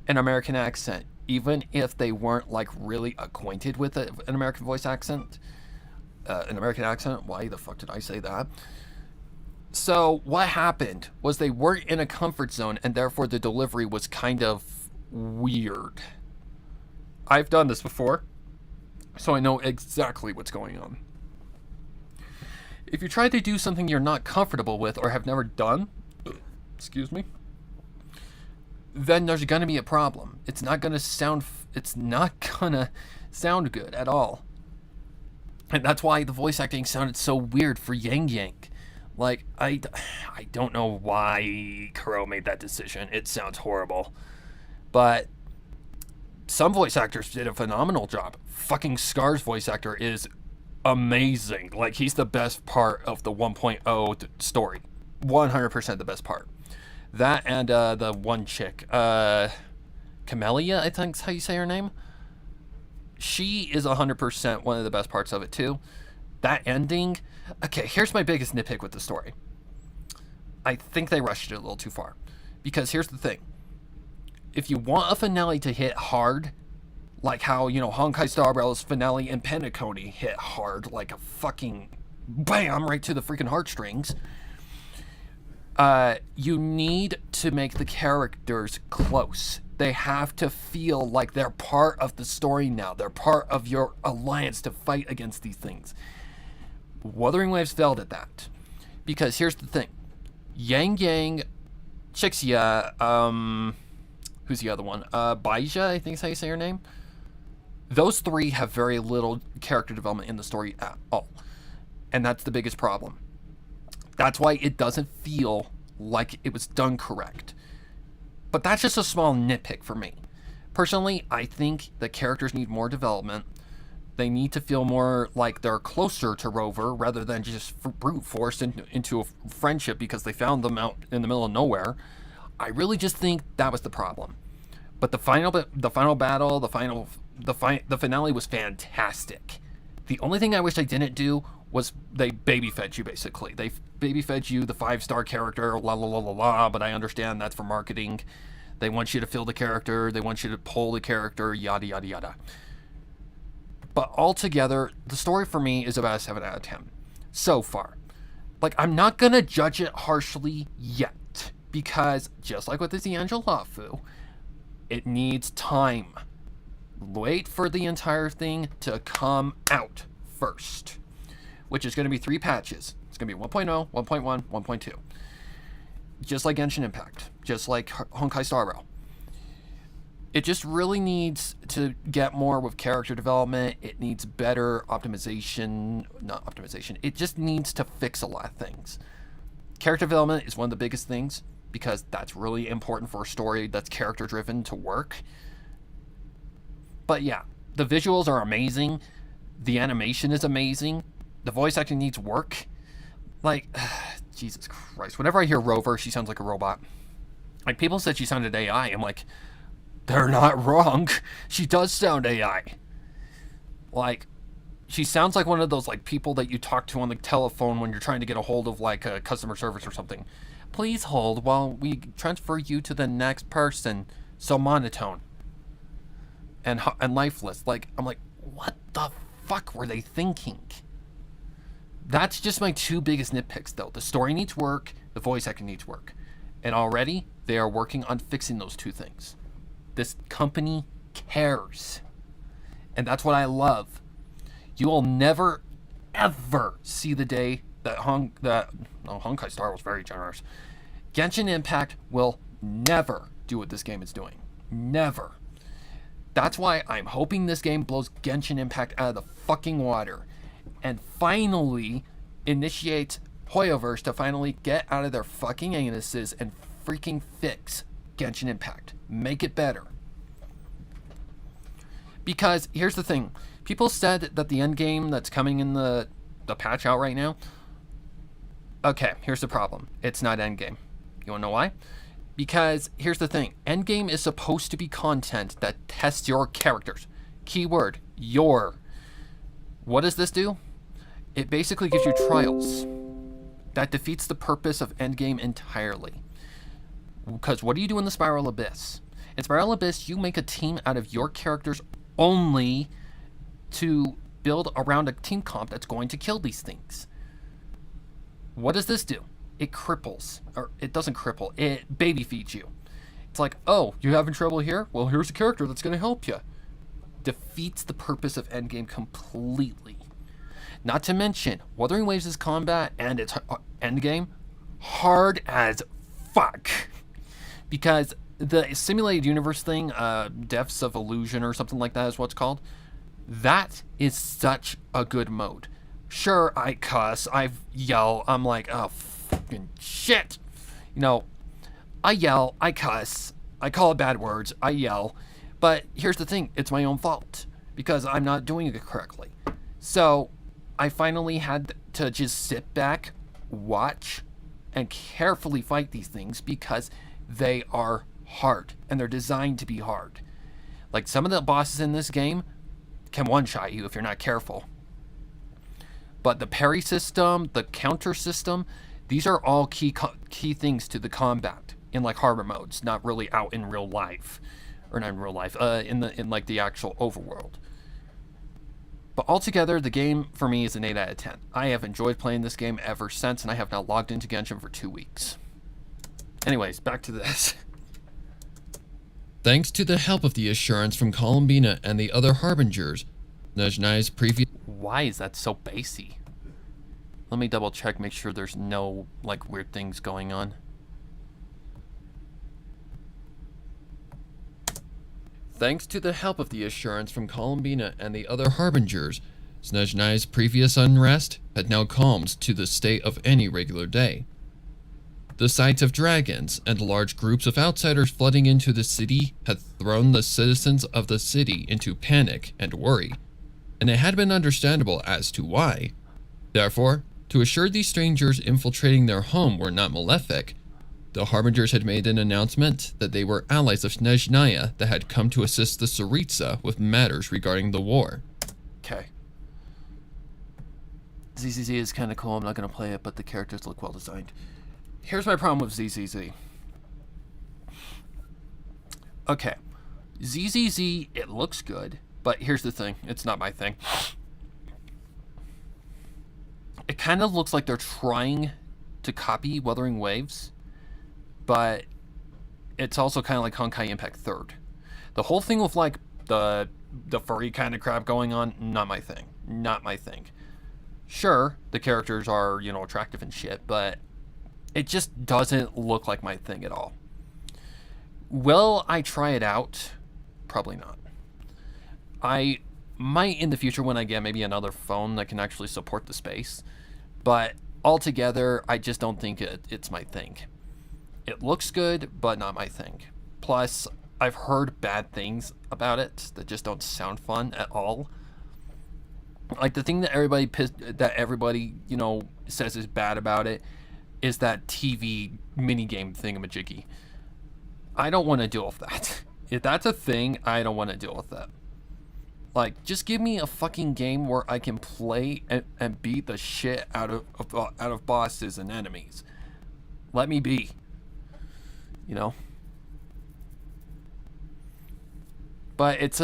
an American accent, even if they weren't like really acquainted with an American voice accent. An American accent? Why the fuck did I say that? So what happened was they weren't in a comfort zone, and therefore the delivery was kind of weird. I've done this before, so I know exactly what's going on. If you try to do something you're not comfortable with or have never done, excuse me, then there's gonna be a problem. It's not gonna sound good at all. And that's why the voice acting sounded so weird for Yang Yang. Like, I don't know why Kuro made that decision. It sounds horrible. But some voice actors did a phenomenal job. Fucking Scar's voice actor is amazing. Like, he's the best part of the 1.0 story. 100% the best part. That and the one chick, Camellia, I think is how you say her name. She is 100% one of the best parts of it too. That ending. Okay, here's my biggest nitpick with the story. I think they rushed it a little too far. Because here's the thing. If you want a finale to hit hard, like how, you know, Honkai Star Rail's finale in Penacony hit hard, like a fucking bam, right to the freaking heartstrings, you need to make the characters close. They have to feel like they're part of the story now. They're part of your alliance to fight against these things. Wuthering Waves failed at that. Because here's the thing. Yang Yang, Chixia, who's the other one? Baija, I think is how you say her name. Those three have very little character development in the story at all. And that's the biggest problem. That's why it doesn't feel like it was done correct. But that's just a small nitpick for me. Personally, I think the characters need more development. They need to feel more like they're closer to Rover rather than just brute forced into a friendship because they found them out in the middle of nowhere. I really just think that was the problem. But the final battle, the finale was fantastic. The only thing I wish I didn't do was they baby fed you, basically. They baby fed you the 5-star character, la la la la la, but I understand that's for marketing. They want you to feel the character, they want you to pull the character, yada yada yada. But altogether, the story for me is about a 7 out of 10 so far. Like, I'm not gonna judge it harshly yet, because just like with the Angelafu, it needs time. Wait for the entire thing to come out first, which is going to be 3 patches. It's going to be 1.0, 1.1, 1.2. Just like Genshin Impact, just like Honkai Star Rail. It just really needs to get more with character development. It needs better optimization, not optimization. It just needs to fix a lot of things. Character development is one of the biggest things, because that's really important for a story that's character driven to work. But yeah, the visuals are amazing. The animation is amazing. The voice acting needs work. Like, Jesus Christ. Whenever I hear Rover, she sounds like a robot. Like, people said she sounded AI. I'm like, they're not wrong. She does sound AI. Like, she sounds like one of those, like, people that you talk to on the telephone when you're trying to get a hold of, like, a customer service or something. Please hold while we transfer you to the next person. So monotone. And lifeless. Like, I'm like, what the fuck were they thinking? That's just my 2 biggest nitpicks, though. The story needs work, the voice acting needs work. And already, they are working on fixing those 2 things. This company cares. And that's what I love. You will never, ever see the day that Honkai Star was very generous. Genshin Impact will never do what this game is doing. Never. That's why I'm hoping this game blows Genshin Impact out of the fucking water and finally initiates Hoyoverse to finally get out of their fucking anuses and freaking fix Genshin Impact. Make it better. Because here's the thing. People said that the end game that's coming in the patch out right now. Okay, here's the problem. It's not end game. You wanna know why? Because here's the thing. Endgame is supposed to be content that tests your characters. Keyword, your. What does this do? It basically gives you trials. That defeats the purpose of Endgame entirely. Because what do you do in the Spiral Abyss? In Spiral Abyss, you make a team out of your characters only to build around a team comp that's going to kill these things. What does this do? It cripples, or it doesn't cripple, it baby feeds you. It's like, oh, you having trouble here? Well, here's a character that's going to help you. Defeats the purpose of Endgame completely. Not to mention, Wuthering Waves' combat and its Endgame, hard as fuck. Because the simulated universe thing, Depths of Illusion or something like that is what it's called, that is such a good mode. Sure, I cuss, I yell, I'm like, oh, fucking shit. You know, I yell, I cuss, I call it bad words, I yell. But here's the thing, it's my own fault because I'm not doing it correctly. So I finally had to just sit back, watch, and carefully fight these things because they are hard and they're designed to be hard. Like, some of the bosses in this game can one-shot you if you're not careful. But the parry system, the counter system, these are all key things to the combat in like harbor modes, not really out in real life, or not in real life, in like the actual overworld. But altogether, the game for me is an 8 out of 10. I have enjoyed playing this game ever since, and I have now logged into Genshin for 2 weeks. Anyways, back to this. Thanks to the help of the assurance from Columbina and the other Harbingers, Najnai's previous... Why is that so bassy? Let me double check, make sure there's no like weird things going on. Thanks to the help of the assurance from Columbina and the other Harbingers, Snezhnai's previous unrest had now calmed to the state of any regular day. The sight of dragons and large groups of outsiders flooding into the city had thrown the citizens of the city into panic and worry, and it had been understandable as to why. Therefore, to assure these strangers infiltrating their home were not malefic, the Harbingers had made an announcement that they were allies of Snezhnaya that had come to assist the Tsaritsa with matters regarding the war. Okay. ZZZ is kind of cool. I'm not going to play it, but the characters look well designed. Here's my problem with ZZZ. Okay. ZZZ, it looks good, but here's the thing. It's not my thing. It kind of looks like they're trying to copy Wuthering Waves, but it's also kind of like Honkai Impact 3rd. The whole thing with like the furry kind of crap going on, not my thing. Not my thing. Sure, the characters are, you know, attractive and shit, but it just doesn't look like my thing at all. Will I try it out? Probably not. I might in the future when I get maybe another phone that can actually support the space, but altogether, I just don't think it's my thing. It looks good, but not my thing. Plus, I've heard bad things about it that just don't sound fun at all. Like the thing that everybody you know says is bad about it is that TV minigame thingamajiggy. I don't want to deal with that. If that's a thing, I don't want to deal with that. Like, just give me a fucking game where I can play and beat the shit out of bosses and enemies. Let me be. You know. But it's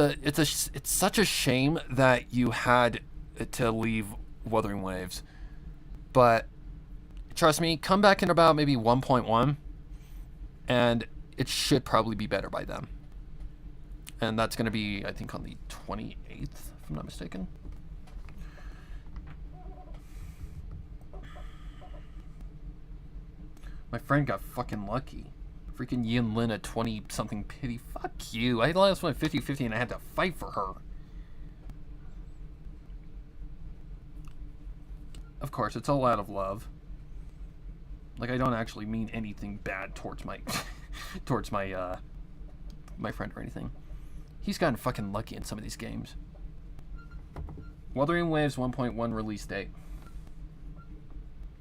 such a shame that you had to leave Wuthering Waves. But trust me, come back in about maybe 1.1, and it should probably be better by then. And that's going to be, I think, on the 28th, if I'm not mistaken. My friend got fucking lucky. Freaking Yin Lin at 20-something pity. Fuck you. I lost my 50-50 and I had to fight for her. Of course, it's all out of love. Like, I don't actually mean anything bad towards my... towards my, my friend or anything. He's gotten fucking lucky in some of these games. Wuthering Waves 1.1 release date.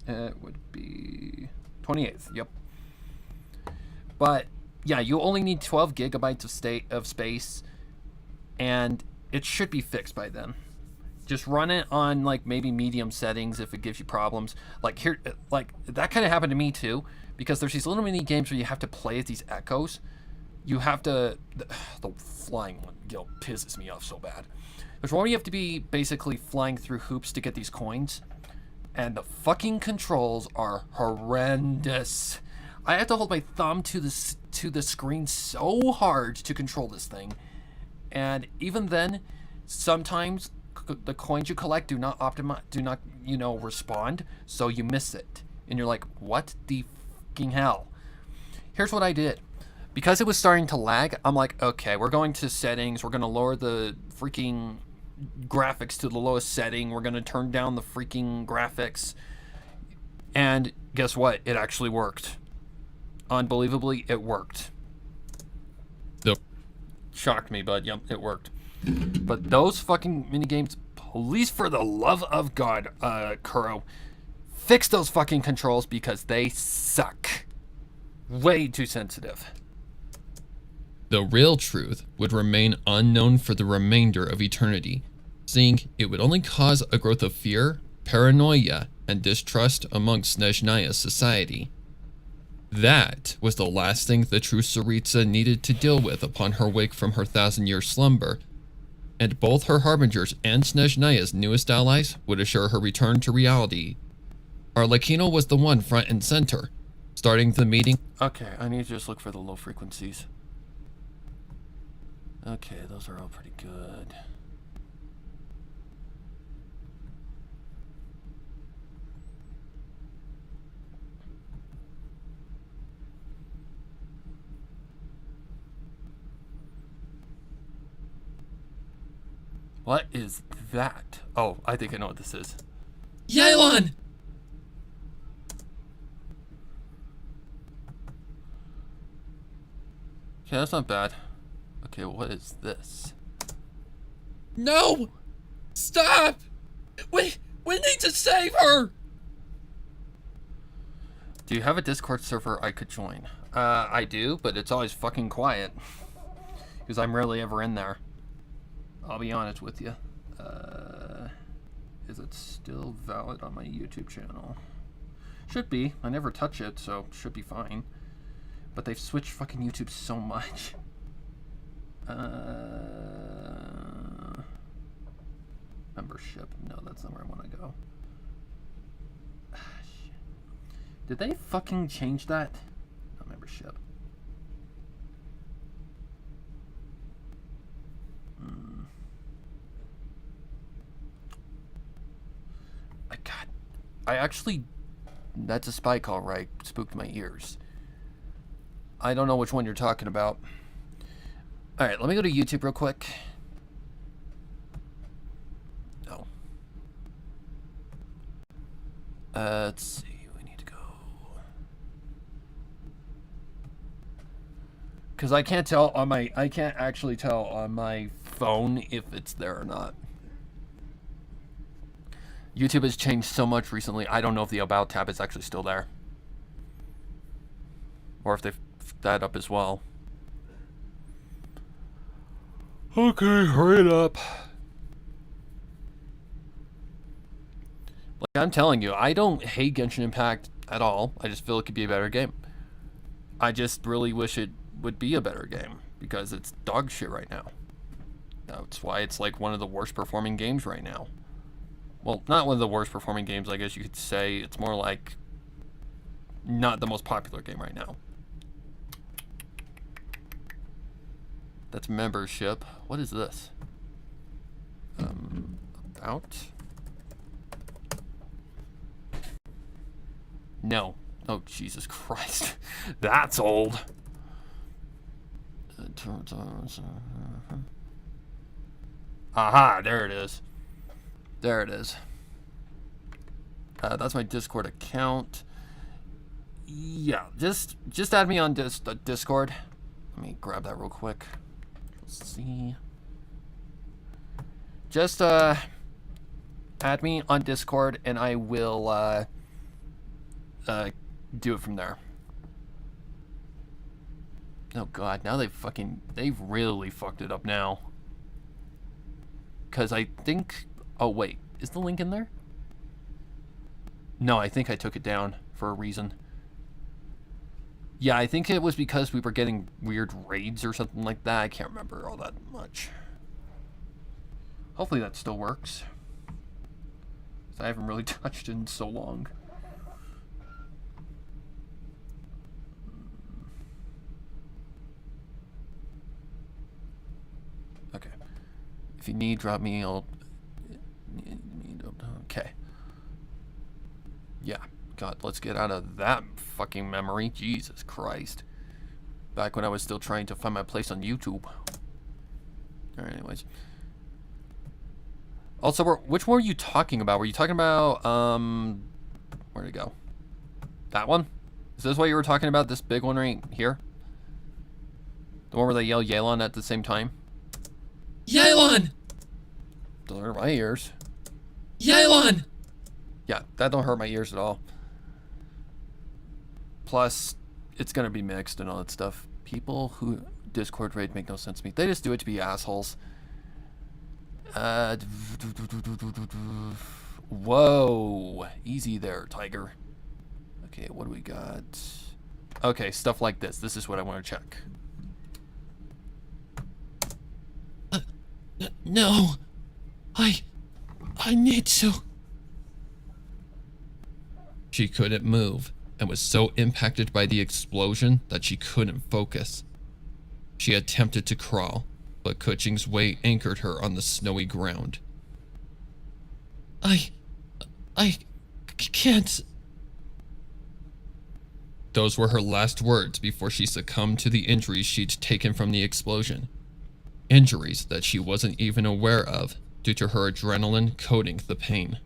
It would be 28th. Yep. But yeah, you only need 12 gigabytes of space, and it should be fixed by then. Just run it on like maybe medium settings if it gives you problems. Like here, like that kind of happened to me too, because there's these little mini games where you have to play as these echoes. You have to, the flying one, you know, pisses me off so bad. There's one where you have to be basically flying through hoops to get these coins, and the fucking controls are horrendous. I have to hold my thumb to the screen so hard to control this thing, and even then, sometimes the coins you collect do not respond, so you miss it, and you're like, what the fucking hell? Here's what I did. Because it was starting to lag, I'm like, okay, we're going to settings. We're going to lower the freaking graphics to the lowest setting. We're going to turn down the freaking graphics. And guess what? It actually worked. Unbelievably, it worked. Yep. Shocked me, but yep, it worked. But those fucking minigames, please, for the love of God, Kuro, fix those fucking controls because they suck. Way too sensitive. The real truth would remain unknown for the remainder of eternity, seeing it would only cause a growth of fear, paranoia, and distrust amongst Snezhnaya's society. That was the last thing the true Tsaritsa needed to deal with upon her wake from her 1,000-year slumber, and both her harbingers and Snezhnaya's newest allies would assure her return to reality. Arlecchino was the one front and center, starting the meeting. Okay, I need to just look for the low frequencies. Okay, those are all pretty good. What is that? Oh, I think I know what this is. Yelan! Okay, that's not bad. Okay, what is this? No! Stop! We need to save her! Do you have a Discord server I could join? I do, but it's always fucking quiet. Because I'm rarely ever in there. I'll be honest with you. is it still valid on my YouTube channel? Should be. I never touch it, so should be fine. But they've switched fucking YouTube so much. Membership. No, that's not where I want to go. Shit. Did they fucking change that? No, membership. I actually... That's a spy call, right? Spooked my ears. I don't know which one you're talking about. Alright, let me go to YouTube real quick. No. Let's see. We need to go... Because I can't tell on my... I can't actually tell on my phone if it's there or not. YouTube has changed so much recently, I don't know if the About tab is actually still there. Or if they've that up as well. Okay, hurry it up. Like I'm telling you, I don't hate Genshin Impact at all. I just feel it could be a better game. I just really wish it would be a better game. Because it's dog shit right now. That's why it's like one of the worst performing games right now. Well, not one of the worst performing games, I guess you could say. It's more like not the most popular game right now. That's membership. What is this? About? No. Oh, Jesus Christ. That's old. Aha, there it is. There it is. That's my Discord account. Yeah, just add me on Discord. Let me grab that real quick. Let's see. Just add me on Discord, and I will do it from there. Oh God, now they've really fucked it up now. Cause I think. Oh, wait. Is the link in there? No, I think I took it down for a reason. Yeah, I think it was because we were getting weird raids or something like that. I can't remember all that much. Hopefully that still works. I haven't really touched it in so long. Okay. If you need, drop me. Okay. Yeah. God, let's get out of that fucking memory. Jesus Christ. Back when I was still trying to find my place on YouTube. Alright, anyways. Also, which one were you talking about? Were you talking about, where'd it go? That one? Is this what you were talking about? This big one right here? The one where they yell Yelan at the same time? Yelan! Doesn't hurt my ears. Yelan! Yeah, that don't hurt my ears at all. Plus, it's gonna be mixed and all that stuff. People who Discord raid make no sense to me. They just do it to be assholes. Whoa. Easy there, Tiger. Okay, what do we got? Okay, stuff like this. This is what I want to check. No. I need to. She couldn't move and was so impacted by the explosion that she couldn't focus. She attempted to crawl, but Kuching's weight anchored her on the snowy ground. I can't. Those were her last words before she succumbed to the injuries she'd taken from the explosion. Injuries that she wasn't even aware of due to her adrenaline coating the pain.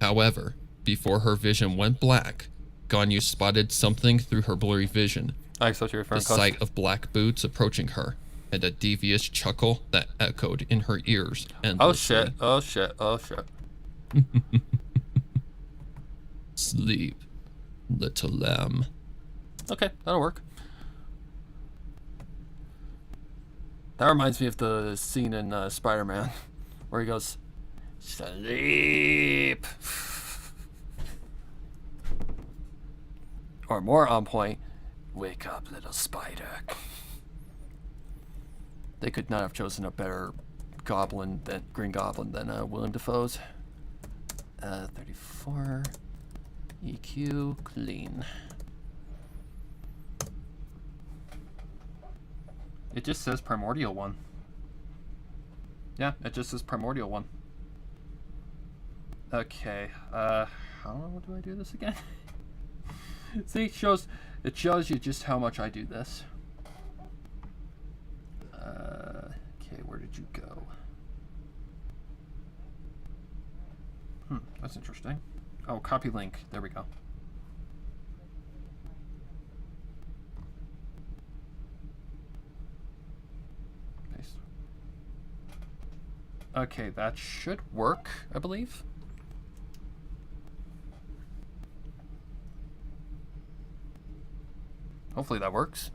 However, before her vision went black, Ganyu spotted something through her blurry vision. I accept your The sight of black boots approaching her, and a devious chuckle that echoed in her ears endlessly. Oh shit, oh shit, oh shit. Sleep, little lamb. Okay, that'll work. That reminds me of the scene in Spider-Man where he goes, Sleep. Or more on point, wake up, little spider. They could not have chosen a better Green Goblin than William Dafoe's. 34. EQ, clean. It just says Primordial 1. Yeah, it just says Primordial 1. Okay, how do I do this again? See, it shows you just how much I do this. Okay, where did you go? That's interesting. Oh, copy link. There we go. Paste. Okay, that should work, I believe. Hopefully that works.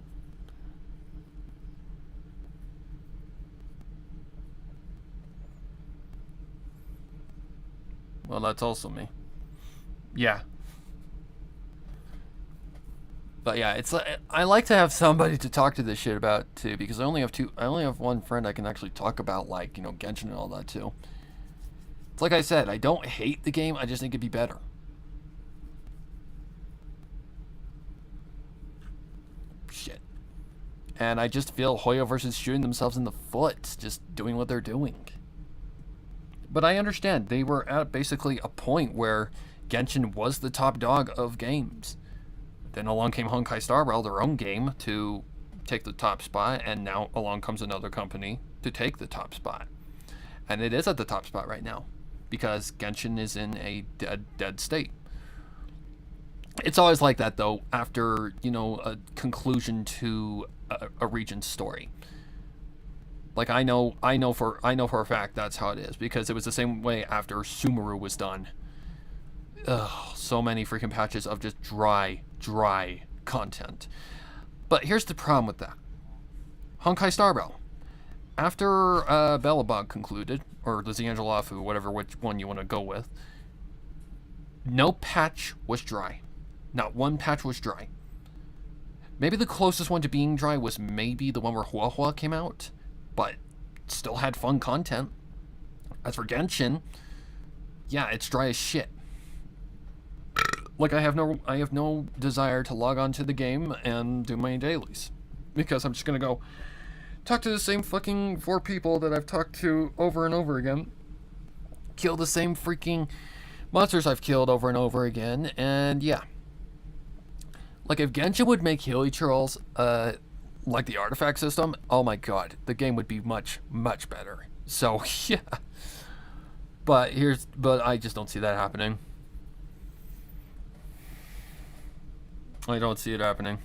Well, that's also me. Yeah. But yeah, it's I like to have somebody to talk to this shit about too, because I only have one friend I can actually talk about, like, you know, Genshin and all that too. It's like I said, I don't hate the game, I just think it'd be better. Shit. And I just feel Hoyo versus shooting themselves in the foot, just doing what they're doing. But I understand, they were at basically a point where Genshin was the top dog of games. Then along came Honkai Star Rail, their own game, to take the top spot, and now along comes another company to take the top spot. And it is at the top spot right now, because Genshin is in a dead state. It's always like that, though, after, you know, a conclusion to a region's story. Like, I know for a fact that's how it is, because it was the same way after Sumeru was done. Ugh, so many freaking patches of just dry content. But here's the problem with that. Honkai Star Rail. After Belobog concluded, or the Xianzhalafu, which one you want to go with, no patch was dry. Not one patch was dry. Maybe the closest one to being dry was maybe the one where Huahua came out, but still had fun content. As for Genshin, yeah, it's dry as shit. Like, I have no desire to log on to the game and do my dailies, because I'm just gonna go talk to the same fucking 4 people that I've talked to over and over again, kill the same freaking monsters I've killed over and over again, and yeah. Like, if Genshin would make Hilichurls, like the artifact system, oh my god, the game would be much, much better. So, yeah. But I just don't see that happening. I don't see it happening.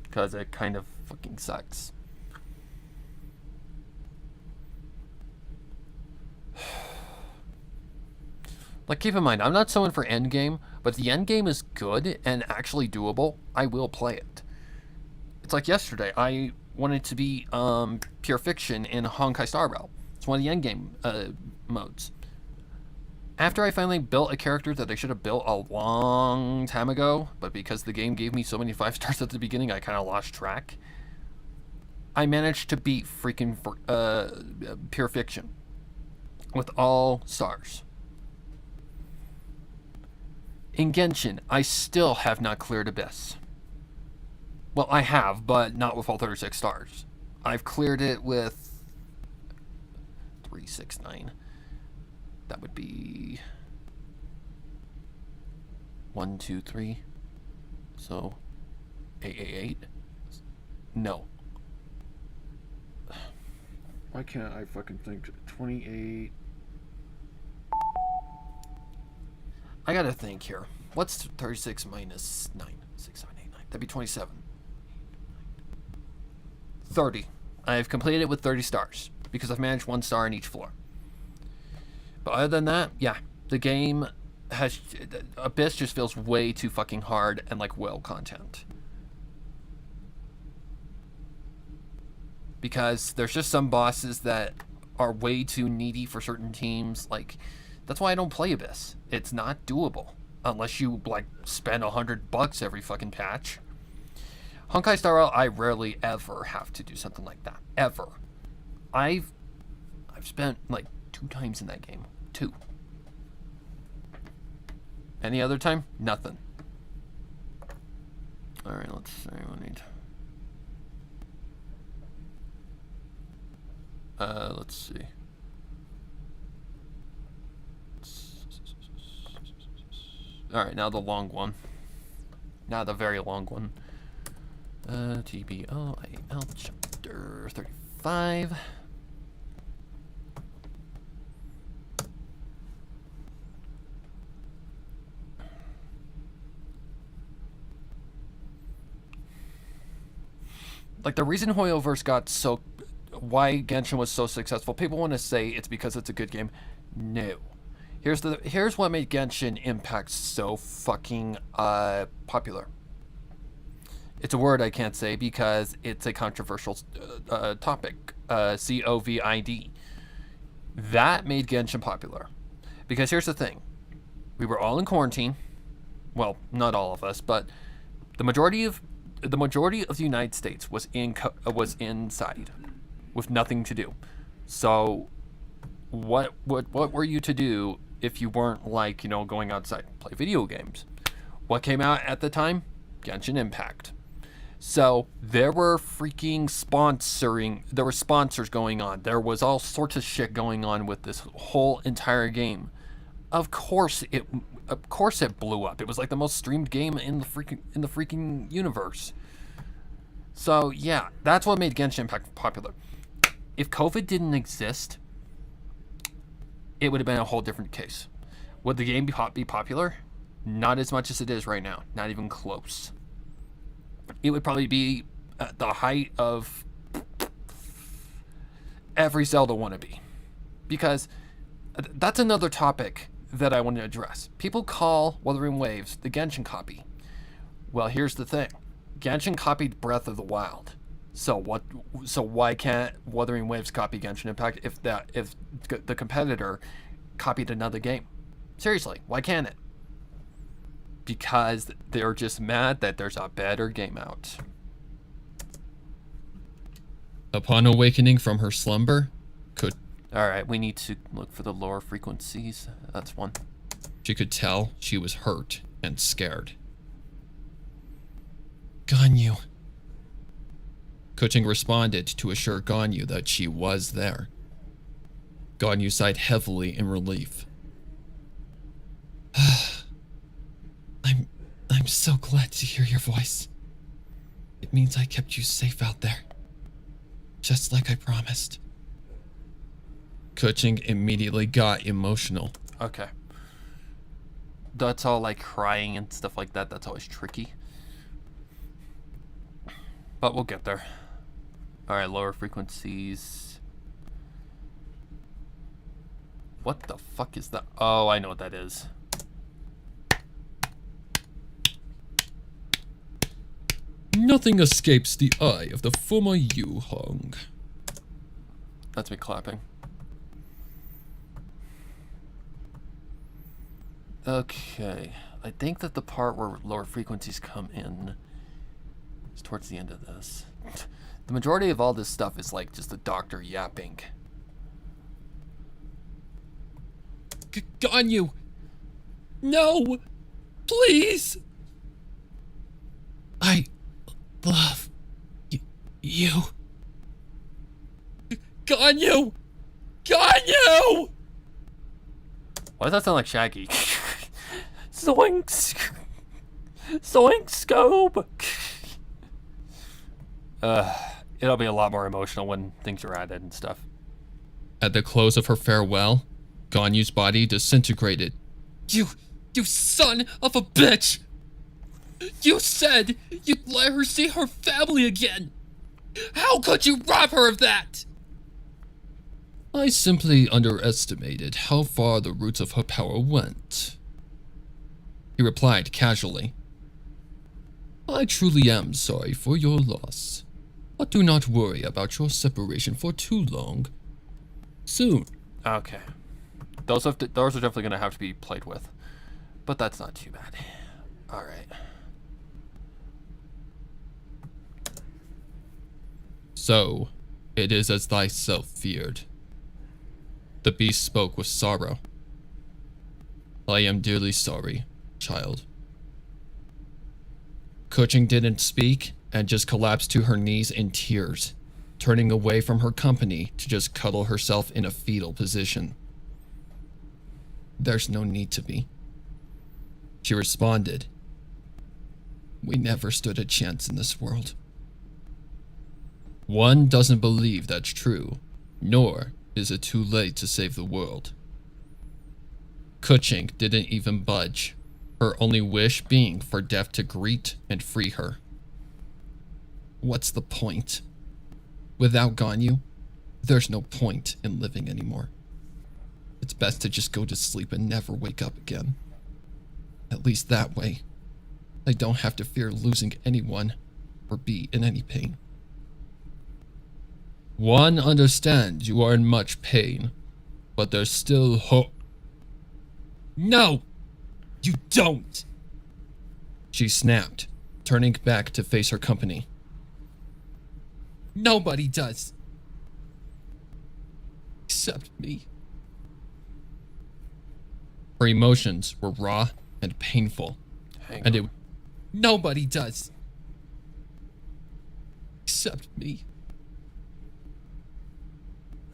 Because it kind of fucking sucks. Like, keep in mind, I'm not someone for endgame, but if the endgame is good and actually doable, I will play it. It's like yesterday, I wanted to be pure fiction in Honkai Star Rail. It's one of the endgame modes. After I finally built a character that I should have built a long time ago, but because the game gave me so many 5 stars at the beginning, I kind of lost track. I managed to beat freaking pure fiction with all stars. In Genshin, I still have not cleared Abyss. Well, I have, but not with all 36 stars. I've cleared it with 369. That would be 1, 2, 3. So 888. No. Why can't I fucking think? 28. I gotta think here. What's 36 minus 9? 6, 7, 8, 9. That'd be 27. 30. I've completed it with 30 stars because I've managed 1 star in each floor. But other than that, yeah, the game has... Abyss just feels way too fucking hard and like whale content. Because there's just some bosses that are way too needy for certain teams. Like, that's why I don't play Abyss. It's not doable unless you like spend $100 every fucking patch. Honkai Star Rail, I rarely ever have to do something like that. Ever. I've spent like 2 times in that game. 2. Any other time? Nothing. Alright, let's see. We need. Let's see. Alright, now the long one. Now the very long one. TBOIL chapter 35. Like, the reason Hoyoverse got so... Why Genshin was so successful, people want to say it's because it's a good game. No. Here's what made Genshin Impact so fucking popular. It's a word I can't say because it's a controversial topic. COVID. That made Genshin popular. Because here's the thing. We were all in quarantine. Well, not all of us, but the majority of the United States was inside with nothing to do. So what were you to do if you weren't, like, you know, going outside, play video games? What came out at the time? Genshin Impact. So there were sponsors going on. There was all sorts of shit going on with this whole entire game. Of course it blew up. It was like the most streamed game in the freaking universe. So yeah, that's what made Genshin Impact popular. If COVID didn't exist, it would have been a whole different case. Would the game be popular? Not as much as it is right now. Not even close. It would probably be at the height of every Zelda wannabe. Because that's another topic that I want to address. People call Wuthering Waves the Genshin copy. Well, here's the thing. Genshin copied Breath of the Wild. So why can't Wuthering Waves copy Genshin Impact if the competitor copied another game? Seriously, why can't it? Because they're just mad that there's a better game out. Upon awakening from her slumber, Alright, we need to look for the lower frequencies. That's one. She could tell she was hurt and scared. Ganyu. Kuching responded to assure Ganyu that she was there. Ganyu sighed heavily in relief. I'm so glad to hear your voice. It means I kept you safe out there. Just like I promised. Kuching immediately got emotional. Okay. That's all like crying and stuff like that. That's always tricky. But we'll get there. Alright, lower frequencies. What the fuck is that? Oh, I know what that is. Nothing escapes the eye of the former Yu Hong. That's me clapping. Okay. I think that the part where lower frequencies come in is towards the end of this. The majority of all this stuff is like just the doctor yapping. Ganyu! No! Please! I love you. Ganyu! Ganyu! Why does that sound like Shaggy? Zoinks! Zoink scope! It'll be a lot more emotional when things are added and stuff. At the close of her farewell, Ganyu's body disintegrated. You son of a bitch! You said you'd let her see her family again! How could you rob her of that? I simply underestimated how far the roots of her power went. He replied casually. I truly am sorry for your loss, but do not worry about your separation for too long. Soon. Okay. Those are definitely going to have to be played with. But that's not too bad. Alright. So, it is as thyself feared. The beast spoke with sorrow. I am dearly sorry, child. Kuching didn't speak and just collapsed to her knees in tears, turning away from her company to just cuddle herself in a fetal position. There's no need to be. She responded, we never stood a chance in this world. One doesn't believe that's true, nor is it too late to save the world. Kuching didn't even budge, her only wish being for death to greet and free her. What's the point? Without Ganyu, there's no point in living anymore. It's best to just go to sleep and never wake up again. At least that way, I don't have to fear losing anyone or be in any pain. One understands you are in much pain, but there's still hope. No! You don't! She snapped, turning back to face her company. Nobody does. Except me. Her emotions were raw and painful. Nobody does. Except me.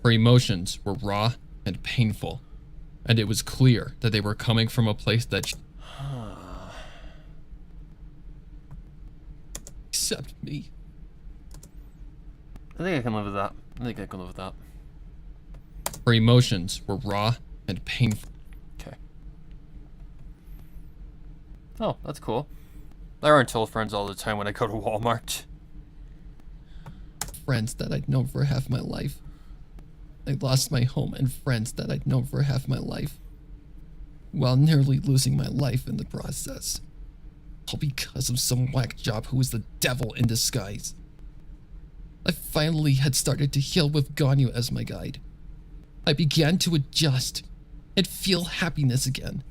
Her emotions were raw and painful, and it was clear that they were coming from a place that except me. I think I can live with that. Her emotions were raw and painful. Okay. Oh, that's cool. I run Toll friends all the time when I go to Walmart. Friends that I'd known for half my life. I lost my home and friends that I'd known for half my life, while nearly losing my life in the process. All because of some whack job who was the devil in disguise. I finally had started to heal with Ganyu as my guide. I began to adjust and feel happiness again,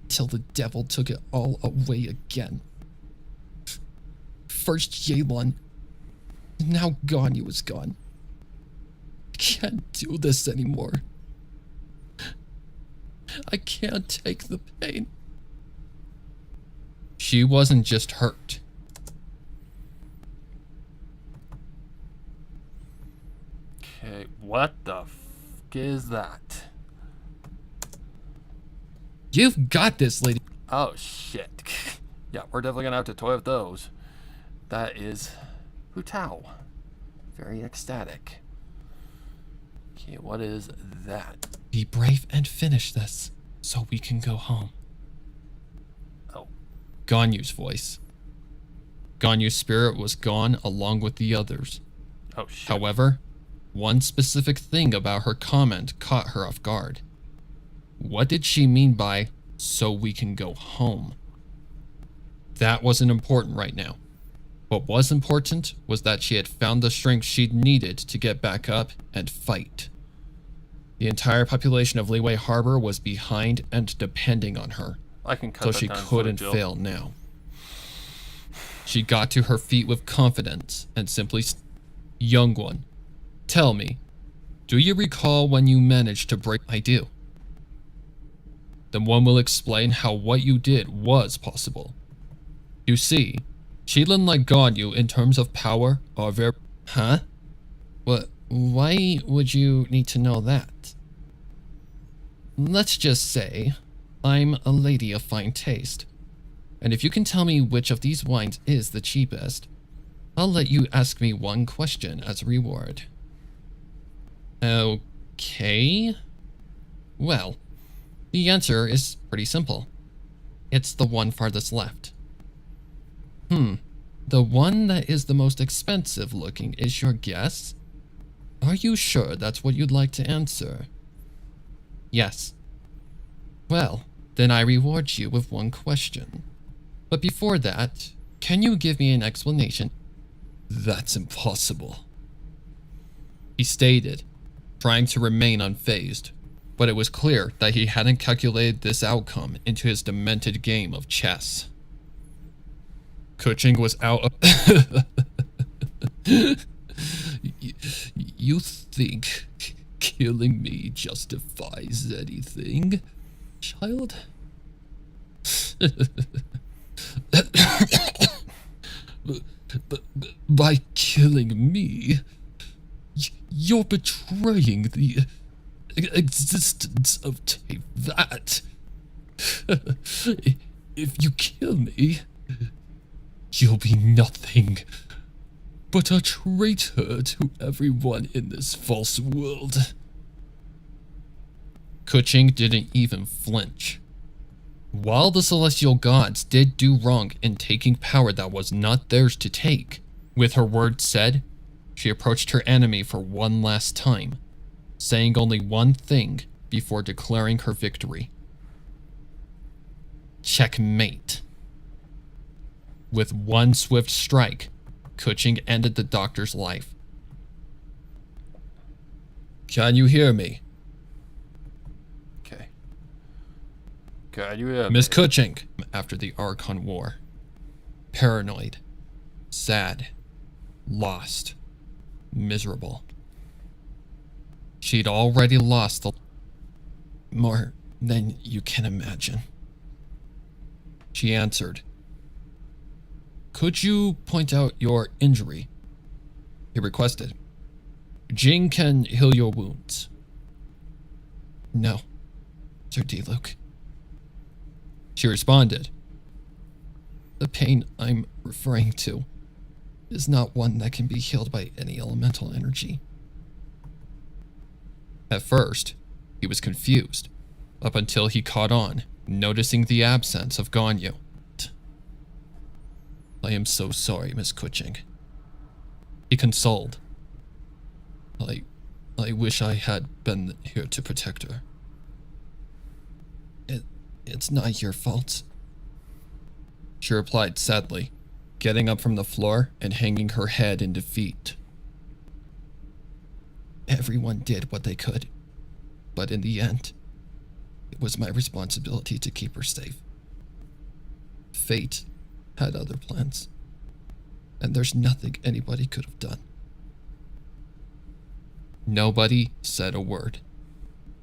till the devil took it all away again. First Yelan, now Ganyu is gone. I can't do this anymore. I can't take the pain. She wasn't just hurt. Okay, what the f is that? You've got this, lady. Oh, shit. Yeah, we're definitely gonna have to toy with those. That is Hu Tao. Very ecstatic. Okay, what is that? Be brave and finish this, so we can go home. Oh. Ganyu's voice. Ganyu's spirit was gone along with the others. Oh, shit. However, one specific thing about her comment caught her off guard. What did she mean by, so we can go home? That wasn't important right now. What was important was that she had found the strength she'd needed to get back up and fight. The entire population of Liyue Harbor was behind and depending on her, I can cut so that she down for couldn't Jill. fail now. She got to her feet with confidence and simply Young one, tell me, do you recall when you managed to break? I do. Then one will explain how what you did was possible. You see, Qilin like Ganyu in terms of power are very... Huh? What? Why would you need to know that? Let's just say, I'm a lady of fine taste. And if you can tell me which of these wines is the cheapest, I'll let you ask me one question as a reward. Okay. Well, the answer is pretty simple. It's the one farthest left. The one that is the most expensive looking is your guess? Are you sure that's what you'd like to answer? Yes. Well, then I reward you with one question. But before that, can you give me an explanation? That's impossible, he stated, trying to remain unfazed, but it was clear that he hadn't calculated this outcome into his demented game of chess. Kuching was out of... You think killing me justifies anything, child? But by killing me, you're betraying the existence of Tevat. If you kill me, you'll be nothing but a traitor to everyone in this false world. Kuching didn't even flinch. While the celestial gods did do wrong in taking power that was not theirs to take, with her words said, she approached her enemy for one last time, saying only one thing before declaring her victory. Checkmate. With one swift strike, Kuching ended the doctor's life. Can you hear me? Okay. Can you hear Miss me? Kuching, after the Archon War. Paranoid. Sad. Lost. Miserable. She'd already lost the... more than you can imagine. She answered. Could you point out your injury? He requested. Jing can heal your wounds. No, Sir D-Luke. She responded. The pain I'm referring to is not one that can be healed by any elemental energy. At first, he was confused, up until he caught on, noticing the absence of Ganyu. I am so sorry, Miss Kuching. He consoled. I wish I had been here to protect her. It's not your fault. She replied sadly, getting up from the floor and hanging her head in defeat. Everyone did what they could, but in the end, it was my responsibility to keep her safe. Fate had other plans, and there's nothing anybody could have done. Nobody said a word.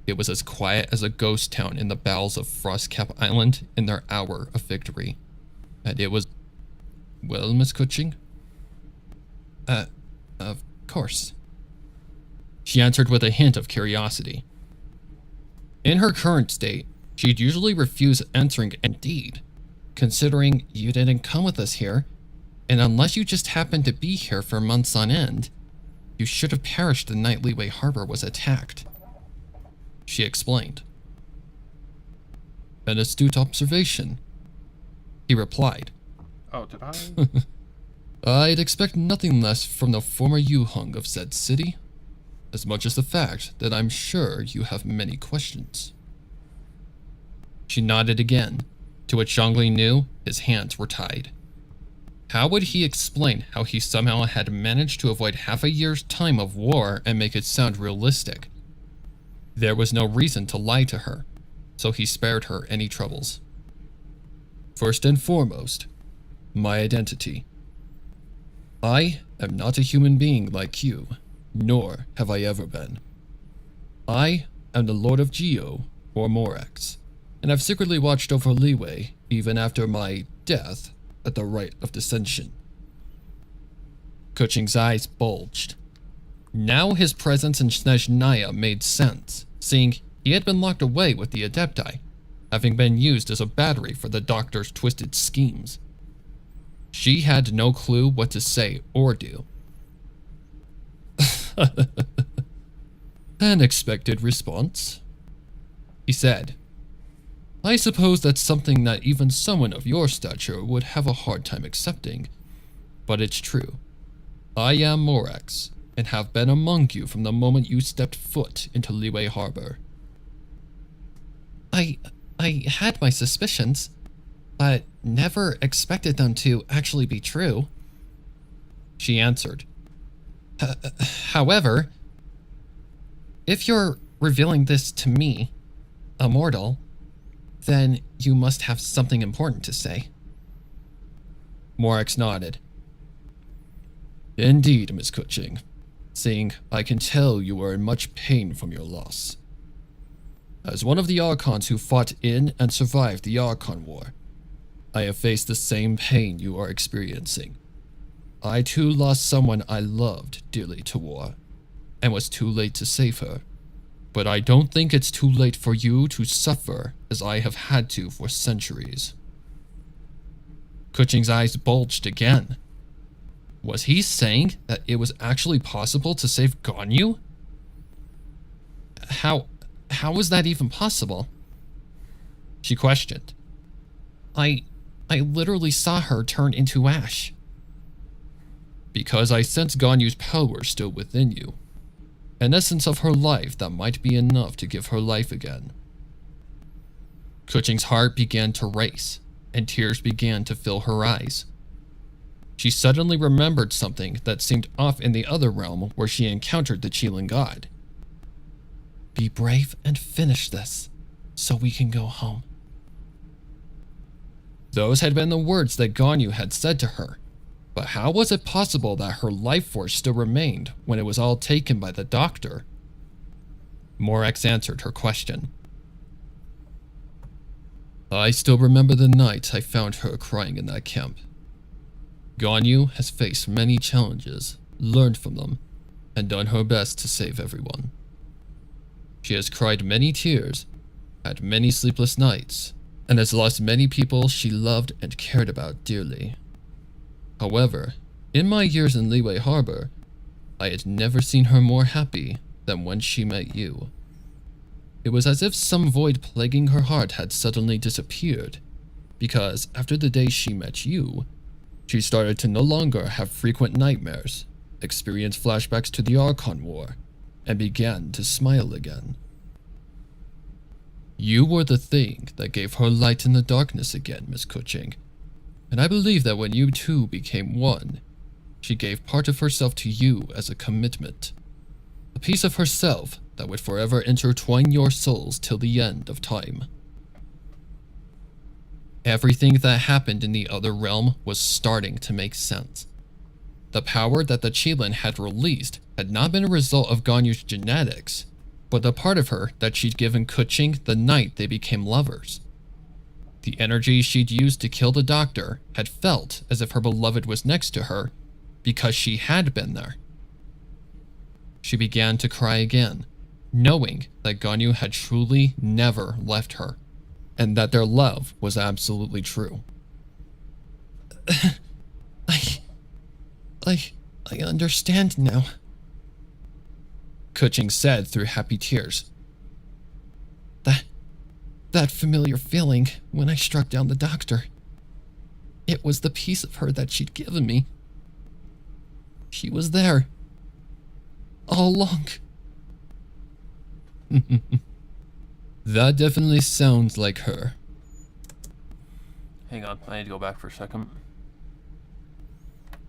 It was as quiet as a ghost town in the bowels of Frostcap Island in their hour of victory. And it was... Well, Miss Kuching? Of course. She answered with a hint of curiosity. In her current state, she'd usually refuse answering indeed, considering you didn't come with us here, and unless you just happened to be here for months on end, you should have perished the night Liyue Harbor was attacked. She explained. An astute observation, he replied. Oh, did I? I'd expect nothing less from the former Yuheng of said city, as much as the fact that I'm sure you have many questions. She nodded again, to which Zhongli knew his hands were tied. How would he explain how he somehow had managed to avoid half a year's time of war and make it sound realistic? There was no reason to lie to her, so he spared her any troubles. First and foremost, my identity. I am not a human being like you, nor have I ever been. I am the Lord of Geo, or Morax, and I've secretly watched over Liyue even after my death at the Rite of Dissension. Kuching's eyes bulged. Now his presence in Snezhnaya made sense, seeing he had been locked away with the Adepti, having been used as a battery for the Doctor's twisted schemes. She had no clue what to say or do. An expected response, he said. I suppose that's something that even someone of your stature would have a hard time accepting, but it's true. I am Morax, and have been among you from the moment you stepped foot into Liyue Harbor. I had my suspicions, but never expected them to actually be true, she answered. However, If you're revealing this to me, a mortal, then you must have something important to say. Morax nodded. Indeed, Miss Cushing, seeing I can tell you are in much pain from your loss. As one of the Archons who fought in and survived the Archon War, I have faced the same pain you are experiencing. I too lost someone I loved dearly to war, and was too late to save her. But I don't think it's too late for you to suffer as I have had to for centuries. Cushing's eyes bulged again. Was he saying that it was actually possible to save Ganyu? How was that even possible? She questioned. I literally saw her turn into ash. Because I sense Ganyu's power still within you. An essence of her life that might be enough to give her life again. Cushing's heart began to race, and tears began to fill her eyes. She suddenly remembered something that seemed off in the other realm where she encountered the Qilin god. Be brave and finish this, so we can go home. Those had been the words that Ganyu had said to her. But how was it possible that her life force still remained when it was all taken by the doctor? Morax answered her question. I still remember the night I found her crying in that camp. Ganyu has faced many challenges, learned from them, and done her best to save everyone. She has cried many tears, had many sleepless nights, and has lost many people she loved and cared about dearly. However, in my years in Liyue Harbor, I had never seen her more happy than when she met you. It was as if some void plaguing her heart had suddenly disappeared, because after the day she met you, she started to no longer have frequent nightmares, experience flashbacks to the Archon War, and began to smile again. You were the thing that gave her light in the darkness again, Miss Cushing. And I believe that when you two became one, she gave part of herself to you as a commitment. A piece of herself that would forever intertwine your souls till the end of time. Everything that happened in the other realm was starting to make sense. The power that the Qilin had released had not been a result of Ganyu's genetics, but the part of her that she'd given Cushing the night they became lovers. The energy she'd used to kill the doctor had felt as if her beloved was next to her because she had been there. She began to cry again, knowing that Ganyu had truly never left her, and that their love was absolutely true. I understand now, Cushing said through happy tears. That familiar feeling when I struck down the doctor. It was the piece of her that she'd given me. She was there. All along. That definitely sounds like her. Hang on, I need to go back for a second.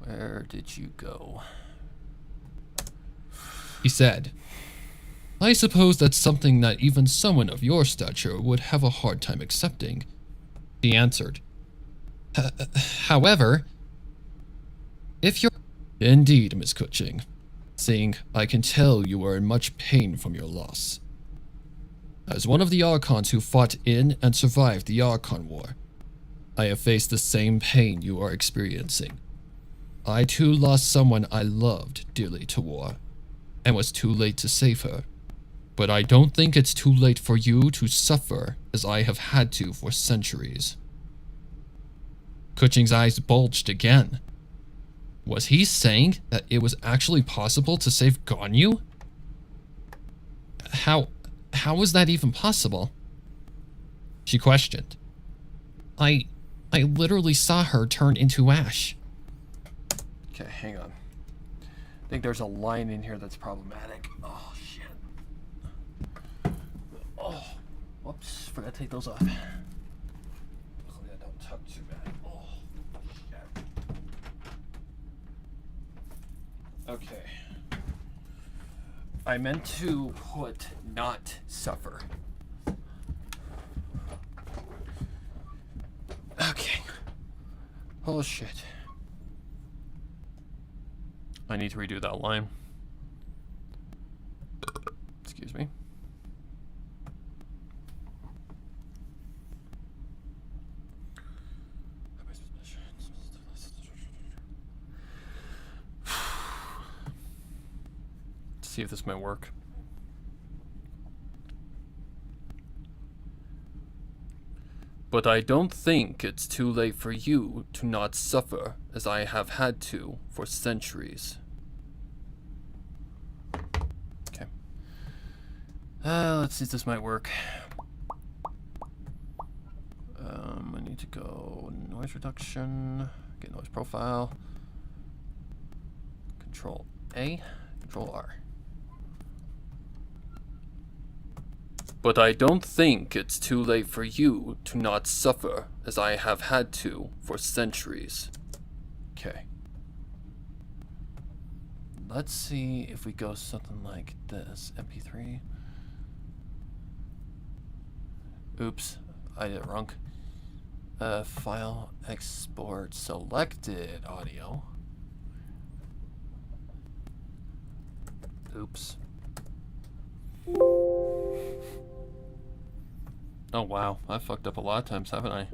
Where did you go? He said, I suppose that's something that even someone of your stature would have a hard time accepting. He answered. However, if you're... Indeed, Miss Cushing, seeing I can tell you are in much pain from your loss. As one of the Archons who fought in and survived the Archon War, I have faced the same pain you are experiencing. I too lost someone I loved dearly to war, and was too late to save her. But I don't think it's too late for you to suffer as I have had to for centuries. Cushing's eyes bulged again. Was he saying that it was actually possible to save Ganyu? How was that even possible? She questioned. I literally saw her turn into ash. Okay, hang on. I think there's a line in here that's problematic. Oh, shit. Oh, whoops. Forgot to take those off. Hopefully I don't tuck too bad. Oh, shit. Okay. I meant to put not suffer. Okay. Oh shit. I need to redo that line. Excuse me. See if this might work. But I don't think it's too late for you to not suffer as I have had to for centuries. Okay. Let's see if this might work. I need to go noise reduction, get noise profile, Control A, Control R. But I don't think it's too late for you to not suffer as I have had to for centuries. Okay. Let's see if we go something like this. MP3. Oops, I did it wrong. File export selected audio. Oops. Oh wow, I fucked up a lot of times, haven't I?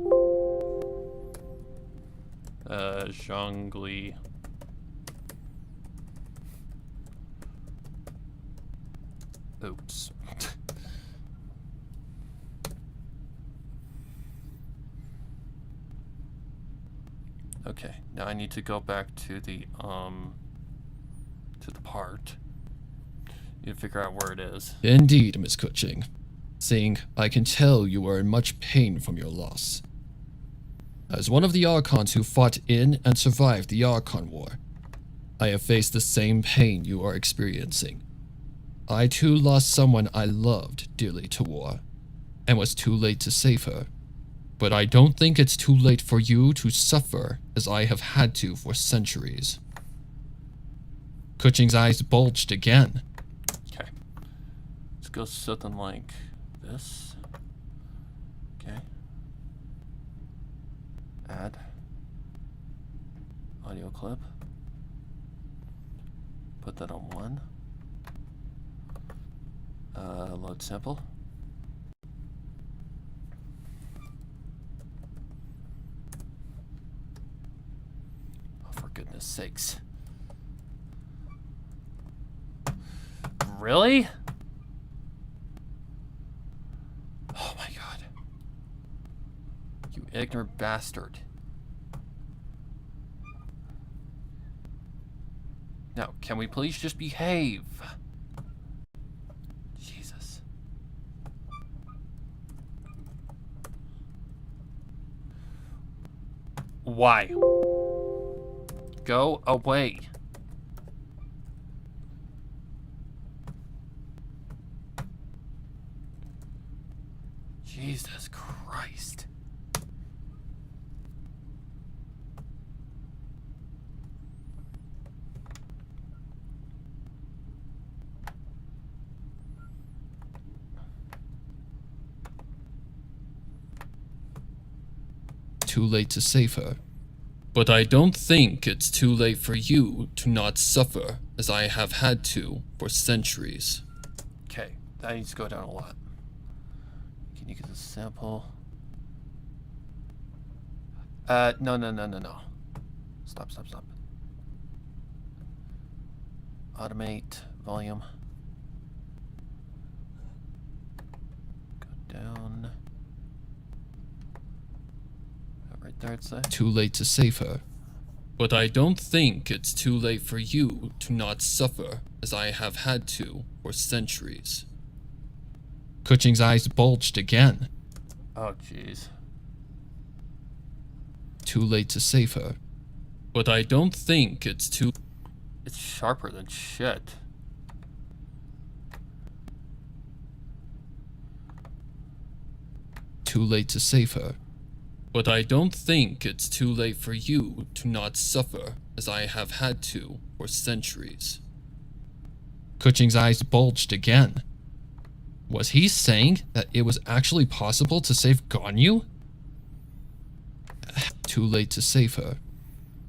Zhongli. Oops. Okay, now I need to go back to the part. You figure out where it is. Indeed, Miss Kuching. Seeing I can tell you are in much pain from your loss. As one of the Archons who fought in and survived the Archon War, I have faced the same pain you are experiencing. I too lost someone I loved dearly to war, and was too late to save her. But I don't think it's too late for you to suffer as I have had to for centuries. Kuching's eyes bulged again. Okay. Let's go something like this. Okay. Add audio clip. Put that on 1. Load sample. Oh, for goodness sakes. Really? Oh my god. You ignorant bastard. Now, can we please just behave? Jesus. Why? Go away. Jesus Christ. Too late to save her. But I don't think it's too late for you to not suffer as I have had to for centuries. Okay, that needs to go down a lot. Can you get the sample? No. Stop. Automate volume. Go down. Right there, it's Too late to save her. But I don't think it's too late for you to not suffer as I have had to for centuries. Kuching's eyes bulged again. Oh, jeez. Too late to save her. But I don't think it's too... It's sharper than shit. Too late to save her. But I don't think it's too late for you to not suffer as I have had to for centuries. Kuching's eyes bulged again. Was he saying that it was actually possible to save Ganyu? Too late to save her.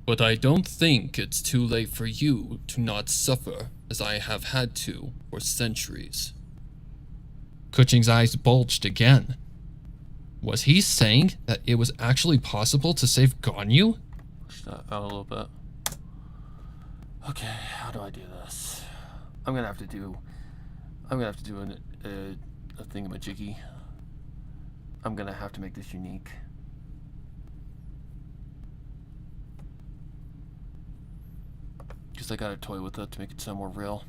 But I don't think it's too late for you to not suffer as I have had to for centuries. Kuching's eyes bulged again. Was he saying that it was actually possible to save Ganyu? Push that out a little bit. Okay, how do I do this? I'm gonna have to do a thingamajiggy. I'm gonna have to make this unique. Because I gotta toy with it to make it sound more real.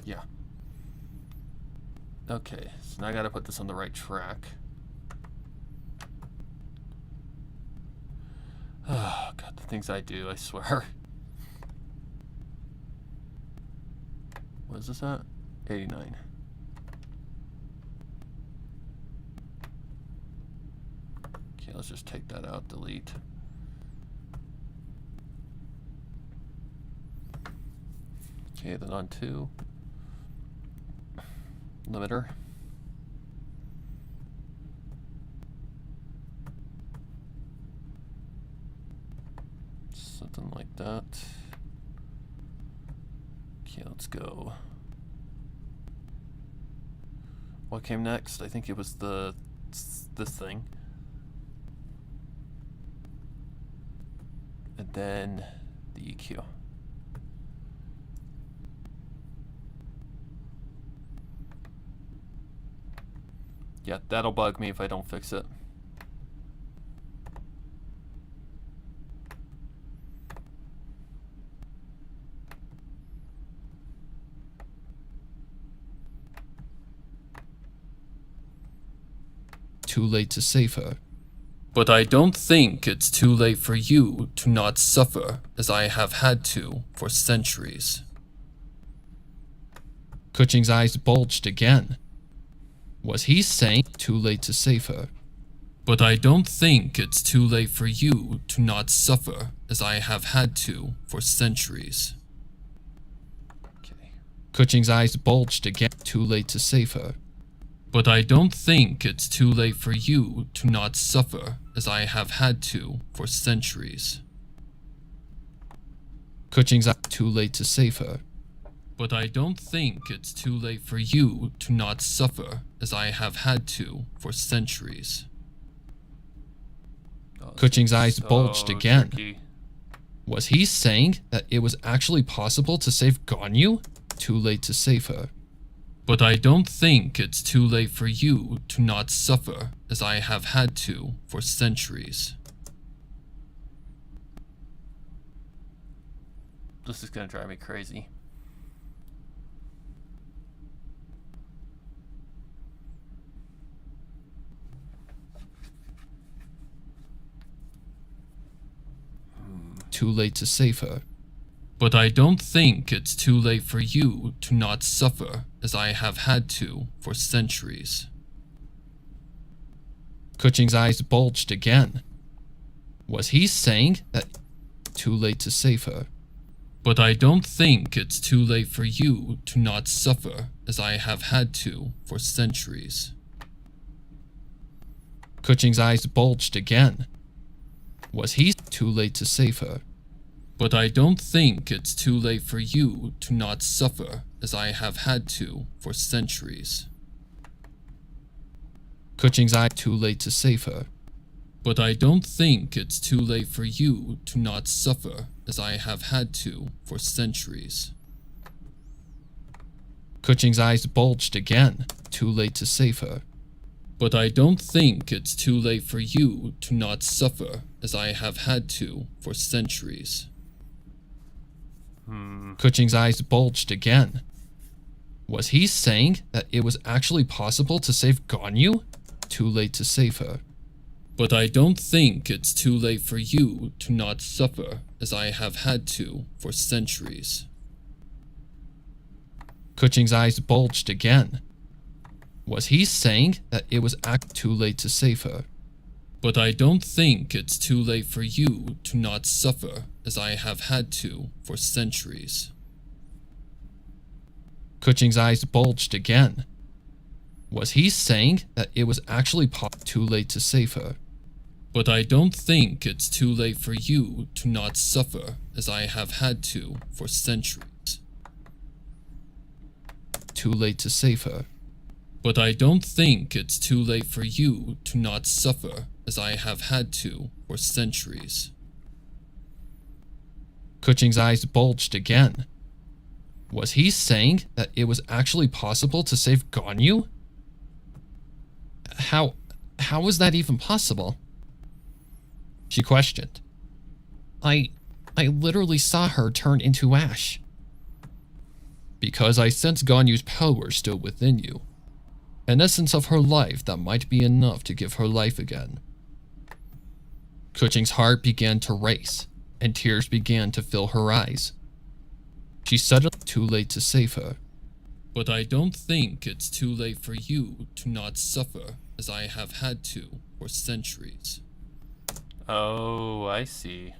Yeah. Okay, so now I gotta put this on the right track. Oh, God, the things I do, I swear. What is this at? 89. Okay, let's just take that out, delete. Okay, then on 2. Limiter. Something like that. Okay, let's go. What came next? I think it was this thing. And then the EQ. Yeah, that'll bug me if I don't fix it. Too late to save her. But I don't think it's too late for you to not suffer as I have had to for centuries. Kuching's eyes bulged again. Was he saying too late to save her? But I don't think it's too late for you to not suffer as I have had to for centuries. Okay. Kuching's eyes bulged again. Too late to save her. But I don't think it's too late for you to not suffer as I have had to for centuries. Kuching's eyes too late to save her. But I don't think it's too late for you to not suffer as I have had to for centuries. Kuching's eyes bulged again. Tricky. Was he saying that it was actually possible to save Ganyu? Too late to save her. But I don't think it's too late for you to not suffer as I have had to for centuries. This is gonna drive me crazy. Too late to save her. But I don't think it's too late for you to not suffer as I have had to for centuries. Kuching's eyes bulged again. Was he saying that too late to save her? But I don't think it's too late for you to not suffer as I have had to for centuries. Kuching's eyes bulged again. Was he too late to save her? But I don't think it's too late for you to not suffer as I have had to for centuries. Kuching's eyes too late to save her. But I don't think it's too late for you to not suffer as I have had to for centuries. Kuching's eyes bulged again. Too late to save her. But I don't think it's too late for you to not suffer as I have had to for centuries. Kuching's eyes bulged again. Was he saying that it was actually possible to save Ganyu? Too late to save her. But I don't think it's too late for you to not suffer as I have had to for centuries. Kuching's eyes bulged again. Was he saying that it was too late to save her? But I don't think it's too late for you to not suffer as I have had to for centuries. Kuching's eyes bulged again. Was he saying that it was actually too late to save her? But I don't think it's too late for you to not suffer as I have had to for centuries. Too late to save her. But I don't think it's too late for you to not suffer as I have had to for centuries. Kuching's eyes bulged again. Was he saying that it was actually possible to save Ganyu? How was that even possible? She questioned. I literally saw her turn into ash. Because I sense Ganyu's power still within you. An essence of her life that might be enough to give her life again. Kuching's heart began to race, and tears began to fill her eyes. She suddenly too late to save her. But I don't think it's too late for you to not suffer as I have had to for centuries. Oh, I see.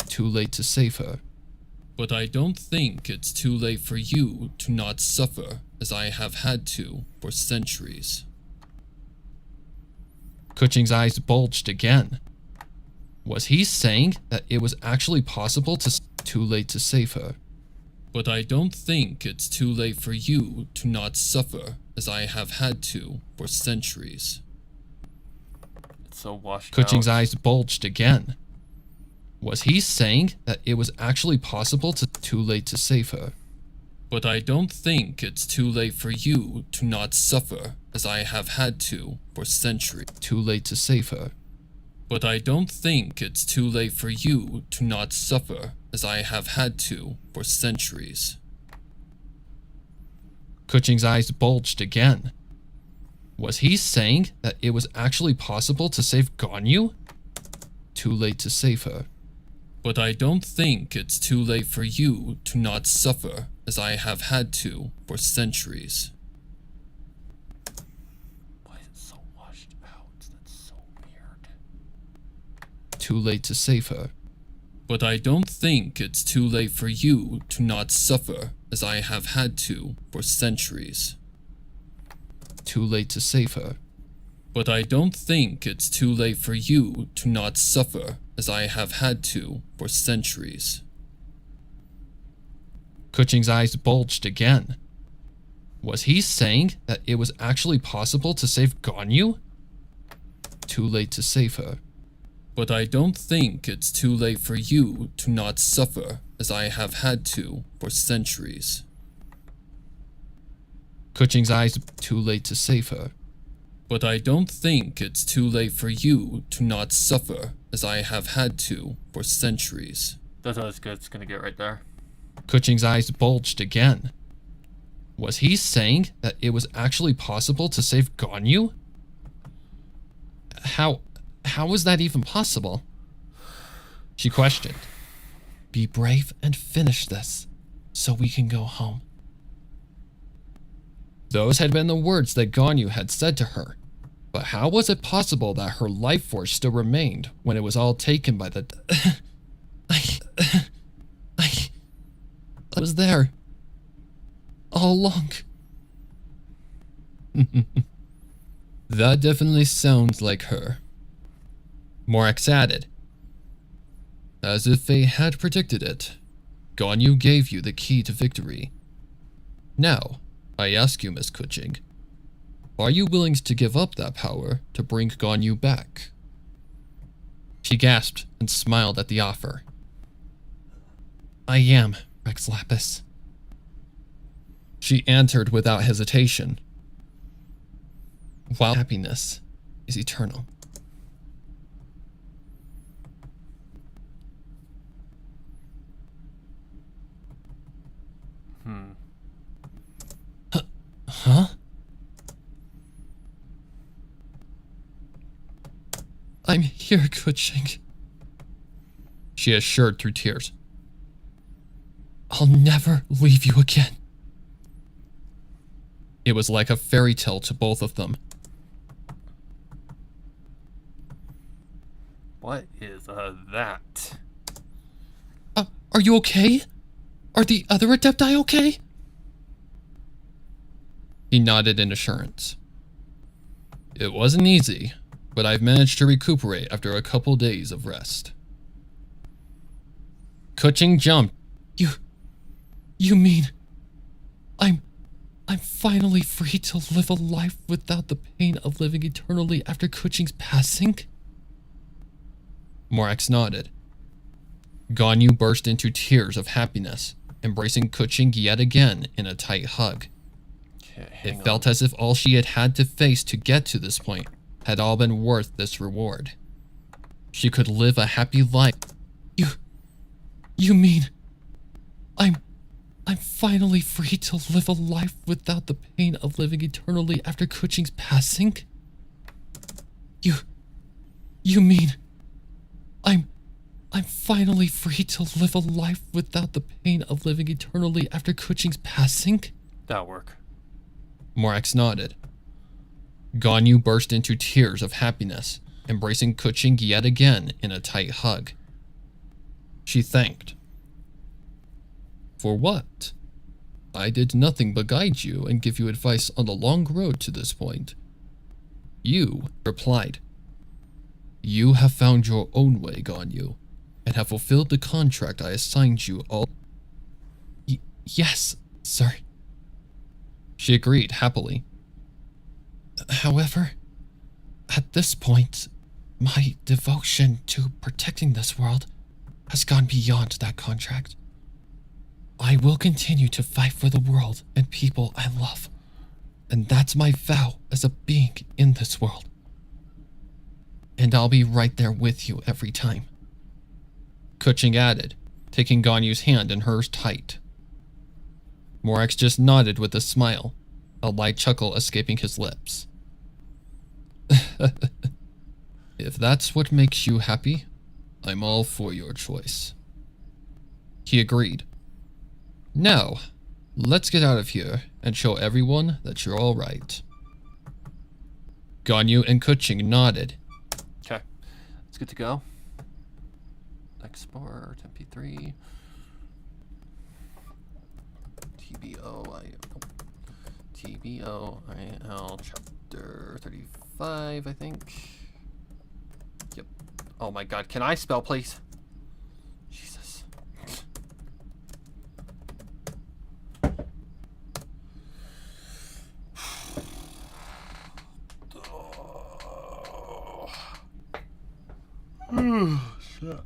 Too late to save her. But I don't think it's too late for you to not suffer as I have had to for centuries. Kuching's eyes bulged again. Was he saying that it was actually possible to too late to save her? But I don't think it's too late for you to not suffer as I have had to for centuries. It's so washed Kuching's out. eyes bulged again. Was he saying that it was actually possible to too late to save her? But I don't think it's too late for you to not suffer as I have had to for centuries. Too late to save her. But I don't think it's too late for you to not suffer as I have had to for centuries. Kuching's eyes bulged again. Was he saying that it was actually possible to save Ganyu? Too late to save her. But I don't think it's too late for you to not suffer as I have had to for centuries. Why is it so washed out? That's so weird. Too late to save her. But I don't think it's too late for you to not suffer as I have had to for centuries. Too late to save her. But I don't think it's too late for you to not suffer as I have had to for centuries. Kuching's eyes bulged again. Was he saying that it was actually possible to save Ganyu? Too late to save her. But I don't think it's too late for you to not suffer as I have had to for centuries. Kuching's eyes too late to save her. But I don't think it's too late for you to not suffer as I have had to for centuries. That's all it's gonna get right there. Kuching's eyes bulged again. Was he saying that it was actually possible to save Ganyu? How was that even possible? She questioned. Be brave and finish this, so we can go home. Those had been the words that Ganyu had said to her. But how was it possible that her life force still remained when it was all taken by the... I was there. All along. That definitely sounds like her. Morax added. As if fate had predicted it, Ganyu gave you the key to victory. Now, I ask you, Miss Kuching, are you willing to give up that power to bring Ganyu back? She gasped and smiled at the offer. I am, Rex Lapis. She answered without hesitation. While happiness is eternal. Huh? I'm here, Kuching, she assured through tears. I'll never leave you again. It was like a fairy tale to both of them. What is that? Are you okay? Are the other Adepti okay? He nodded in assurance. It wasn't easy, but I've managed to recuperate after a couple days of rest. Kuching jumped. You mean I'm finally free to live a life without the pain of living eternally after Kuching's passing? Morax nodded. Ganyu burst into tears of happiness, embracing Kuching yet again in a tight hug. It felt as if all she had had to face to get to this point had all been worth this reward. She could live a happy life. You mean I'm finally free to live a life without the pain of living eternally after Kuching's passing? You mean I'm finally free to live a life without the pain of living eternally after Kuching's passing? That'll work. Morax nodded. Ganyu burst into tears of happiness, embracing Kuching yet again in a tight hug. She thanked. For what? I did nothing but guide you and give you advice on the long road to this point. You replied. You have found your own way, Ganyu, and have fulfilled the contract I assigned you all. Yes, sir. She agreed happily. However, at this point, my devotion to protecting this world has gone beyond that contract. I will continue to fight for the world and people I love, and that's my vow as a being in this world. And I'll be right there with you every time. Kuching added, taking Ganyu's hand in hers tight. Morax just nodded with a smile, a light chuckle escaping his lips. If that's what makes you happy, I'm all for your choice. He agreed. Now, let's get out of here and show everyone that you're all right. Ganyu and Kuching nodded. Okay, it's good to go. Export MP3. TBOIL chapter 35, I think. Yep. Oh my god, can I spell, please? Jesus. Oh, shit.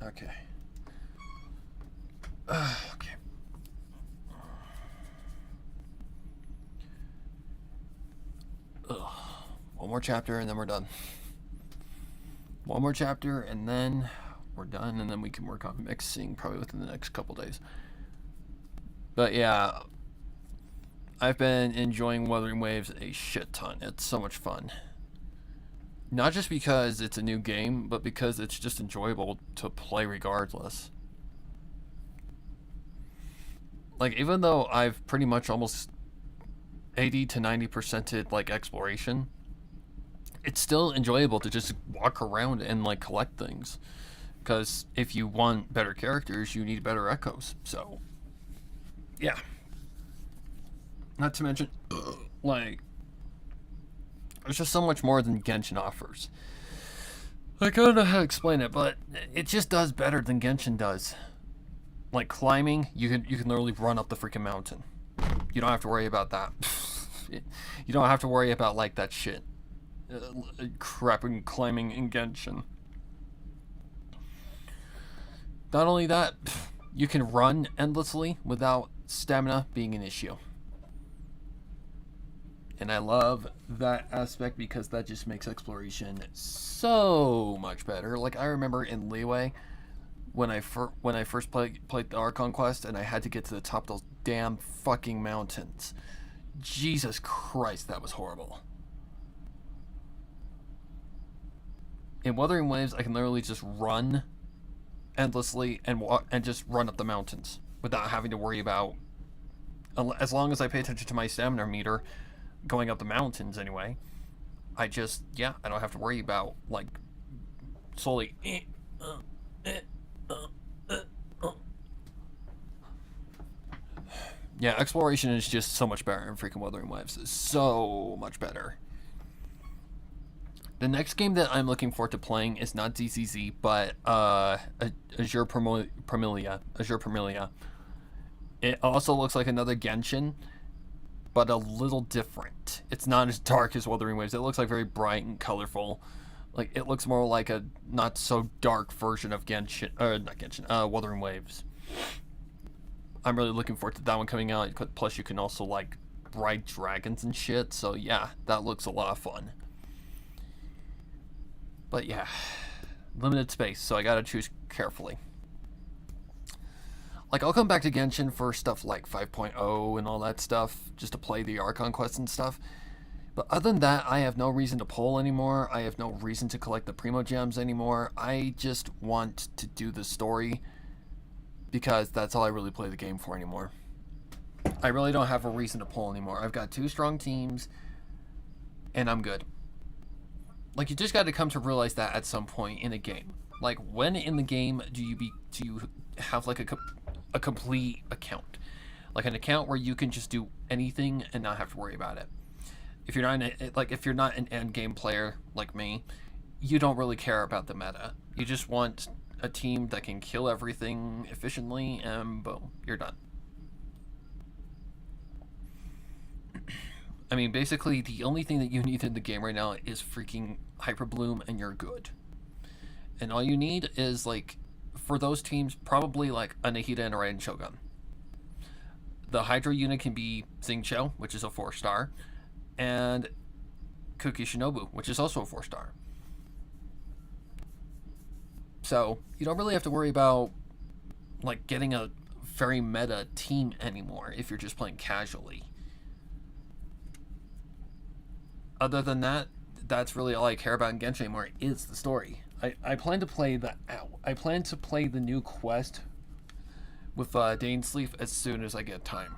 Okay. Okay. Ugh. One more chapter and then we're done. One more chapter and then we're done, and then we can work on mixing probably within the next couple days. But yeah, I've been enjoying Wuthering Waves a shit ton. It's so much fun. Not just because it's a new game, but because it's just enjoyable to play regardless. Like, even though I've pretty much almost 80 to 90%ed like exploration, it's still enjoyable to just walk around and like collect things. Because if you want better characters, you need better echoes. So, yeah. Not to mention, like, there's just so much more than Genshin offers. Like, I don't know how to explain it, but it just does better than Genshin does. Like, climbing, you can literally run up the freaking mountain. You don't have to worry about that. You don't have to worry about, like, that shit. Crap and climbing in Genshin. Not only that, you can run endlessly without stamina being an issue. And I love that aspect because that just makes exploration so much better. Like, I remember in Leeway, when I first played the Archon quest and I had to get to the top of those damn fucking mountains. Jesus Christ, that was horrible. In Wuthering Waves, I can literally just run endlessly and walk and just run up the mountains without having to worry about, as long as I pay attention to my stamina meter going up the mountains anyway. I don't have to worry about like slowly yeah, exploration is just so much better in freaking Wuthering Waves. It's so much better. The next game that I'm looking forward to playing is not DCZ, but Azure Parmelia. It also looks like another Genshin, but a little different. It's not as dark as Wuthering Waves. It looks like very bright and colorful. Like, it looks more like a not so dark version of Wuthering Waves. I'm really looking forward to that one coming out. Plus, you can also like ride dragons and shit. So yeah, that looks a lot of fun. But yeah, limited space, so I gotta choose carefully. Like, I'll come back to Genshin for stuff like 5.0 and all that stuff, just to play the Archon quests and stuff. But other than that, I have no reason to poll anymore. I have no reason to collect the Primo Gems anymore. I just want to do the story, because that's all I really play the game for anymore. I really don't have a reason to poll anymore. I've got 2 strong teams, and I'm good. Like, you just got to come to realize that at some point in a game. Like, when in the game do you have like a complete account, like an account where you can just do anything and not have to worry about it? If you're not an end game player like me, you don't really care about the meta. You just want a team that can kill everything efficiently, and boom, you're done. I mean, basically, the only thing that you need in the game right now is freaking Hyper Bloom, and you're good. And all you need is, like, for those teams, probably, like, a Nahida and a Raiden Shogun. The Hydra unit can be Xingqiu, which is a 4-star, and Kuki Shinobu, which is also a 4-star. So, you don't really have to worry about, like, getting a very meta team anymore if you're just playing casually. Other than that, that's really all I care about in Genshin anymore, is the story. I plan to play the new quest with Dainsleif as soon as I get time.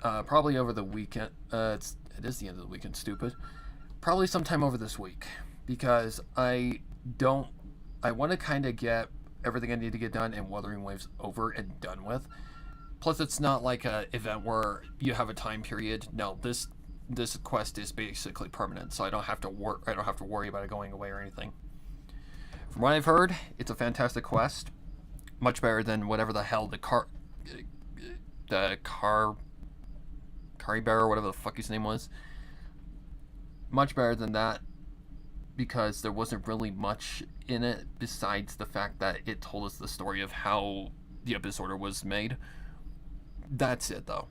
Probably over the weekend. It is the end of the weekend, stupid. Probably sometime over this week, because I want to kind of get everything I need to get done in Wuthering Waves over and done with. Plus, it's not like an event where you have a time period. No, this quest is basically permanent, so I don't have to worry about it going away or anything. From what I've heard, it's a fantastic quest, much better than whatever the hell the Kari Bear, or whatever the fuck his name was. Much better than that. because there wasn't really much in it besides the fact that it told us the story of how the Abyss Order was made. That's it, though.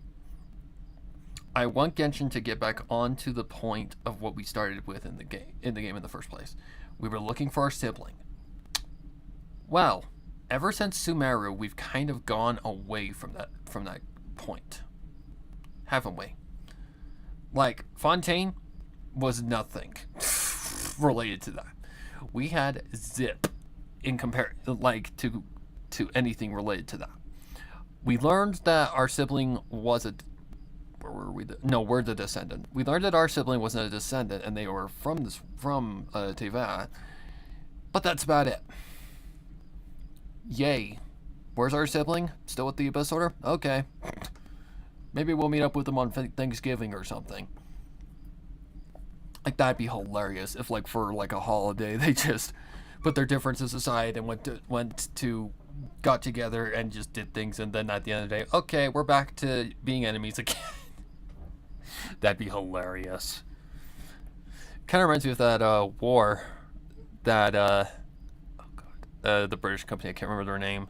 I want Genshin to get back onto the point of what we started with in the game in the first place. We were looking for our sibling. Well, ever since Sumeru, we've kind of gone away from that point, haven't we? Like, Fontaine was nothing related to that. We had Zip in to anything related to that. We learned that our sibling was a we're the descendant. We learned that our sibling wasn't a descendant and they were from Teyvat. But that's about it. Yay. Where's our sibling? Still with the Abyss Order? Okay. Maybe we'll meet up with them on Thanksgiving or something. Like, that'd be hilarious if, like, for like a holiday, they just put their differences aside and got together and just did things, and then at the end of the day, okay, we're back to being enemies again. That'd be hilarious. Kind of reminds me of that war that the British company, I can't remember their name.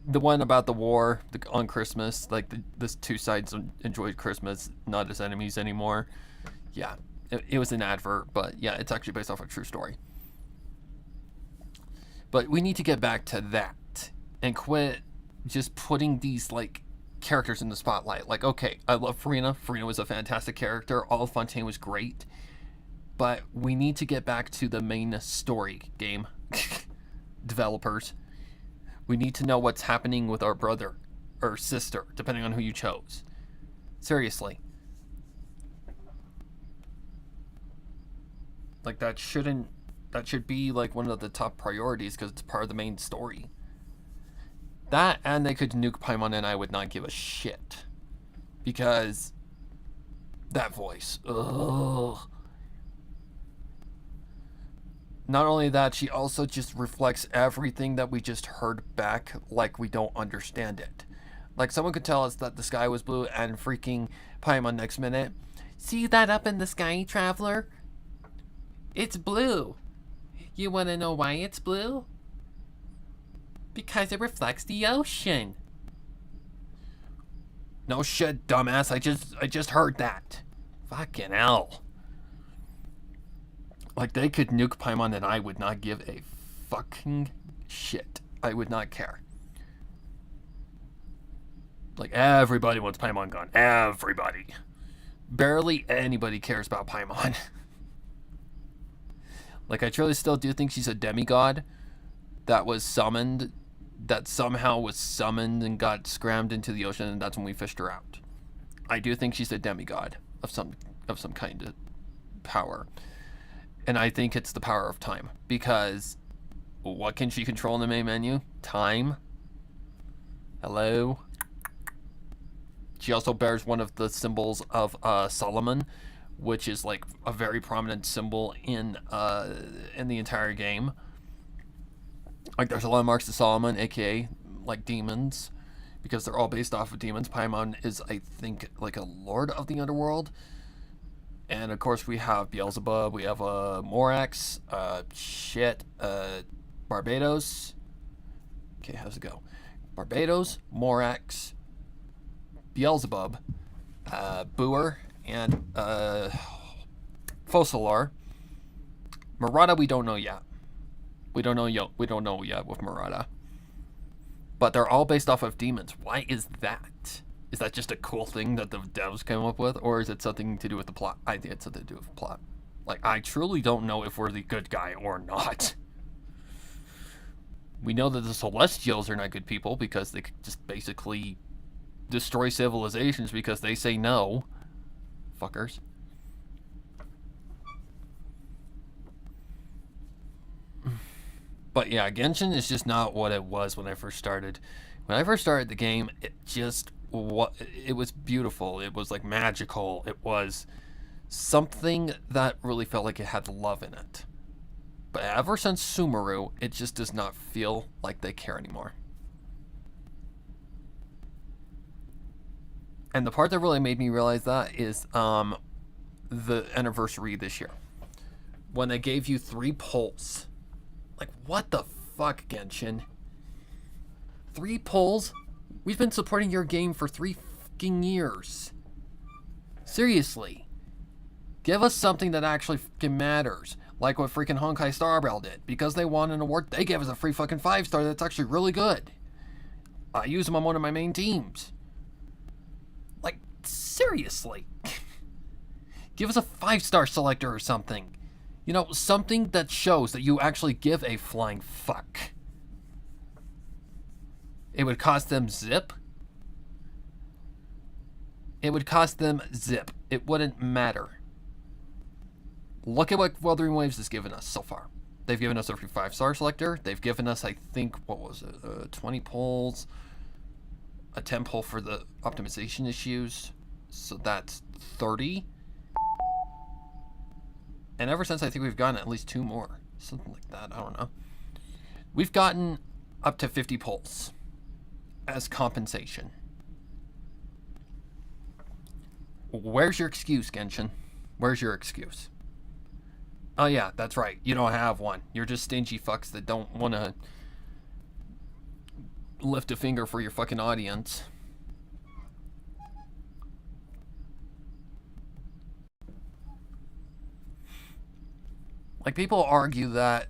The one about the war on Christmas, like this two sides enjoyed Christmas, not as enemies anymore. Yeah, it was an advert, but yeah, it's actually based off a true story. But we need to get back to that and quit just putting these like characters in the spotlight. Like, okay, I love Farina. Farina was a fantastic character. All of Fontaine was great. But we need to get back to the main story game. Developers. We need to know what's happening with our brother or sister, depending on who you chose. Seriously. Like, that should be like one of the top priorities because it's part of the main story. That, and they could nuke Paimon, and I would not give a shit. Because that voice. Ugh. Not only that, she also just reflects everything that we just heard back like we don't understand it. Like, someone could tell us that the sky was blue and freaking Paimon next minute. See that up in the sky, traveler? It's blue. You want to know why it's blue? Because it reflects the ocean. No shit, dumbass. I just heard that. Fucking hell. Like, they could nuke Paimon and I would not give a fucking shit. I would not care. Like, everybody wants Paimon gone. Everybody. Barely anybody cares about Paimon. Like, I truly still do think she's a demigod that was summoned, that somehow was summoned and got scrammed into the ocean, and that's when we fished her out. I do think she's a demigod of some kind of power. And I think it's the power of time. Because what can she control in the main menu? Time. Hello? She also bears one of the symbols of Solomon, which is like a very prominent symbol in the entire game. Like, there's a lot of marks of Solomon, aka like demons, because they're all based off of demons. Paimon is, I think, like a lord of the underworld. And of course we have Beelzebub, we have Morax, Barbados. Okay, how's it go? Barbados, Morax, Beelzebub, Boer, and Fossolar. Murata we don't know yet. We don't know yet with Murata. But they're all based off of demons. Why is that? Is that just a cool thing that the devs came up with? Or is it something to do with the plot? I think it's something to do with the plot. Like, I truly don't know if we're the good guy or not. We know that the Celestials are not good people because they just basically destroy civilizations because they say no. Fuckers. But yeah, Genshin is just not what it was when I first started. When I first started the game, it was beautiful. It was like magical. It was something that really felt like it had love in it. But ever since Sumeru, it just does not feel like they care anymore. And the part that really made me realize that is the anniversary this year. when they gave you 3 pulls. Like, what the fuck, Genshin? 3 pulls? We've been supporting your game for 3 fucking years. Seriously. Give us something that actually fucking matters. Like what freaking Honkai Star Rail did. Because they won an award, they gave us a free fucking 5-star that's actually really good. I use them on one of my main teams. Like, seriously. Give us a 5-star selector or something. You know, something that shows that you actually give a flying fuck. It would cost them zip. It would cost them zip. It wouldn't matter. Look at what Wuthering Waves has given us so far. They've given us a free 5-star selector. They've given us, I think, what was it, 20 polls, a 10 poll for the optimization issues. So that's 30. And ever since, I think we've gotten at least 2 more. Something like that. I don't know. We've gotten up to 50 polls as compensation. Where's your excuse, Genshin? Where's your excuse? Oh yeah, that's right. You don't have one. You're just stingy fucks that don't want to lift a finger for your fucking audience. Like, people argue that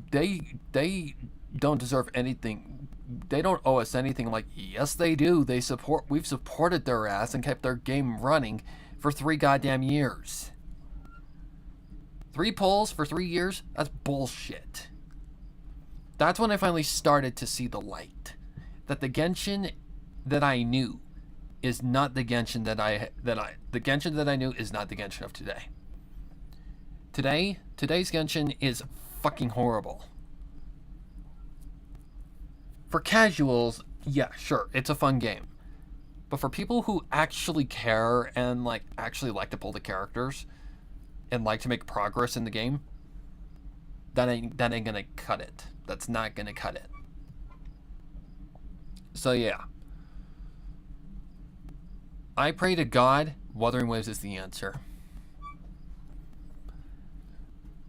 they don't deserve anything. They don't owe us anything. Like, yes, they do. We've supported their ass and kept their game running for 3 goddamn years. 3 polls for 3 years? That's bullshit. That's when I finally started to see the light. That the Genshin that I knew is not the Genshin the Genshin that I knew is not the Genshin of today. Today's Genshin is fucking horrible. For casuals, yeah, sure, it's a fun game. But for people who actually care and actually like to pull the characters and like to make progress in the game, that ain't gonna cut it. That's not gonna cut it. So yeah. I pray to God Wuthering Waves is the answer.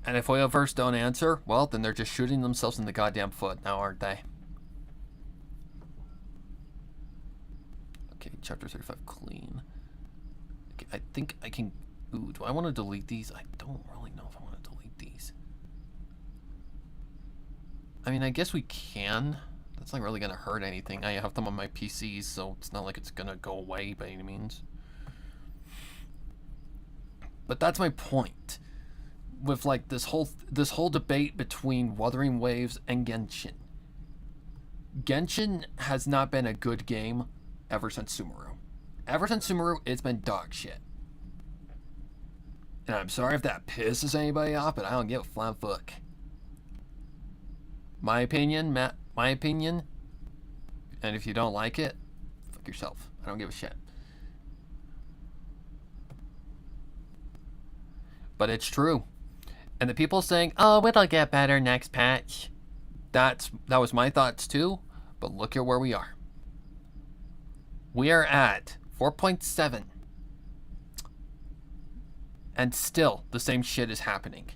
And if Whaleverse don't answer, well, then they're just shooting themselves in the goddamn foot now, aren't they? Okay, chapter 35 clean. Okay, I think I can... Ooh, do I want to delete these? I don't really know if I want to delete these. I mean, I guess we can. That's not really going to hurt anything. I have them on my PCs, so it's not like it's going to go away by any means. But that's my point. With like this whole debate between Wuthering Waves and Genshin. Genshin has not been a good game ever since Sumeru. Ever since Sumeru, it's been dog shit. And I'm sorry if that pisses anybody off, but I don't give a flying fuck. My opinion, Matt. My opinion. And if you don't like it, fuck yourself. I don't give a shit. But it's true. And the people saying, oh, it'll get better next patch. That was my thoughts too. But look at where we are. We are at 4.7. And still, the same shit is happening.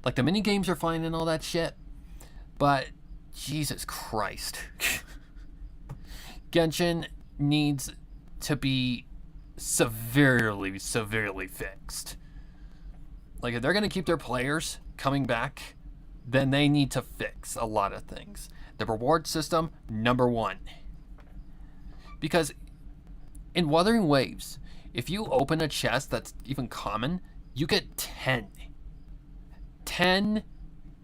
Like, the mini games are fine and all that shit. But, Jesus Christ. Genshin needs to be severely, severely fixed. Like, if they're going to keep their players coming back, then they need to fix a lot of things. The reward system, number 1. Because in Wuthering Waves, if you open a chest that's even common, you get 10. 10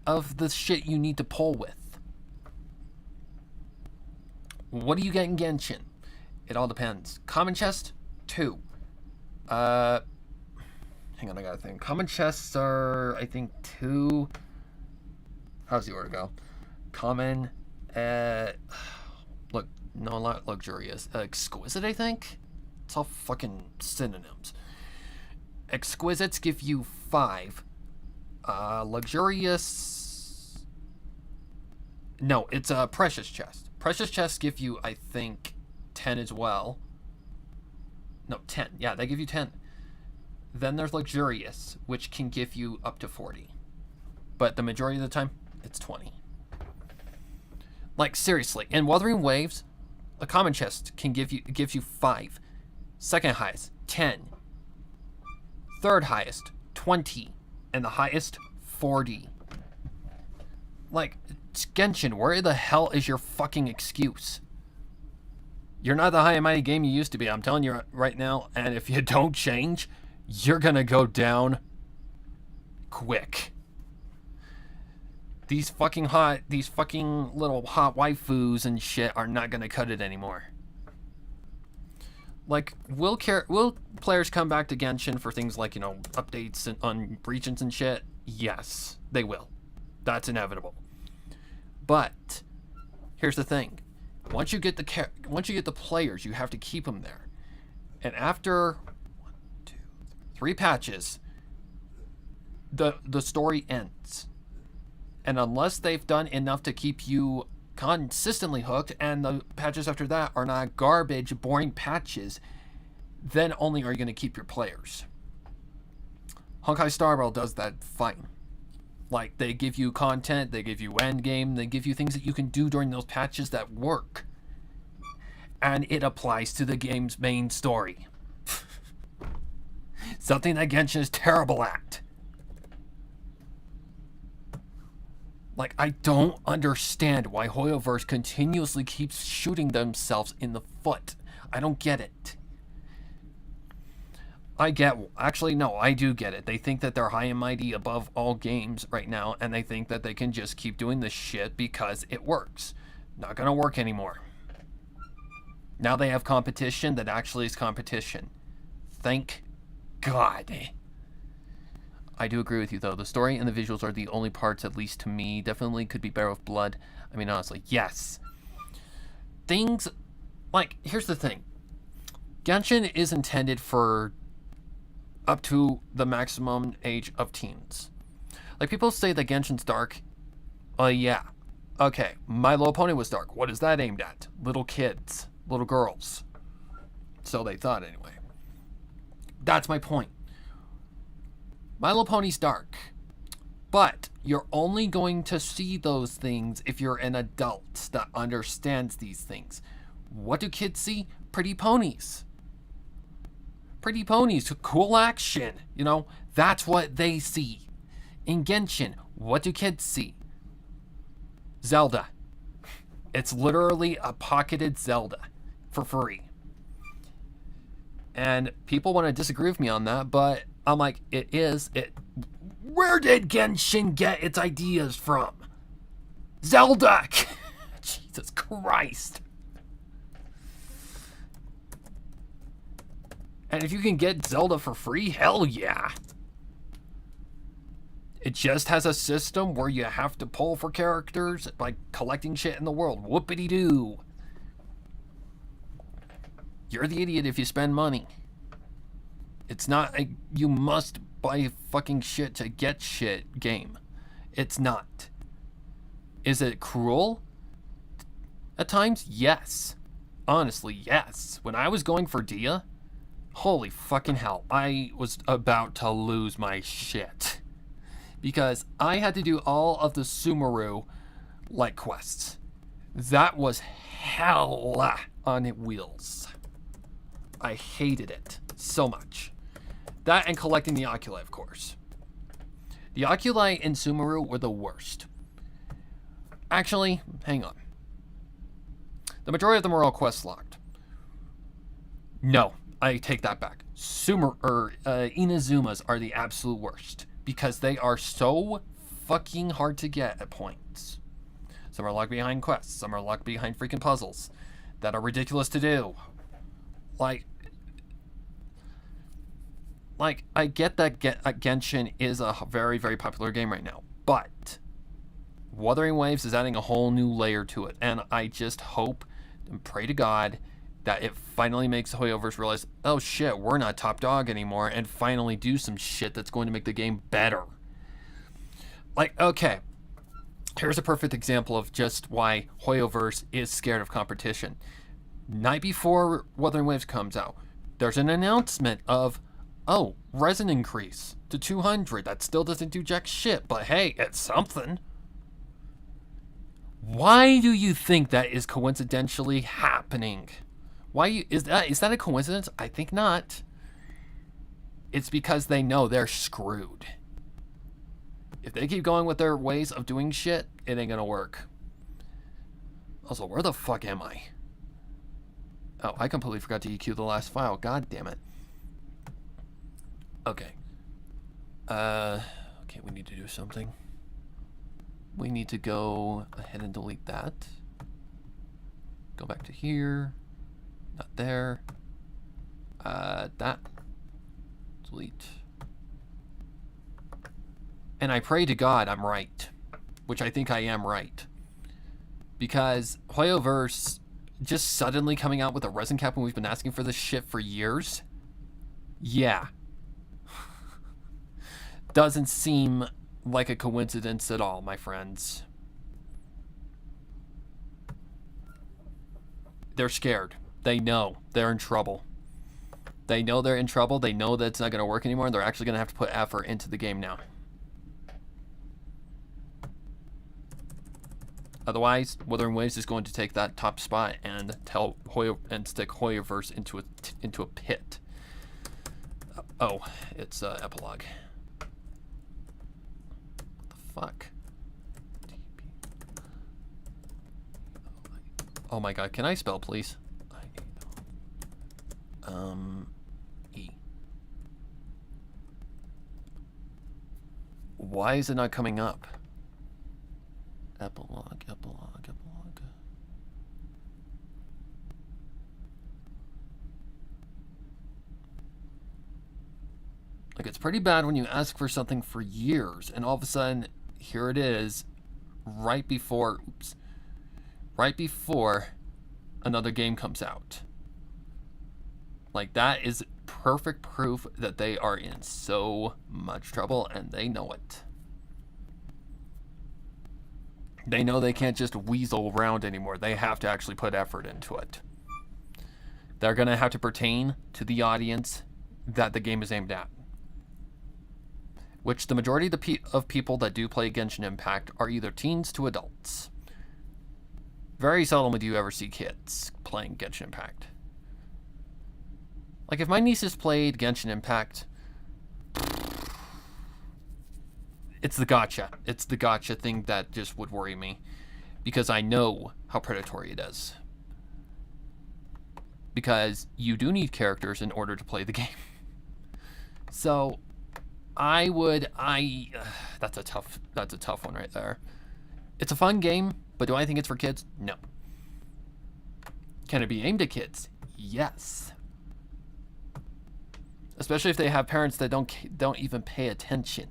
of the shit you need to pull with. What do you get in Genshin? It all depends. Common chest, 2. Hang on, I gotta think. Common chests are, I think, 2. How's the order go? Common, look, no, not luxurious. Exquisite, I think? It's all fucking synonyms. Exquisites give you 5. Luxurious... No, it's a precious chest. Precious chests give you, I think, 10 as well. No, 10. Yeah, they give you 10. Then there's luxurious, which can give you up to 40. But the majority of the time, it's 20. Like, seriously. In Wuthering Waves, a common chest can gives you 5. Second highest, 10. Third highest, 20. And the highest, 40. Like, Genshin, where the hell is your fucking excuse? You're not the high and mighty game you used to be, I'm telling you right now, and if you don't change, you're gonna go down quick. These fucking little hot waifus and shit are not gonna cut it anymore. Like, will players come back to Genshin for things like, updates on regions and shit? Yes, they will. That's inevitable. But here's the thing: once you get the players, you have to keep them there. And after 3 patches, the story ends. And unless they've done enough to keep you consistently hooked, and the patches after that are not garbage, boring patches, then only are you going to keep your players. Honkai Star Rail does that fine. Like, they give you content, they give you endgame, they give you things that you can do during those patches that work. And it applies to the game's main story. Something that Genshin is terrible at. Like, I don't understand why Hoyoverse continuously keeps shooting themselves in the foot. I don't get it. I do get it. They think that they're high and mighty above all games right now, and they think that they can just keep doing this shit because it works. Not gonna work anymore. Now they have competition that actually is competition. Thank God. I do agree with you, though. The story and the visuals are the only parts, at least to me, definitely could be better with blood. I mean, honestly, yes. Things, like, here's the thing. Genshin is intended for up to the maximum age of teens. Like, people say that Genshin's dark. Yeah. Okay, My Little Pony was dark. What is that aimed at? Little kids. Little girls. So they thought, anyway. That's my point. My Little Pony's dark. But you're only going to see those things if you're an adult that understands these things. What do kids see? Pretty ponies. Pretty ponies, cool action. That's what they see. In Genshin, what do kids see? Zelda. It's literally a pocketed Zelda for free. And people want to disagree with me on that, but I'm like, where did Genshin get its ideas from? Zelda! Jesus Christ. And if you can get Zelda for free, hell yeah. It just has a system where you have to pull for characters by collecting shit in the world. Whoopity-doo. You're the idiot if you spend money. It's not a you must buy fucking shit to get shit game. It's not. Is it cruel? At times, yes. Honestly, yes. When I was going for Dia, holy fucking hell, I was about to lose my shit. Because I had to do all of the Sumeru light quests. That was hell on wheels. I hated it so much. That and collecting the oculi, of course. The oculi in Sumeru were the worst. Actually, hang on. The majority of them are all quest locked. No, I take that back. Inazumas are the absolute worst because they are so fucking hard to get at points. Some are locked behind quests. Some are locked behind freaking puzzles that are ridiculous to do. Like I get that Genshin is a very, very popular game right now, but Wuthering Waves is adding a whole new layer to it, and I just hope and pray to God that it finally makes Hoyoverse realize, oh shit, we're not top dog anymore, and finally do some shit that's going to make the game better. Like, okay, here's a perfect example of just why Hoyoverse is scared of competition. Night before Wuthering Waves comes out, there's an announcement of Oh, resin increase to 200. That still doesn't do jack shit, but hey, it's something. Why do you think that is coincidentally happening? Is that a coincidence? I think not. It's because they know they're screwed. If they keep going with their ways of doing shit, it ain't gonna work. Also, where the fuck am I? Oh, I completely forgot to EQ the last file. God damn it. Okay. Okay, we need to do something. We need to go ahead and delete that. Go back to here. Not there. That. Delete. And I pray to God I'm right. Which I think I am right. Because Hoyoverse just suddenly coming out with a resin cap when we've been asking for this shit for years? Yeah. Doesn't seem like a coincidence at all, my friends. They're scared. They know they're in trouble. They know they're in trouble. They know that it's not going to work anymore, and they're actually going to have to put effort into the game now. Otherwise, Wuthering Waves is going to take that top spot and stick Hoyoverse into a pit. Oh, it's epilogue. Fuck. Oh my god, can I spell, please? E. Why is it not coming up? Epilogue. Like, it's pretty bad when you ask for something for years, and all of a sudden, here it is, right before another game comes out. Like, that is perfect proof that they are in so much trouble, and they know it. They know they can't just weasel around anymore. They have to actually put effort into it. They're going to have to pertain to the audience that the game is aimed at. Which the majority of people that do play Genshin Impact are either teens to adults. Very seldom do you ever see kids playing Genshin Impact. Like, if my nieces played Genshin Impact, it's the gacha. It's the gacha thing that just would worry me. Because I know how predatory it is. Because you do need characters in order to play the game. So, that's a tough one right there. It's a fun game, but do I think it's for kids? No. Can it be aimed at kids? Yes. Especially if they have parents that don't even pay attention.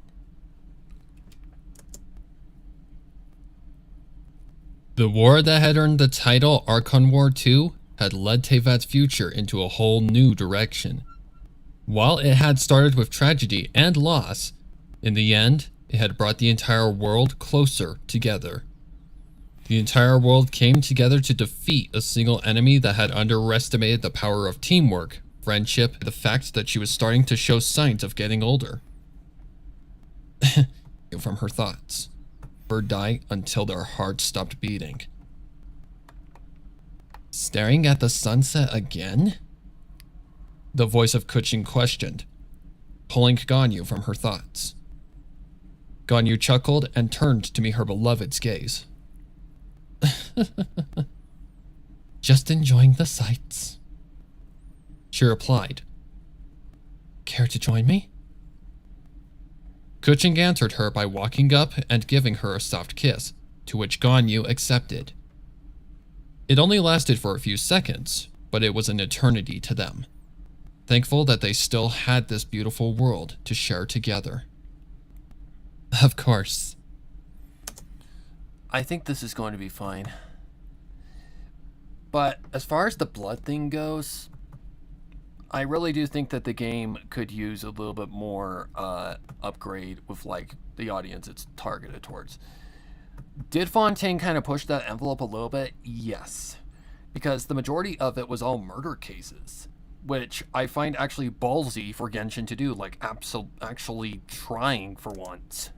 The war that had earned the title Archon War 2 had led Tevat's future into a whole new direction. While it had started with tragedy and loss, in the end, it had brought the entire world closer together. The entire world came together to defeat a single enemy that had underestimated the power of teamwork, friendship, and the fact that she was starting to show signs of getting older. From her thoughts. Or die until their hearts stopped beating. Staring at the sunset again? The voice of Kuchin questioned, pulling Ganyu from her thoughts. Ganyu chuckled and turned to meet her beloved's gaze. Just enjoying the sights. She replied, Care to join me? Kuchin answered her by walking up and giving her a soft kiss, to which Ganyu accepted. It only lasted for a few seconds, but it was an eternity to them. Thankful that they still had this beautiful world to share together. Of course. I think this is going to be fine. But as far as the blood thing goes, I really do think that the game could use a little bit more upgrade with, like, the audience it's targeted towards. Did Fontaine kind of push that envelope a little bit? Yes. Because the majority of it was all murder cases. which I find actually ballsy for Genshin to do, like actually trying for once.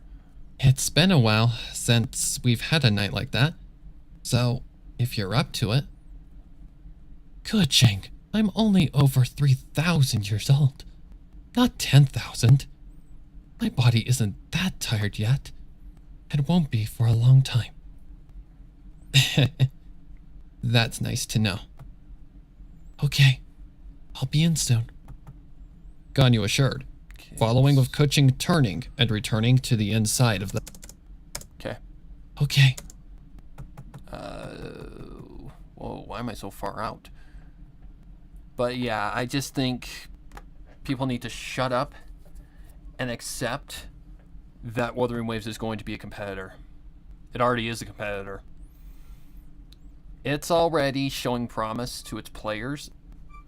It's been a while since we've had a night like that. So, if you're up to it. Good, Cheng. I'm only over 3,000 years old. Not 10,000. My body isn't that tired yet. It won't be for a long time. That's nice to know. Okay, I'll be in soon. Ganyu assured, following with Kuching turning and returning to the inside of the... Okay. Okay. Whoa, why am I so far out? But yeah, I just think people need to shut up and accept that Wuthering Waves is going to be a competitor. It already is a competitor. It's already showing promise to its players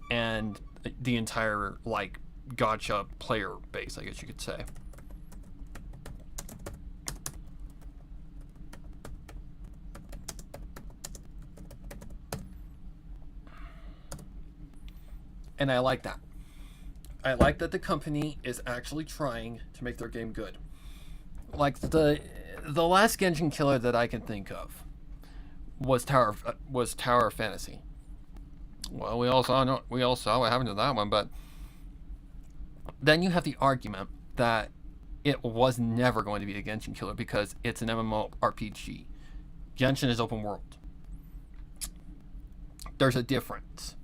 and the entire, like, gacha player base, I guess you could say. And I like that. I like that the company is actually trying to make their game good. Like the last Genshin killer that I can think of was Tower of Fantasy. Well, we all saw what happened to that one, but then you have the argument that it was never going to be a Genshin killer because it's an MMORPG. Genshin is open world. There's a difference.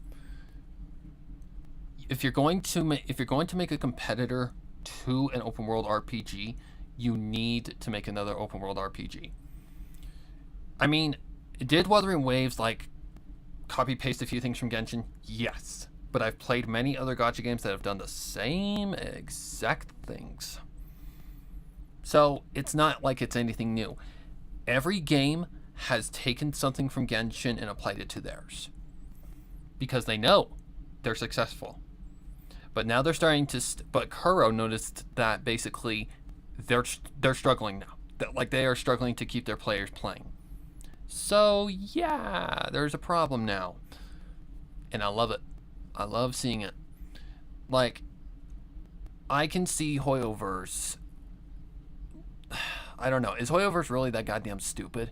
If you're going to make a competitor to an open world RPG, you need to make another open world RPG. I mean, did Wuthering Waves like copy paste a few things from Genshin? Yes, but I've played many other gacha games that have done the same exact things. So it's not like it's anything new. Every game has taken something from Genshin and applied it to theirs because they know they're successful. But now they're starting to. But Kuro noticed that basically they're struggling now. That they are struggling to keep their players playing. So yeah, there's a problem now, and I love it. I love seeing it. Like, I can see Hoyoverse. I don't know. Is Hoyoverse really that goddamn stupid?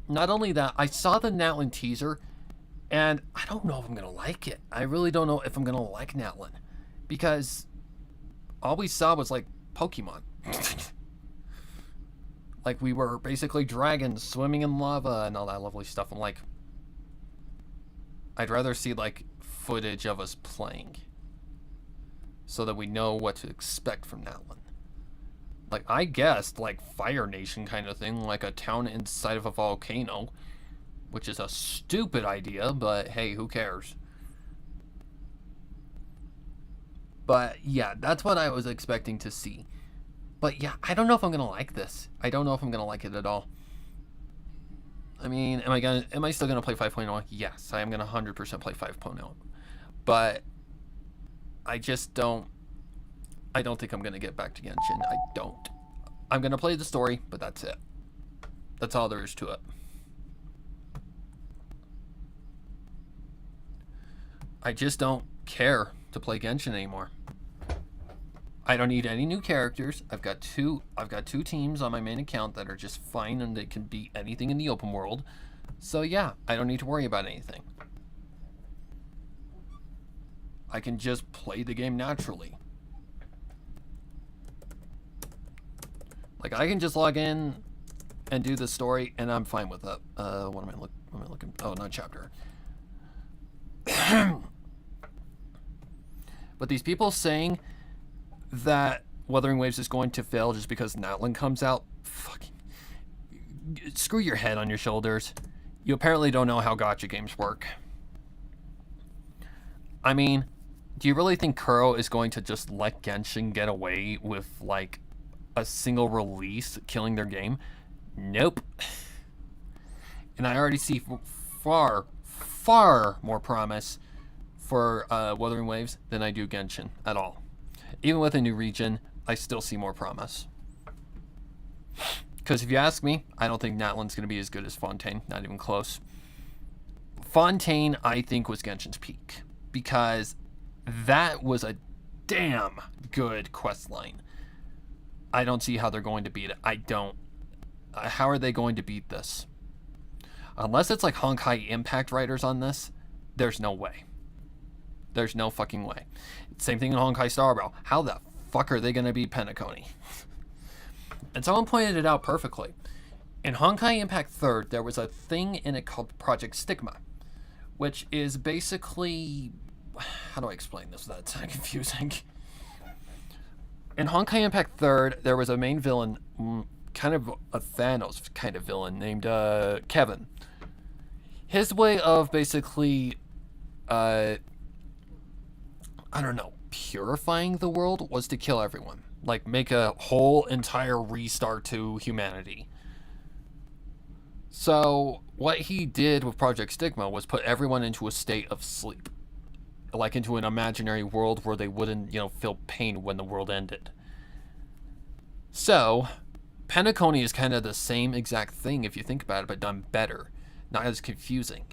Not only that, I saw the Natlin teaser. And I don't know if I'm going to like it. I really don't know if I'm going to like Natlin. Because all we saw was, like, Pokemon. Like, we were basically dragons swimming in lava and all that lovely stuff. I'm like, I'd rather see, like, footage of us playing. So that we know what to expect from Natlin. Like, I guessed, like, Fire Nation kind of thing. Like a town inside of a volcano. Which is a stupid idea, but hey, who cares? But yeah, that's what I was expecting to see. But yeah, I don't know if I'm gonna like this. I don't know if I'm gonna like it at all. I mean, am I still gonna play 5.0? Yes, I am gonna 100% play 5.0. But I don't think I'm gonna get back to Genshin. I don't. I'm gonna play the story, but that's it. That's all there is to it. I just don't care to play Genshin anymore. I don't need any new characters. I've got two teams on my main account that are just fine and they can beat anything in the open world. So yeah, I don't need to worry about anything. I can just play the game naturally. Like, I can just log in and do the story and I'm fine with it. What am I looking? Oh, not chapter. But these people saying that Wuthering Waves is going to fail just because Natlin comes out, fucking screw your head on your shoulders. You apparently don't know how gacha games work. I mean, do you really think Kuro is going to just let Genshin get away with, like, a single release killing their game? Nope. And I already see far more promise for Wuthering Waves than I do Genshin at all. Even with a new region, I still see more promise. Because if you ask me, I don't think Natlin's going to be as good as Fontaine. Not even close. Fontaine, I think, was Genshin's peak. because that was a damn good quest line. I don't see how they're going to beat it. I don't. How are they going to beat this? Unless it's like Honkai Impact writers on this, there's no way. There's no fucking way. Same thing in Honkai Star Rail. How the fuck are they going to beat Penacony? And someone pointed it out perfectly. In Honkai Impact 3rd, there was a thing in it called Project Stigma, which is basically... How do I explain this without sounding confusing? In Honkai Impact 3rd, there was a main villain, kind of a Thanos kind of villain, named Kevin. His way of basically, I don't know, purifying the world was to kill everyone. Like, make a whole entire restart to humanity. So, what he did with Project Stigma was put everyone into a state of sleep. Like, into an imaginary world where they wouldn't, feel pain when the world ended. So, Penacony is kind of the same exact thing if you think about it, but done better. Not as confusing.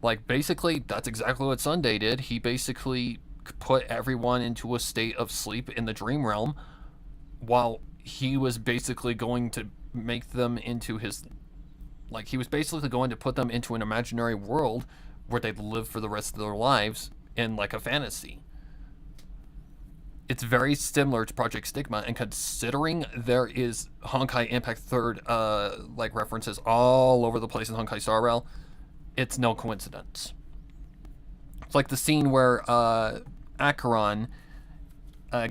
Like, basically, that's exactly what Sunday did. He basically put everyone into a state of sleep in the dream realm while he was basically going to make them into his... Like, he was basically going to put them into an imaginary world where they'd live for the rest of their lives in, like, a fantasy. It's very similar to Project Stigma, and considering there is Honkai Impact 3rd, references all over the place in Honkai Star Rail, it's no coincidence. It's like the scene where Acheron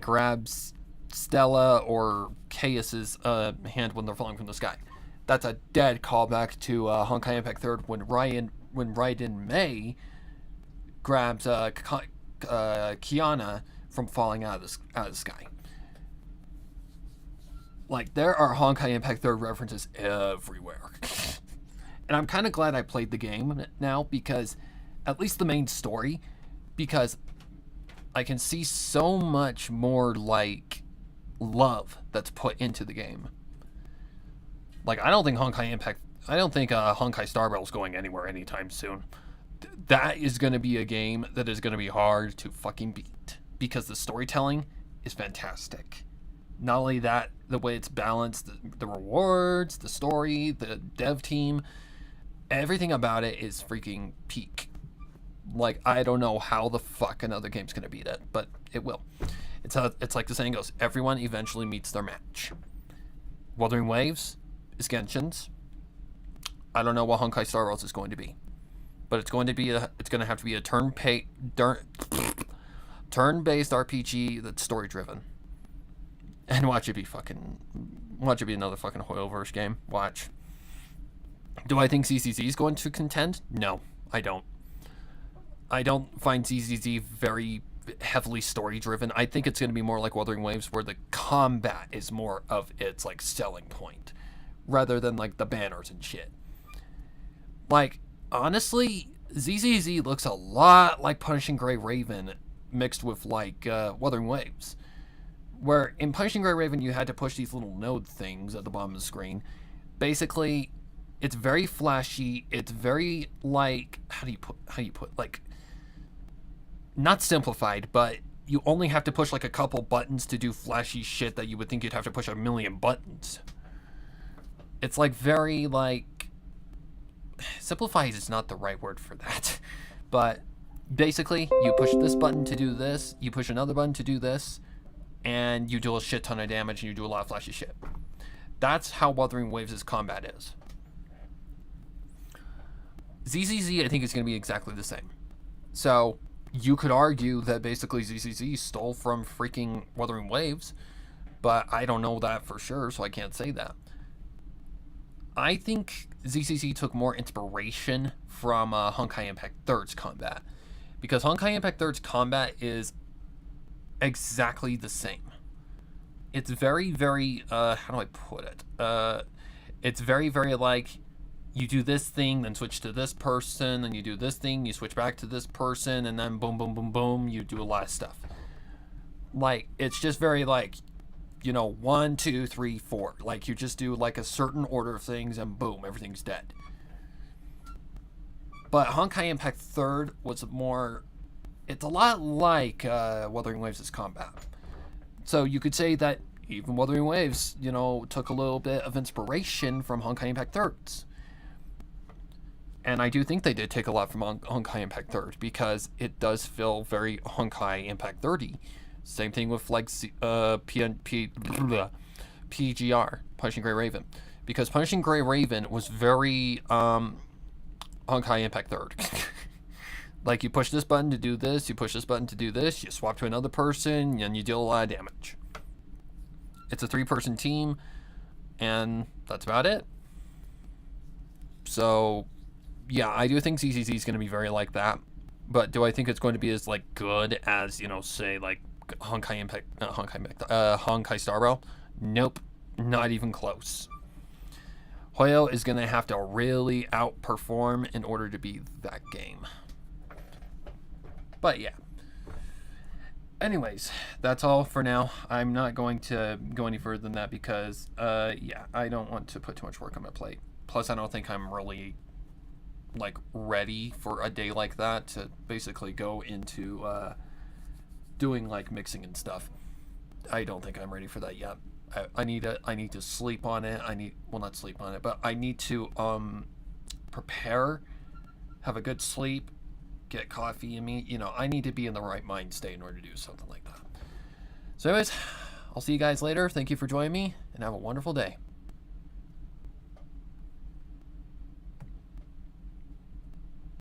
grabs Stella or Chaos's hand when they're falling from the sky. That's a dead callback to Honkai Impact 3rd when Raiden Mei grabs Kiana from falling out of the sky. Like, there are Honkai Impact 3rd references everywhere. And I'm kind of glad I played the game now, because at least the main story, because I can see so much more, like, love that's put into the game. Like, I don't think Honkai Star Rail is going anywhere anytime soon. That is going to be a game that is going to be hard to fucking beat, because the storytelling is fantastic. Not only that, the way it's balanced, the rewards, the story, the dev team, everything about it is freaking peak. Like, I don't know how the fuck another game's going to beat it, but it will. It's like the saying goes, everyone eventually meets their match. Wuthering Waves is Genshin's. I don't know what Honkai Star Rail is going to be, but it's going to have to be a turn-based RPG that's story-driven. And watch it be another fucking Hoyoverse game. Watch. Do I think ZZZ is going to contend? No, I don't. I don't find ZZZ very heavily story-driven. I think it's going to be more like Wuthering Waves, where the combat is more of its, like, selling point, rather than, like, the banners and shit. Like, honestly, ZZZ looks a lot like Punishing Grey Raven mixed with, like, Wuthering Waves. Where in Punishing Grey Raven, you had to push these little node things at the bottom of the screen. Basically, it's very flashy. It's very, like, how do you put, like, not simplified, but you only have to push, like, a couple buttons to do flashy shit that you would think you'd have to push a million buttons. It's, like, very, like, simplified is not the right word for that. But basically, you push this button to do this, you push another button to do this, and you do a shit ton of damage, and you do a lot of flashy shit. That's how Wuthering Waves' combat is. ZZZ, I think, is going to be exactly the same. So, you could argue that basically ZZZ stole from freaking Wuthering Waves, but I don't know that for sure, so I can't say that. I think ZZZ took more inspiration from Honkai Impact 3rd's combat, because Honkai Impact 3rd's combat is exactly the same. It's very, very, how do I put it? It's very, very like, you do this thing, then switch to this person, then you do this thing, you switch back to this person, and then boom, boom, boom, boom, you do a lot of stuff. Like, it's just very like, 1, 2, 3, 4. Like, you just do like a certain order of things, and boom, everything's dead. But Honkai Impact 3rd was more. It's a lot like Wuthering Waves' combat. So you could say that even Wuthering Waves, took a little bit of inspiration from Honkai Impact 3rds. And I do think they did take a lot from Honkai Impact 3rd because it does feel very Honkai Impact 30. Same thing with like PGR, Punishing Gray Raven. Because Punishing Gray Raven was very Honkai Impact 3rd. Like, you push this button to do this, you push this button to do this, you swap to another person, and you deal a lot of damage. It's a 3-person team, and that's about it. So, yeah, I do think ZZZ is going to be very like that. But do I think it's going to be as, like, good as, say, like, Honkai Star Rail? Nope, not even close. Hoyo is going to have to really outperform in order to be that game. But yeah. Anyways, that's all for now. I'm not going to go any further than that because, I don't want to put too much work on my plate. Plus, I don't think I'm really, like, ready for a day like that to basically go into doing, like, mixing and stuff. I don't think I'm ready for that yet. I need to sleep on it. Not sleep on it, but I need to prepare, have a good sleep, get coffee in me. I need to be in the right mind state in order to do something like that. So anyways, I'll see you guys later. Thank you for joining me, and have a wonderful day.